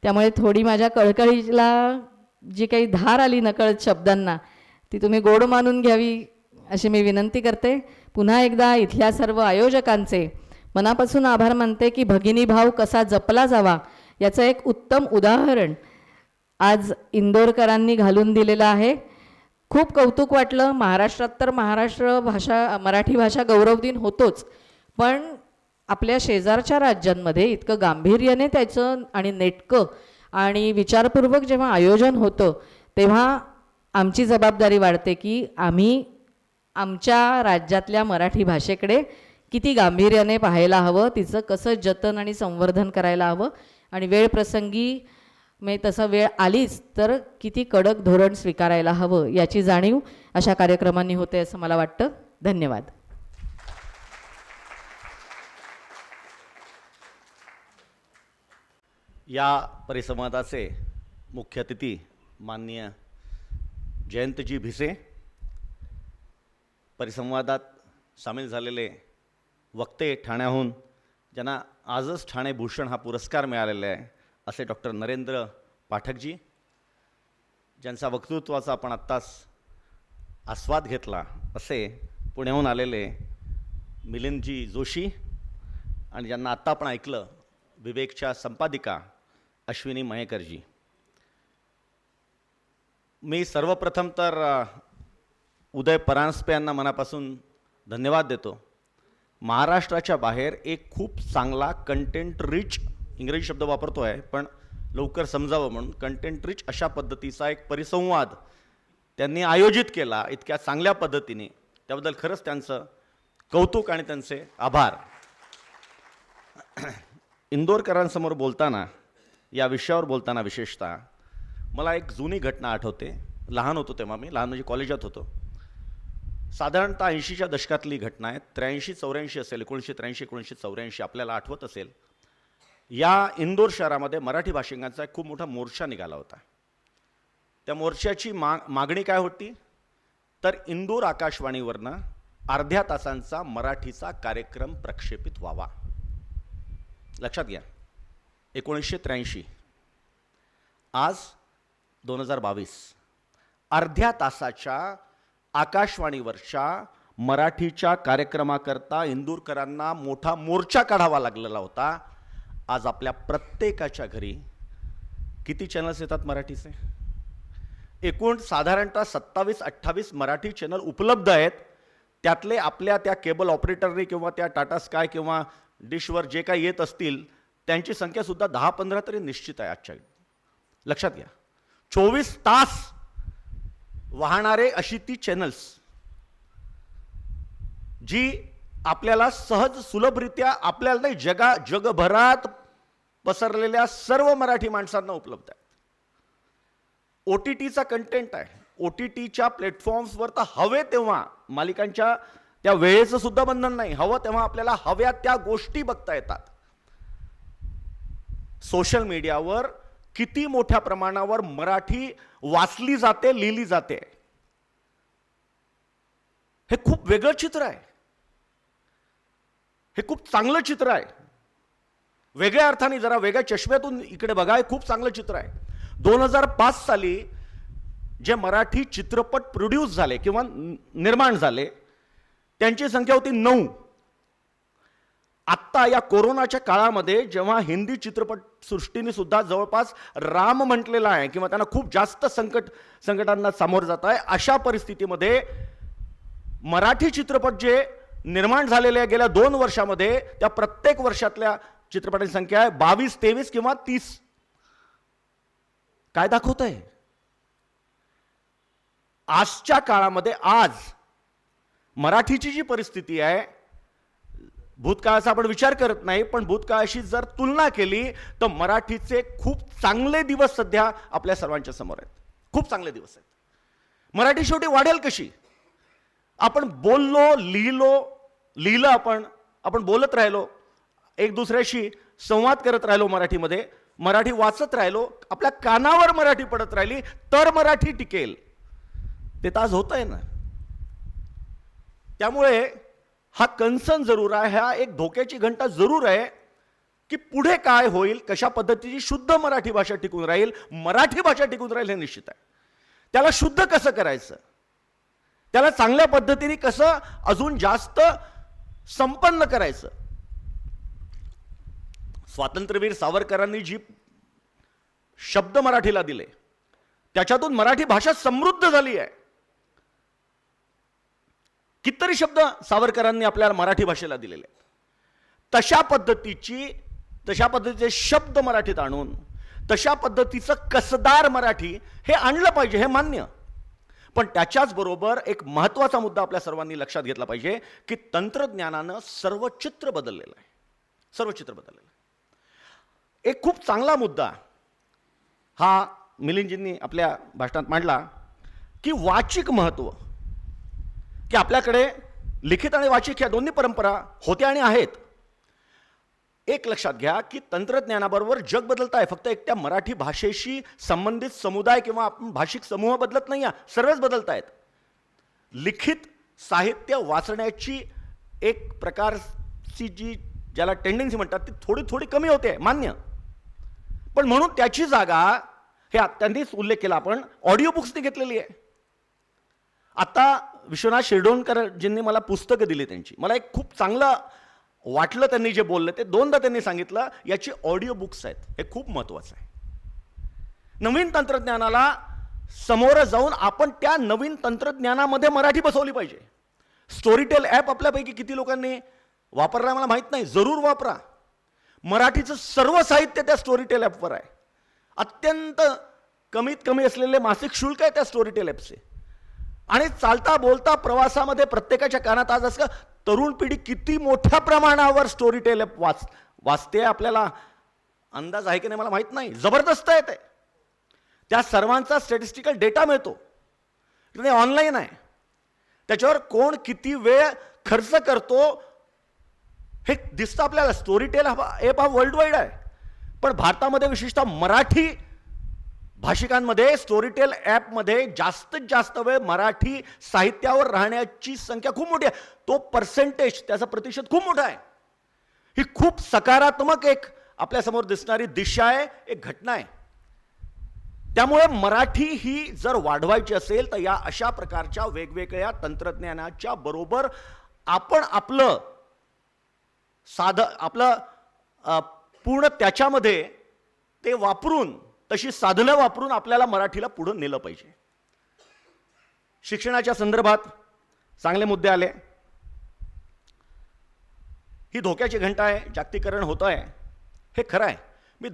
त्यामुळे थोडी माझ्या कळकळीला जी काही धार आली नकळत शब्दांना ती तुम्ही गोड मानून घ्यावी अशी मी विनंती करते. पुन्हा एकदा इथल्या सर्व आयोजकांचे मनापासून आभार मानते की भगिनी भाव कसा जपला जावा याचं एक उत्तम उदाहरण आज इंदोरकरांनी घालून दिलेलं आहे. खूप कौतुक वाटलं. महाराष्ट्रात तर मराठी भाषा गौरव दिन होतोच, पण आपल्या शेजारच्या राज्यांमध्ये इतकं गांभीर्याने त्याचं आणि नेटकं आणि विचारपूर्वक जेव्हा आयोजन होतं तेव्हा आमची जबाबदारी वाढते की आम्ही आमच्या राज्यातल्या मराठी भाषेकडे किती गांभीर्याने पाहायला हवं, तिचं कसं जतन आणि संवर्धन करायला हवं आणि वेळ प्रसंगी तसं वेळ आलीच तर किती कडक धोरण स्वीकारायला हवं याची जाणीव अशा कार्यक्रमांनी होते असं मला वाटतं. धन्यवाद. या परिसंवादाचे मुख्य अतिथी माननीय जयंतजी भिसे, परिसंवादात सामील झालेले वक्ते ठाण्याहून ज्यांना आजच ठाणे भूषण हा पुरस्कार मिळालेला आहे असे डॉक्टर नरेंद्र पाठकजी, ज्यांचा वक्तृत्वाचा आपण आत्ताच आस्वाद घेतला असे पुण्याहून आलेले मिलिंदजी जोशी आणि ज्यांना आत्ता आपण ऐकलं विवेकच्या संपादिका अश्विनी मयेकरजी. मी सर्वप्रथम तर उदय परांजपे यांना मनापासून धन्यवाद देतो. महाराष्ट्राच्या बाहेर एक खूप चांगला कंटेंट रिच, इंग्रजी शब्द वापरतो आहे पण लवकर समजावं म्हणून, कंटेंट रिच अशा पद्धतीचा एक परिसंवाद त्यांनी आयोजित केला इतक्या चांगल्या पद्धतीने. त्याबद्दल खरंच त्यांचं कौतुक आणि त्यांचे आभार. इंदोरकरांसमोर बोलताना, या विषयावर बोलताना विशेषतः मला एक जुनी घटना आठवते. लहान होतो तेव्हा, मी लहान म्हणजे कॉलेजात होतो. साधारणतः 80च्या दशकातली घटना आहे. 83-84 असेल, 1983 1984 आपल्याला आठवत असेल. या इंदोर शहरामध्ये मराठी भाषिकांचा एक खूप मोठा मोर्चा निघाला होता. त्या मोर्चाची मागणी काय होती तर इंदोर आकाशवाणीवरनं अर्ध्या तासांचा मराठीचा कार्यक्रम प्रक्षेपित व्हावा. लक्षात घ्या, 1983. आज 2022. अर्ध्या तासाच्या आकाशवाणीवरच्या मराठीच्या कार्यक्रमाकरता इंदूरकरांना मोठा मोर्चा काढावा लागलेला होता. आज आपल्या प्रत्येकाच्या घरी किती चॅनल्स येतात मराठीचे? एकूण साधारणतः 27-28 मराठी चॅनल उपलब्ध आहेत. त्यातले आपल्या त्या केबल ऑपरेटरने किंवा त्या टाटा स्काय किंवा डिशवर जे काही येत असतील त्यांची संख्यासुद्धा 10-15 तरी निश्चित आहे आजच्या. लक्षात घ्या, 24 तास वाहणारे अशी ती चॅनल्स जी आपल्याला सहज सुलभरित्या आपल्याला नाही जगभरात पसरलेल्या सर्व मराठी माणसांना उपलब्ध आहे. OTTचा कंटेंट आहे. OTTच्या प्लॅटफॉर्म्सवर तर हवे तेव्हा मालिकांच्या त्या वेळेचं सुद्धा बंधन नाही. हवं तेव्हा आपल्याला हव्या त्या गोष्टी बघता येतात. सोशल मीडियावर किती मोठ्या प्रमाणावर मराठी वाचली जाते, लिहिली जाते, हे खूप वेगळं चित्र आहे. हे खूप चांगलं चित्र आहे. वेगळ्या अर्थाने जरा वेगळ्या चष्म्यातून इकडे बघा, हे खूप चांगलं चित्र आहे. 2005 साली जे मराठी चित्रपट प्रोड्यूस झाले किंवा निर्माण झाले त्यांची संख्या होती 9. आत्ता या कोरोनाच्या काळामध्ये जेव्हा हिंदी चित्रपट सृष्टीने सुद्धा जवळपास राम म्हटलेला आहे किंवा त्यांना खूप जास्त संकटांना सामोरं जात आहे, अशा परिस्थितीमध्ये मराठी चित्रपट जे निर्माण झालेले आहे गेल्या 2 वर्षामध्ये, त्या प्रत्येक वर्षातल्या चित्रपटांची संख्या आहे 22, 23 किंवा 30. काय दाखवत आहे? आजच्या काळामध्ये आज मराठीची जी परिस्थिती आहे, भूतकाळाचा आपण विचार करत नाही, पण भूतकाळाशी जर तुलना केली तर मराठीचे खूप चांगले दिवस सध्या आपल्या सर्वांच्या समोर आहेत. खूप चांगले दिवस आहेत. मराठी शेवटी वाढेल कशी? आपण बोललो, लिहिलं, आपण बोलत राहिलो, एक दुसऱ्याशी संवाद करत राहिलो मराठीमध्ये, मराठी वाचत राहिलो, आपल्या कानावर मराठी पडत राहिली तर मराठी टिकेल. ते तर आज होत आहे ना. त्यामुळे हा कन्सर्न जरूर आहे, हा एक धोक्याची घंटा जरूर आहे की पुढे काय होईल, कशा पद्धतीची शुद्ध मराठी भाषा टिकून राहील, मराठी भाषा टिकून राहील हे निश्चित आहे. त्याला शुद्ध कसं करायचं, त्याला चांगल्या पद्धतीने कसं अजून जास्त संपन्न करायचं. स्वातंत्र्यवीर सावरकरांनी जी शब्द मराठीला दिले त्याच्यातून मराठी भाषा समृद्ध झाली आहे. कितीतरी शब्द सावरकरांनी आपल्याला मराठी भाषेला दिलेले आहेत. तशा पद्धतीचे शब्द मराठीत आणून तशा पद्धतीचं कसदार मराठी हे आणलं पाहिजे, हे मान्य. पण त्याच्याच बरोबर एक महत्त्वाचा मुद्दा आपल्या सर्वांनी लक्षात घेतला पाहिजे की तंत्रज्ञानानं सर्व चित्र बदललेलं आहे. सर्व चित्र बदललेलं आहे. एक खूप चांगला मुद्दा हा मिलिंदजींनी आपल्या भाषणात मांडला की वाचिक महत्त्व, की आपल्याकडे लिखित आणि वाचिक या दोन्ही परंपरा होत्या आणि आहेत. एक लक्षात घ्या की तंत्रज्ञानाबरोबर जग बदलत आहे. फक्त एकट्या मराठी भाषेशी संबंधित समुदाय किंवा भाषिक समूह बदलत नाही, सर्वच बदलत आहेत. लिखित साहित्य वाचण्याची एक प्रकारची जी ज्याला टेंडन्सी म्हणतात ती थोडी थोडी कमी होते, मान्य. पण म्हणून त्याची जागा, हे त्यांनीच उल्लेख केला आपण, ऑडिओ बुक्सने घेतलेली आहे. आता विश्वनाथ शिरडोणकरजींनी मला पुस्तकं दिली त्यांची, मला एक खूप चांगलं वाटलं त्यांनी जे बोललं ते. 2दा त्यांनी सांगितलं याची ऑडिओ बुक्स आहेत, हे खूप महत्त्वाचं आहे. नवीन तंत्रज्ञानाला समोर जाऊन आपण त्या नवीन तंत्रज्ञानामध्ये मराठी बसवली पाहिजे. स्टोरीटेल ॲप आपल्यापैकी किती लोकांनी वापरला मला माहीत नाही, जरूर वापरा. मराठीचं सर्व साहित्य त्या स्टोरीटेल ॲपवर आहे. अत्यंत कमीत कमी असलेले मासिक शुल्क आहे त्या स्टोरीटेल ॲपचे. आणि चालता बोलता प्रवासामध्ये प्रत्येकाच्या कानात आज असं तरुण पिढी किती मोठ्या प्रमाणावर स्टोरीटेल ॲप वाचते, आपल्याला अंदाज आहे की नाही मला माहीत नाही. जबरदस्त आहे ते. त्या सर्वांचा स्टॅटिस्टिकल डेटा मिळतो, ते ऑनलाईन आहे. त्याच्यावर कोण किती वेळ खर्च करतो हे दिसतं आपल्याला. स्टोरीटेल ॲप हा वर्ल्ड वाईड आहे, पण भारतामध्ये विशेषतः मराठी भाषिकांमध्ये स्टोरीटेल ॲपमध्ये जास्तीत जास्त वेळ मराठी साहित्यावर राहण्याची संख्या खूप मोठी आहे. तो पर्सेंटेज, त्याचा प्रतिशत खूप मोठा आहे. ही खूप सकारात्मक एक आपल्यासमोर दिसणारी दिशा आहे, एक घटना आहे. त्यामुळे मराठी ही जर वाढवायची असेल तर या अशा प्रकारच्या वेगवेगळ्या तंत्रज्ञानाच्या बरोबर आपण आपलं पूर्ण त्याच्यामध्ये ते वापरून तशी साधनं वापरून आपल्याला मराठीला पुढं नेलं पाहिजे. शिक्षणाच्या संदर्भात चांगले मुद्दे आले. ही धोक्याची घंटा आहे, जागतिकीकरण होतं आहे, हे खरं आहे. मी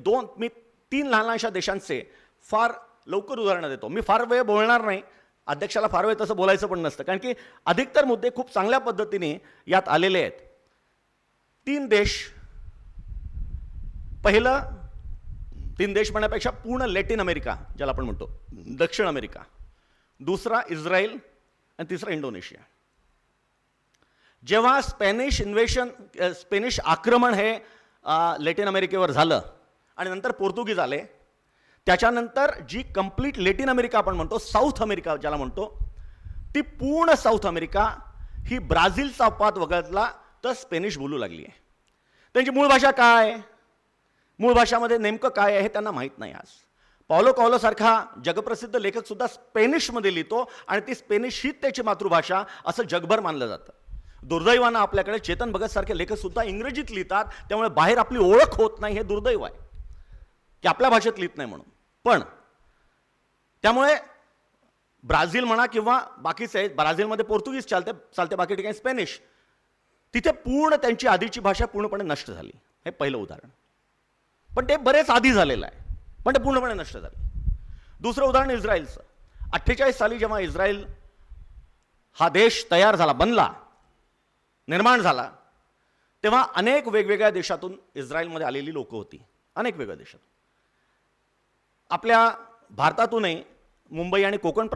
3 लहानशा देशांचे फार लवकर उदाहरणं देतो. मी फार वेळ बोलणार नाही, अध्यक्षाला फार वेळ तसं बोलायचं पण नसतं, कारण की अधिकतर मुद्दे खूप चांगल्या पद्धतीने यात आलेले आहेत. 3 देश, पहिलं 3 देश म्हणण्यापेक्षा पूर्ण लॅटिन अमेरिका ज्याला आपण म्हणतो, दक्षिण अमेरिका, दुसरा इस्रायल आणि तिसरा इंडोनेशिया. जेव्हा स्पेनिश आक्रमण हे लॅटिन अमेरिकेवर झालं आणि नंतर पोर्तुगीज आले, त्याच्यानंतर जी कंप्लीट लॅटिन अमेरिका आपण म्हणतो, साऊथ अमेरिका ज्याला म्हणतो, ती पूर्ण साऊथ अमेरिका ही ब्राझीलचा अपवाद वगळला तर स्पेनिश बोलू लागली आहे. त्यांची मूळ भाषा काय, मूळ भाषामध्ये नेमकं काय आहे हे त्यांना माहीत नाही. आज पावलो कोएल्हो सारखा जगप्रसिद्ध लेखक सुद्धा स्पेनिशमध्ये लिहितो आणि ती स्पेनिश हीच त्याची मातृभाषा असं जगभर मानलं जातं. दुर्दैवानं आपल्याकडे चेतन भगत सारखे लेखक सुद्धा इंग्रजीत लिहितात, त्यामुळे बाहेर आपली ओळख होत नाही. हे दुर्दैव आहे की आपल्या भाषेत लिहित नाही म्हणून. पण त्यामुळे ब्राझील म्हणा किंवा बाकीचे, ब्राझीलमध्ये पोर्तुगीज चालते, बाकी ठिकाणी स्पेनिश, तिथे पूर्ण त्यांची आधीची भाषा पूर्णपणे नष्ट झाली. हे पहिलं उदाहरण. पण ते बरेच आधी झालेलं आहे, पण ते पूर्णपणे नष्ट झाले. दुसरं उदाहरण इस्रायलचं. 48 साली जेव्हा इस्रायल हा देश तयार झाला, बनला, निर्माण झाला, तेव्हा अनेक वेगवेगळ्या देशातून इस्रायलमध्ये आलेली लोकं होती. अनेक वेगळ्या देशातून. आपल्या भारतातूनही मुंबई आणि कोकण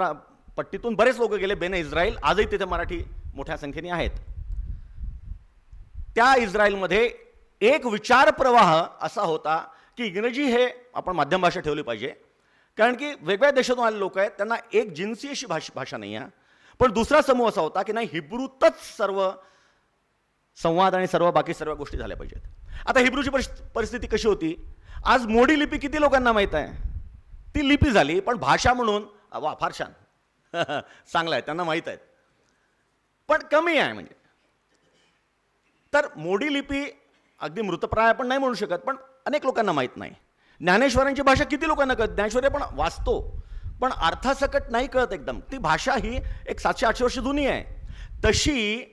पट्टीतून बरेच लोक गेले बेने इस्रायल. आजही तिथे मराठी मोठ्या संख्येने आहेत. त्या इस्रायलमध्ये एक विचार प्रवाह असा होता की इंग्रजी हे आपण माध्यम भाषा ठेवली पाहिजे, कारण की वेगवेगळ्या देशातून आलेले लोक आहेत, त्यांना एक जिन्सी अशी भाषा नाही आहे. पण दुसरा समूह असा होता की नाही, हिब्रूतच सर्व संवाद आणि बाकी सर्व गोष्टी झाल्या पाहिजेत. आता हिब्रूची परिस्थिती कशी होती? आज मोडी लिपी किती लोकांना माहीत आहे? ती लिपी झाली, पण भाषा म्हणून वा फार छान चांगलं आहे, त्यांना माहीत आहेत, पण कमी आहे. म्हणजे तर मोडी लिपी अगदी मृतप्राय आपण नाही म्हणू शकत, पण अनेक लोकांना माहीत नाही. ज्ञानेश्वरांची भाषा किती लोकांना कळत? ज्ञानेश्वर पण वाचतो, पण अर्थासकट नाही कळत एकदम. ती भाषा ही एक 700-800 वर्ष जुनी आहे. तशी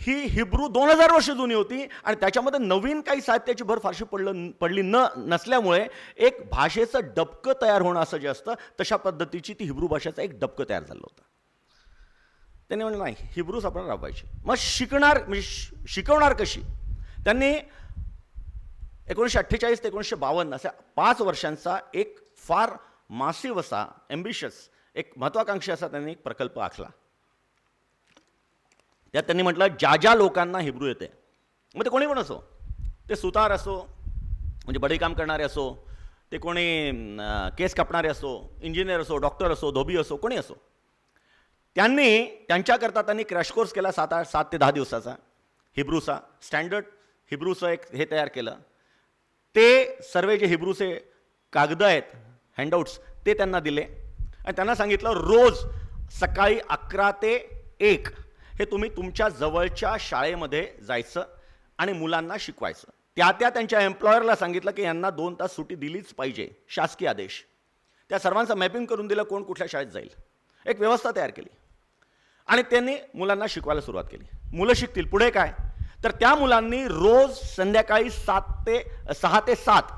ही हिब्रू 2000 वर्ष जुनी होती आणि त्याच्यामध्ये नवीन काही साहित्याची भर फारशी पडली नसल्यामुळे एक भाषेचं डबकं तयार होणं असं जे असतं, तशा पद्धतीची ती हिब्रू भाषेचं एक डबकं तयार झालं होतं. त्यांनी म्हणलं नाही, हिब्रूच आपण राबवायची. मग शिकवणार कशी? त्यांनी 1948 ते 1952 अशा 5 वर्षांचा एक फार मासिव असा, एम्बिशियस, एक महत्वाकांक्षी असा त्यांनी एक प्रकल्प आखला. त्यात त्यांनी म्हटलं, ज्या लोकांना हिब्रू येते, मग ते कोणी पण असो, ते सुतार असो, म्हणजे बढई काम करणारे असो, ते कोणी केस कापणारे असो, इंजिनियर असो, डॉक्टर असो, धोबी असो, कोणी असो, त्यांच्याकरता त्यांनी क्रॅश कोर्स केला 7 ते 10 दिवसाचा हिब्रूचा. स्टँडर्ड हिब्रूचं एक हे तयार केलं. ते सर्व जे हिब्रूचे कागद आहेत, हँडआउट्स, ते त्यांना दिले आणि त्यांना सांगितलं, रोज सकाळी 11 ते 1 हे तुम्ही तुमच्या जवळच्या शाळेमध्ये जायचं आणि मुलांना शिकवायचं. त्यांच्या एम्प्लॉयरला सांगितलं की यांना 2 तास सुट्टी दिलीच पाहिजे, शासकीय आदेश. त्या सर्वांचं मॅपिंग करून दिलं, कोण कुठल्या शाळेत जाईल, एक व्यवस्था तयार केली आणि त्यांनी मुलांना शिकवायला सुरुवात केली. मुलं शिकतील, पुढे काय? तर त्या मुलांनी रोज संध्याकाळी 6 ते 7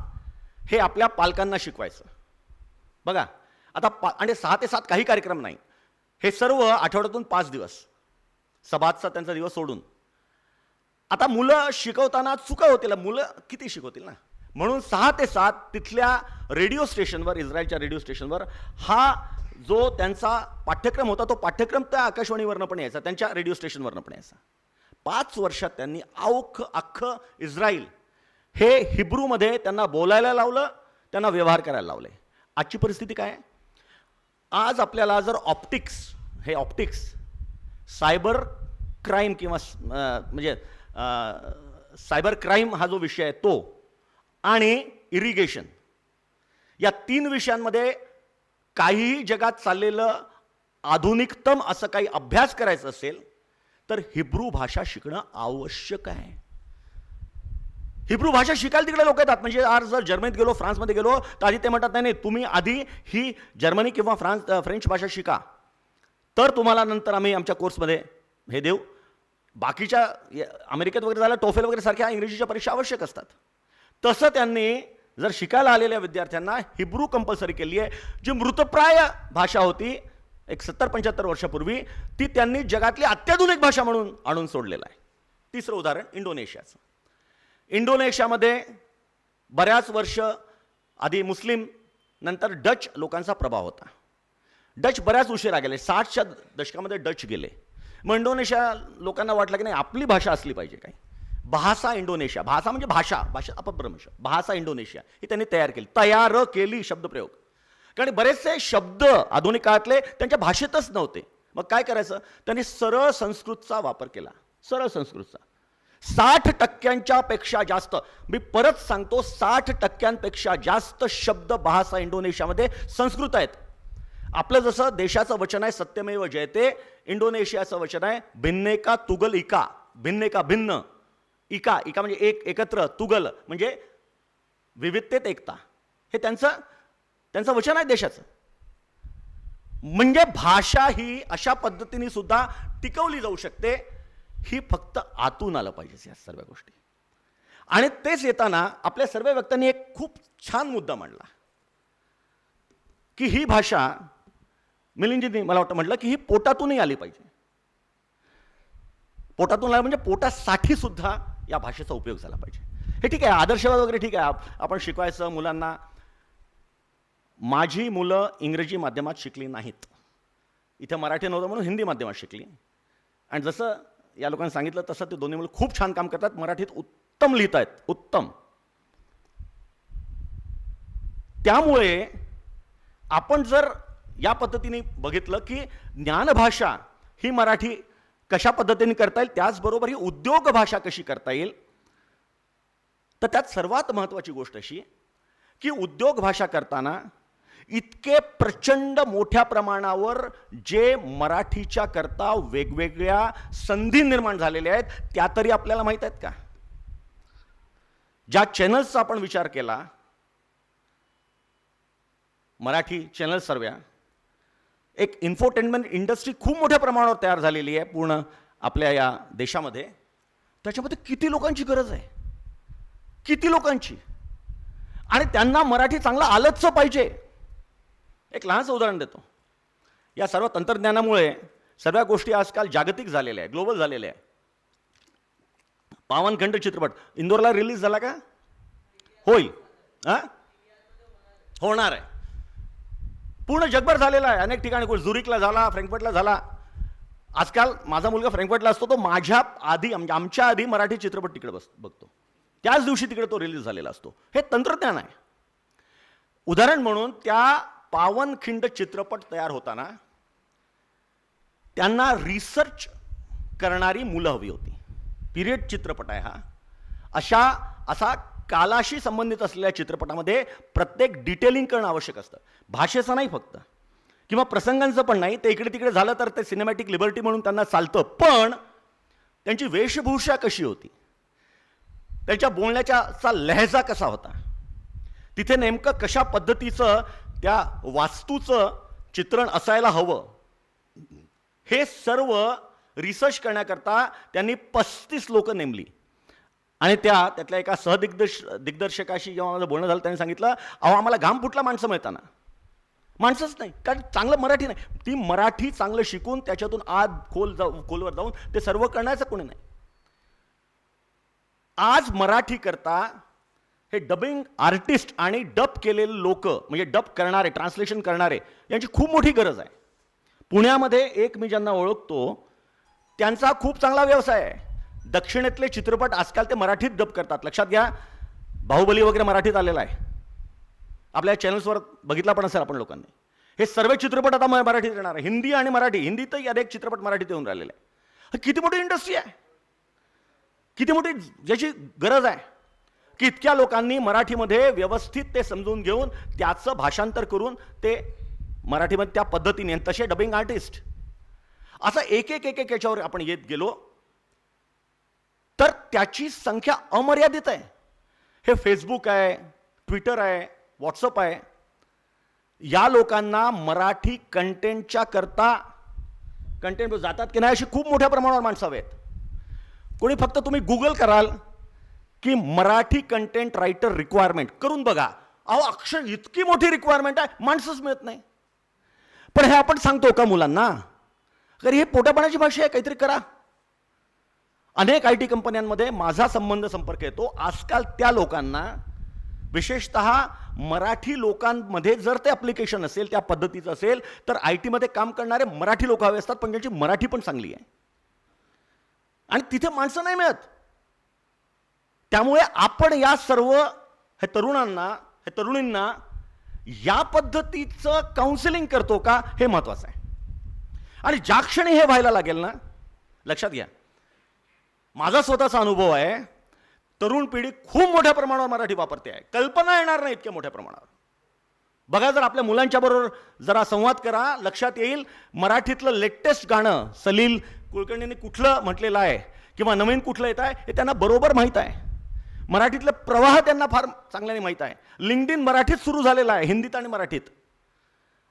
हे आपल्या पालकांना शिकवायचं. बघा आता आणि 6 ते 7 काही कार्यक्रम नाही, हे सर्व आठवड्यातून 5 दिवस, सबातचा त्यांचा दिवस सोडून. आता मुलं शिकवताना चुका होतील, मुलं किती शिकवतील ना, म्हणून 6 ते 7 तिथल्या रेडिओ स्टेशनवर, इस्रायलच्या रेडिओ स्टेशनवर हा जो त्यांचा पाठ्यक्रम होता, तो पाठ्यक्रम त्या आकाशवाणीवरनं पण यायचा, त्यांच्या रेडिओ स्टेशनवरनं पण यायचा. 5 वर्षात त्यांनी अख्खं इस्रायल हे हिब्रूमध्ये त्यांना बोलायला लावलं, त्यांना व्यवहार करायला लावले. आजची परिस्थिती काय आहे? आज आपल्याला जर ऑप्टिक्स सायबर क्राईम किंवा म्हणजे सायबर क्राईम हा जो विषय आहे तो, आणि इरिगेशन, या 3 विषयांमध्ये काहीही जगात चाललेलं आधुनिकतम असं काही अभ्यास करायचं असेल तर हिब्रू भाषा शिकणं आवश्यक आहे. हिब्रू भाषा शिकायला तिकडे लोक येतात. म्हणजे आज जर जर्मनीत गेलो, फ्रान्समध्ये गेलो, तर आधी ते म्हणतात नाही नाही, तुम्ही आधी ही जर्मनी किंवा फ्रेंच भाषा शिका, तर तुम्हाला नंतर आम्ही आमच्या कोर्समध्ये हे देऊ. बाकीच्या अमेरिकेत वगैरे झालं टोफेल वगैरे सारख्या इंग्रजीच्या परीक्षा आवश्यक असतात. तसं त्यांनी जर शिकायला आलेल्या विद्यार्थ्यांना हिब्रू कंपल्सरी केली आहे, जी मृतप्राय भाषा होती एक 70-75 वर्षापूर्वी, ती त्यांनी जगातली अत्याधुनिक भाषा म्हणून आणून सोडलेलं आहे. तिसरं उदाहरण इंडोनेशियाचं. इंडोनेशियामध्ये बऱ्याच वर्ष आधी मुस्लिम, नंतर डच लोकांचा प्रभाव होता. डच बऱ्याच उशिरा गेले, 60च्या दशकामध्ये डच गेले. मग इंडोनेशिया लोकांना वाटलं की नाही आपली भाषा असली पाहिजे. काही भाषा इंडोनेशिया, भाषा म्हणजे भाषा, भाषा अपभ्रंश, भाषा इंडोनेशिया ही त्यांनी तयार केली. शब्दप्रयोग. कारण बरेचसे शब्द आधुनिक काळातले त्यांच्या भाषेतच नव्हते. मग काय करायचं, त्यांनी सरळ संस्कृतचा वापर केला. सरळ संस्कृतचा 60% पेक्षा जास्त, मी परत सांगतो, 60% जास्त शब्द भाषा इंडोनेशियामध्ये संस्कृत आहेत. आपलं जसं देशाचं वचन आहे सत्यमेव जयते, इंडोनेशियाचं वचन आहे भिन्नेका तुगल इका. भिन्नेका भिन्न, इका इका म्हणजे एक, एकत्र, तुगल म्हणजे विविधतेत एकता. हे त्यांचं वचन आहे देशाचं. म्हणजे भाषा ही अशा पद्धतीने सुद्धा टिकवली जाऊ शकते. ही फक्त आतून आलं पाहिजे या सर्व गोष्टी. आणि तेच येताना आपल्या सर्व व्यक्तींनी एक खूप छान मुद्दा मांडला की ही भाषा, मिलिंदजींनी मला वाटतं म्हटलं की ही पोटातूनही आली पाहिजे. पोटातून आलं म्हणजे पोटासाठी सुद्धा या भाषेचा उपयोग झाला पाहिजे. हे ठीक आहे, आदर्शवाद वगैरे ठीक आहे, आपण शिकवायचं मुलांना. माझी मुलं इंग्रजी माध्यमात शिकली नाहीत. इथं मराठी नव्हतं म्हणून हिंदी माध्यमात शिकली. आणि जसं या लोकांनी सांगितलं तसं ते दोन्ही मुलं खूप छान काम करतात, मराठीत उत्तम लिहित आहेत, उत्तम. त्यामुळे आपण जर या पद्धतीने बघितलं की ज्ञानभाषा ही मराठी कशा पद्धतीने करता येईल, त्याचबरोबर ही उद्योग भाषा कशी करता येईल, तर त्यात सर्वात महत्त्वाची गोष्ट अशी की उद्योग भाषा करताना इतके प्रचंड मोठ्या प्रमाणावर जे मराठीच्या करता वेगवेगळ्या संधी निर्माण झालेल्या आहेत, त्या तरी आपल्याला माहीत आहेत का? ज्या चॅनल्सचा आपण विचार केला, मराठी चॅनल सर्व, एक इन्फोटेनमेंट इंडस्ट्री खूप मोठ्या प्रमाणावर तयार झालेली आहे पूर्ण आपल्या या देशामध्ये. त्याच्यामध्ये किती लोकांची गरज आहे, किती लोकांची. आणि त्यांना मराठी चांगलं आलंच पाहिजे. एक लहानसं उदाहरण देतो. या सर्व तंत्रज्ञानामुळे सर्व गोष्टी आजकाल जागतिक झालेल्या आहे, ग्लोबल झालेल्या आहे. पावनखंड चित्रपट इंदोरला रिलीज झाला का? होईल, होणार आहे. पूर्ण जगभर झालेला आहे, अनेक ठिकाणी, झुरिकला झाला, फ्रँकफर्टला झाला. आजकाल माझा मुलगा फ्रँकफर्टला असतो, तो माझ्या आधी, आमच्या आधी मराठी चित्रपट तिकडे बघतो. त्याच दिवशी तिकडे तो रिलीज झालेला असतो. हे तंत्रज्ञान आहे. उदाहरण म्हणून त्या पावनखिंड चित्रपट तयार होताना त्यांना रिसर्च करणारी मुलं हवी होती. पिरियड चित्रपट आहे हा. असा कालाशी संबंधित असलेल्या चित्रपटामध्ये प्रत्येक डिटेलिंग करणं आवश्यक असतं. भाषेचं नाही फक्त, किंवा प्रसंगांचं पण नाही. ते इकडे तिकडे झालं तर ते सिनेमॅटिक लिबर्टी म्हणून त्यांना चालतं. पण त्यांची वेशभूषा कशी होती, त्यांच्या बोलण्याचा लहजा कसा होता, तिथे नेमकं कशा पद्धतीचं त्या वास्तूचं चित्रण असायला हवं, हे सर्व रिसर्च करण्याकरता त्यांनी 35 लोक नेमली. आणि त्यातल्या एका दिग्दर्शकाशी जेव्हा माझं बोलणं झालं, त्यांनी सांगितलं, अहो आम्हाला घाम फुटला माणसं मिळताना. माणसंच नाही, कारण चांगलं मराठी नाही. ती मराठी चांगलं शिकून त्याच्यातून खोलवर जाऊन ते सर्व करण्याचं कोणी नाही. आज मराठी करता हे डबिंग आर्टिस्ट आणि डब केलेले लोक, म्हणजे डब करणारे, ट्रान्सलेशन करणारे, यांची खूप मोठी गरज आहे. पुण्यामध्ये एक मी ज्यांना ओळखतो, त्यांचा खूप चांगला व्यवसाय आहे. दक्षिणेतले चित्रपट आजकाल ते मराठीत डब करतात. लक्षात घ्या, बाहुबली वगैरे मराठीत आलेला आहे. आपल्या चॅनल्सवर बघितला पण असेल आपण लोकांनी. हे सर्व चित्रपट आता मराठीत येणार आहे. हिंदी आणि मराठी, हिंदीतही अनेक चित्रपट मराठीत येऊन राहिलेले आहे. किती मोठी इंडस्ट्री आहे, किती मोठी ज्याची गरज आहे की इतक्या लोकांनी मराठीमध्ये व्यवस्थित ते समजून घेऊन त्याचं भाषांतर करून ते मराठीमध्ये त्या पद्धतीने, तसे डबिंग आर्टिस्ट, असं एक याच्यावर आपण येत गेलो तर त्याची संख्या अमर्यादित आहे. हे फेसबुक आहे, ट्विटर आहे, व्हॉट्सअप आहे, या लोकांना मराठी कंटेंटच्या करता कंटेंट जातात की नाही अशी खूप मोठ्या प्रमाणावर माणसं हवे आहेत. कोणी फक्त तुम्ही गुगल कराल की मराठी कंटेंट रायटर रिक्वायरमेंट करून बघा. अहो अक्षर इतकी मोठी रिक्वायरमेंट आहे, माणसंच मिळत नाही. पण हे आपण सांगतो का मुलांना? अरे हे पोटापाण्याची भाषा आहे, काहीतरी करा. अनेक IT कंपन्यांमध्ये माझा संपर्क येतो. आजकाल त्या लोकांना विशेषतः मराठी लोकांमध्ये जर ते ॲप्लिकेशन असेल, त्या पद्धतीचं असेल, तर IT मध्ये काम करणारे मराठी लोक हवे असतात, पण त्यांची मराठी पण चांगली आहे आणि तिथे माणसं नाही मिळत. त्यामुळे आपण या सर्व हे तरुणींना या पद्धतीचं काउन्सिलिंग करतो का हे महत्वाचं आहे. आणि ज्या क्षणी हे व्हायला लागेल ना, लक्षात घ्या, माझा स्वतःचा अनुभव आहे, तरुण पिढी खूप मोठ्या प्रमाणावर मराठी वापरते आहे. कल्पना येणार नाही इतक्या मोठ्या प्रमाणावर. बघा, जर आपल्या मुलांच्या बरोबर जरा संवाद करा, लक्षात येईल मराठीतलं लेटेस्ट गाणं सलील कुलकर्णींनी कुठलं म्हटलेलं आहे किंवा नवीन कुठलं येत आहे हे त्यांना बरोबर माहीत आहे. मराठीतले प्रवाह त्यांना फार चांगल्याने माहीत आहे. लिंक्डइन मराठीत सुरू झालेलं आहे, हिंदीत आणि मराठीत.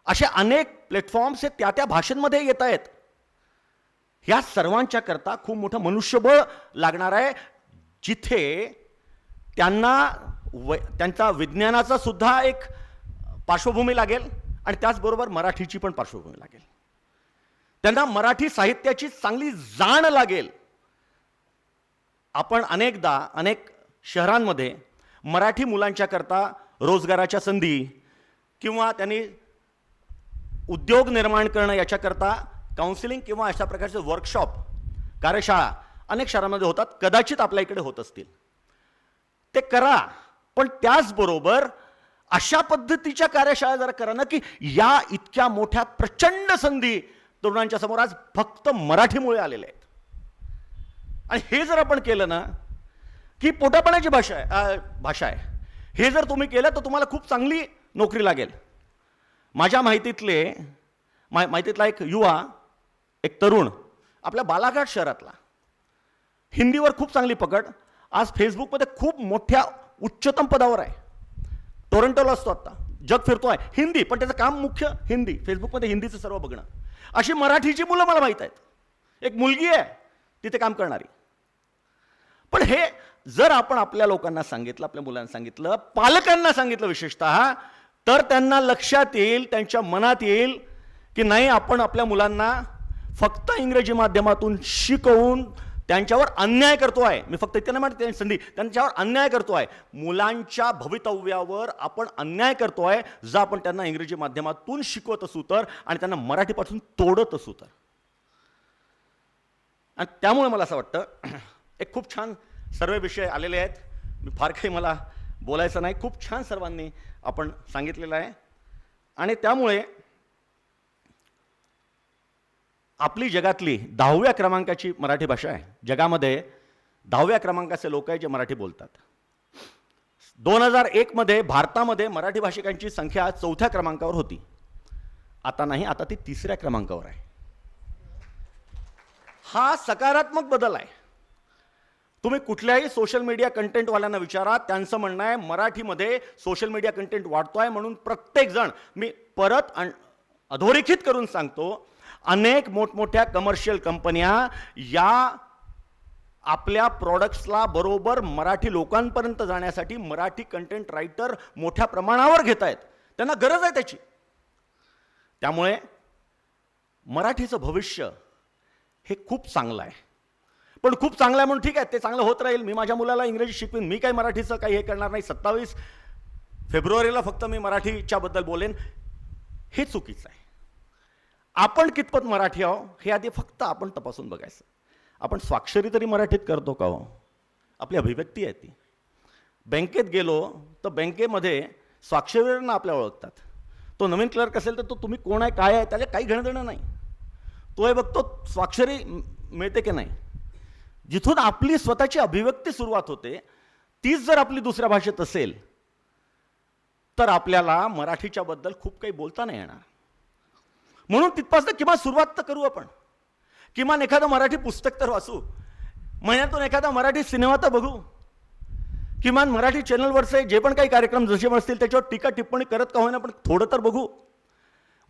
असे अनेक प्लॅटफॉर्म्स हे त्या भाषेमध्ये येत आहेत. ह्या सर्वांच्या करता खूप मोठं मनुष्यबळ लागणार आहे, जिथे त्यांना त्यांचा विज्ञानाचा सुद्धा एक पार्श्वभूमी लागेल आणि त्याचबरोबर मराठीची पण पार्श्वभूमी लागेल. त्यांना मराठी साहित्याची चांगली जाण लागेल. आपण अनेकदा अनेक शहरांमध्ये मराठी मुलांच्या करता रोजगाराच्या संधी किंवा त्यांनी उद्योग निर्माण करणं याच्याकरता काउन्सिलिंग किंवा अशा प्रकारचे वर्कशॉप, कार्यशाळा अनेक शहरांमध्ये होतात. कदाचित आपल्या इकडे होत असतील, ते करा. पण त्याचबरोबर अशा पद्धतीच्या कार्यशाळा जरा करा ना, की या इतक्या मोठ्या प्रचंड संधी तरुणांच्या समोर आज फक्त मराठीमुळे आलेल्या आहेत. आणि हे जर आपण केलं ना, की पोटापाण्याची भाषा आहे, हे जर तुम्ही केलं तर तुम्हाला खूप चांगली नोकरी लागेल. माझ्या माहितीतला एक युवा, एक तरुण आपल्या बालाघाट शहरातला, हिंदीवर खूप चांगली पकड, आज फेसबुकमध्ये खूप मोठ्या उच्चतम पदावर आहे. टोरंटोला असतो, आता जग फिरतो आहे. हिंदी, पण त्याचं काम मुख्य हिंदी, फेसबुकमध्ये हिंदीचं सर्व बघणं. अशी मराठीची मुलं मला माहीत आहेत. एक मुलगी आहे तिथे काम करणारी. पण हे जर आपण आपल्या लोकांना सांगितलं, आपल्या मुलांना सांगितलं, पालकांना सांगितलं विशेषतः, तर त्यांना लक्षात येईल, त्यांच्या मनात येईल की नाही, आपण आपल्या मुलांना फक्त इंग्रजी माध्यमातून शिकवून त्यांच्यावर अन्याय करतो आहे. मी फक्त इतकं नाही म्हणत त्यांची संधी, त्यांच्यावर अन्याय करतो आहे. मुलांच्या भवितव्यावर आपण अन्याय करतो आहे, जर आपण त्यांना इंग्रजी माध्यमातून शिकवत असू तर आणि त्यांना मराठीपासून तोडत असू तर. आणि त्यामुळे मला असं वाटतं, एक खूप छान सर्व विषय आलेले आहेत. मी फार काही मला बोलायचं नाही, खूप छान सर्वांनी आपण सांगितलेलं आहे. आणि त्यामुळे आपली जगातली 10व्या क्रमांकाची मराठी भाषा आहे. जगामध्ये 10व्या क्रमांकाचे लोक आहेत जे मराठी बोलतात. 2001 मध्ये भारतामध्ये मराठी भाषिकांची संख्या 4थ्या क्रमांकावर होती. आता नाही, आता ती 3ऱ्या क्रमांकावर आहे. हा सकारात्मक बदल आहे. तुम्ही कुठल्याही सोशल मीडिया कंटेंटवाल्यांना विचारा, त्यांचं म्हणणं आहे मराठीमध्ये सोशल मीडिया कंटेंट वाढतोय. म्हणून प्रत्येक जण, मी परत अधोरेखित करून सांगतो, अनेक मोठमोठ्या कमर्शियल कंपन्या या आपल्या प्रॉडक्ट्सला बरोबर मराठी लोकांपर्यंत जाण्यासाठी मराठी कंटेंट रायटर मोठ्या प्रमाणावर घेत आहेत. त्यांना गरज आहे त्याची. त्यामुळे मराठीचं भविष्य हे खूप चांगलं आहे. पण खूप चांगलं आहे म्हणून ठीक आहे, ते चांगलं होत राहील. मी माझ्या मुलाला इंग्रजी शिकवीन, मी काही मराठीचं काही हे करणार नाही. 27 फेब्रुवारीला फक्त मी मराठीच्याबद्दल बोलेन, हे चुकीचं आहे. आपण कितपत मराठी आहो हे आधी फक्त आपण तपासून बघायचं. आपण स्वाक्षरी तरी मराठीत करतो का हो? आपली अभिव्यक्ती आहे ती. बँकेत गेलो तर बँकेमध्ये स्वाक्षरीवरनं आपल्या ओळखतात. तो नवीन क्लर्क असेल तर तो तुम्ही कोण आहे, काय आहे, त्याला काही घेणं देणं नाही. तो हे बघतो स्वाक्षरी मिळते की नाही. जिथून आपली स्वतःची अभिव्यक्ती सुरुवात होते, तीच जर आपली दुसऱ्या भाषेत असेल तर आपल्याला मराठीच्या बद्दल खूप काही बोलता नाही येणार. म्हणून तिथपासून किंवा सुरुवात तर करू आपण. किमान एखादं मराठी पुस्तक तर वाचू, महिन्यातून एखादा मराठी सिनेमा तर बघू. किमान मराठी चॅनलवरचे जे पण काही कार्यक्रम जसे पण असतील त्याच्यावर टीका टिप्पणी करत का होईना पण थोडं तर बघू.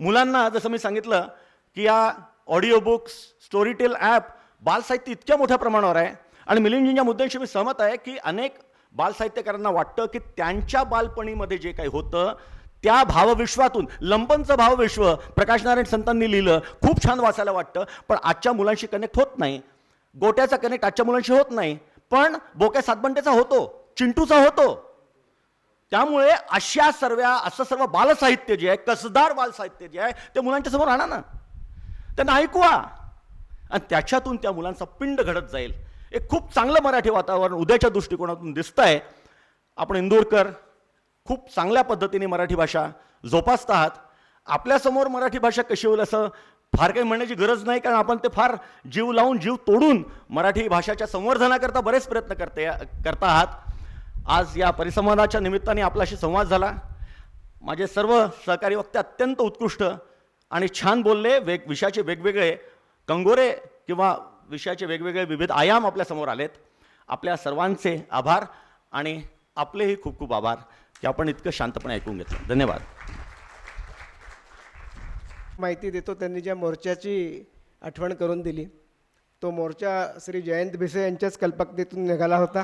मुलांना जसं मी सांगितलं की या ऑडिओ बुक्स स्टोरीटेल ॲप बालसाहित्य इतक्या मोठ्या प्रमाणावर आहे आणि मिलिंदजींच्या मुद्द्यांशी मी सहमत आहे की अनेक बालसाहित्यकारांना वाटतं की त्यांच्या बालपणीमध्ये जे काही होतं त्या भावविश्वातून लंपनचं भावविश्व प्रकाश नारायण संतांनी लिहिलं, खूप छान वाचायला वाटतं, पण आजच्या मुलांशी कनेक्ट होत नाही. गोट्याचा कनेक्ट आजच्या मुलांशी होत नाही, पण बोक्या सातबंटेचा होतो, चिंटूचा होतो. त्यामुळे असं सर्व बालसाहित्य जे आहे, कसदार बालसाहित्य जे आहे ते मुलांच्या समोर आणा ना, त्यांना ऐकवा आणि त्याच्यातून त्या मुलांचा पिंड घडत जाईल. एक खूप चांगलं मराठी वातावरण उद्याच्या दृष्टिकोनातून दिसतं आहे. आपण इंदोरकर खूप चांगल्या पद्धतीने मराठी भाषा जोपासत आहात. आपल्यासमोर मराठी भाषा कशी होईल असं फार काही म्हणण्याची गरज नाही, कारण आपण ते फार जीव लावून जीव तोडून मराठी भाषाच्या संवर्धनाकरता बरेच प्रयत्न करता आहात. आज या परिसंवादाच्या निमित्ताने आपल्याशी संवाद झाला. माझे सर्व सहकारी वक्ते अत्यंत उत्कृष्ट आणि छान बोलले. विषयाचे वेगवेगळे कंगोरे किंवा विषयाचे वेगवेगळे विविध आयाम आपल्यासमोर आलेत. आपल्या सर्वांचे आभार आणि आपलेही खूप खूप आभार की आपण इतकं शांतपणे ऐकून घेतलं. धन्यवाद. माहिती देतो, त्यांनी ज्या मोर्चाची आठवण करून दिली, तो मोर्चा श्री जयंत भिसे यांच्याच कल्पकतेतून निघाला होता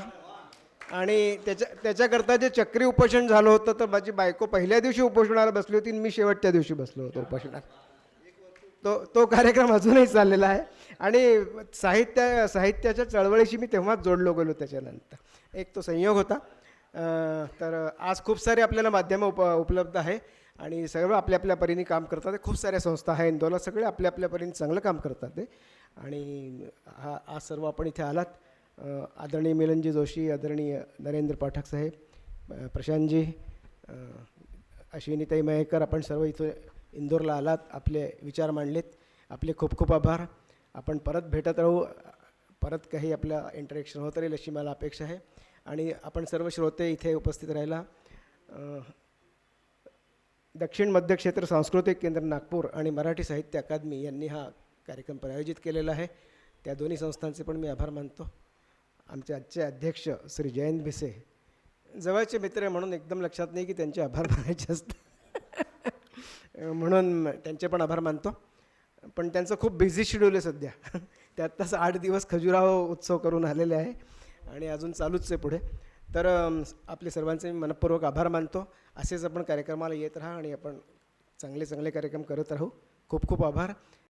आणि त्याच्याकरता जे चक्री उपोषण झालं होतं, तर माझी बायको पहिल्या दिवशी उपोषणाला बसली होती आणि मी शेवटच्या दिवशी बसलो होतो उपोषणात. तो कार्यक्रम अजूनही चाललेला आहे आणि साहित्याच्या चळवळीशी मी तेव्हाच जोडलो गेलो. त्याच्यानंतर एक तो संयोग होता. तर आज खूप सारे आपल्याला माध्यमं उपलब्ध आहे आणि सगळं आपल्या आपल्या परीने काम करतात. खूप साऱ्या संस्था आहे इंदोरला, सगळे आपल्या आपल्या परीने चांगलं काम करतात ते. आणि आज सर्व आपण इथे आलात. आदरणीय मिलनजी जोशी, आदरणीय नरेंद्र पाठक साहेब, प्रशांतजी, अश्विनीताई मयेकर, आपण सर्व इथे इंदोरला आलात, आपले विचार मांडलेत. आपले खूप खूप आभार. आपण परत भेटत राहू, परत काही आपलं इंटरॅक्शन होत राहील अशी मला अपेक्षा आहे. आणि आपण सर्व श्रोते इथे उपस्थित राहिला. दक्षिण मध्य क्षेत्र सांस्कृतिक केंद्र नागपूर आणि मराठी साहित्य अकादमी यांनी हा कार्यक्रम प्रायोजित केलेला आहे. त्या दोन्ही संस्थांचे पण मी आभार मानतो. आमचे आजचे अध्यक्ष श्री जयंत भिसे जवळचे मित्र आहे म्हणून एकदम लक्षात नाही की त्यांचे आभार मानायचे असतात म्हणून त्यांचे पण आभार मानतो. पण त्यांचं खूप बिझी शेड्यूल आहे सध्या. त्यातच 8 दिवस खजुराहो उत्सव करून आलेले आहे आणि अजून चालूच आहे पुढे. तर आपले सर्वांचे मी मनपूर्वक आभार मानतो. असेच आपण कार्यक्रमाला येत राहा आणि आपण चांगले चांगले कार्यक्रम करत राहू. खूप खूप आभार.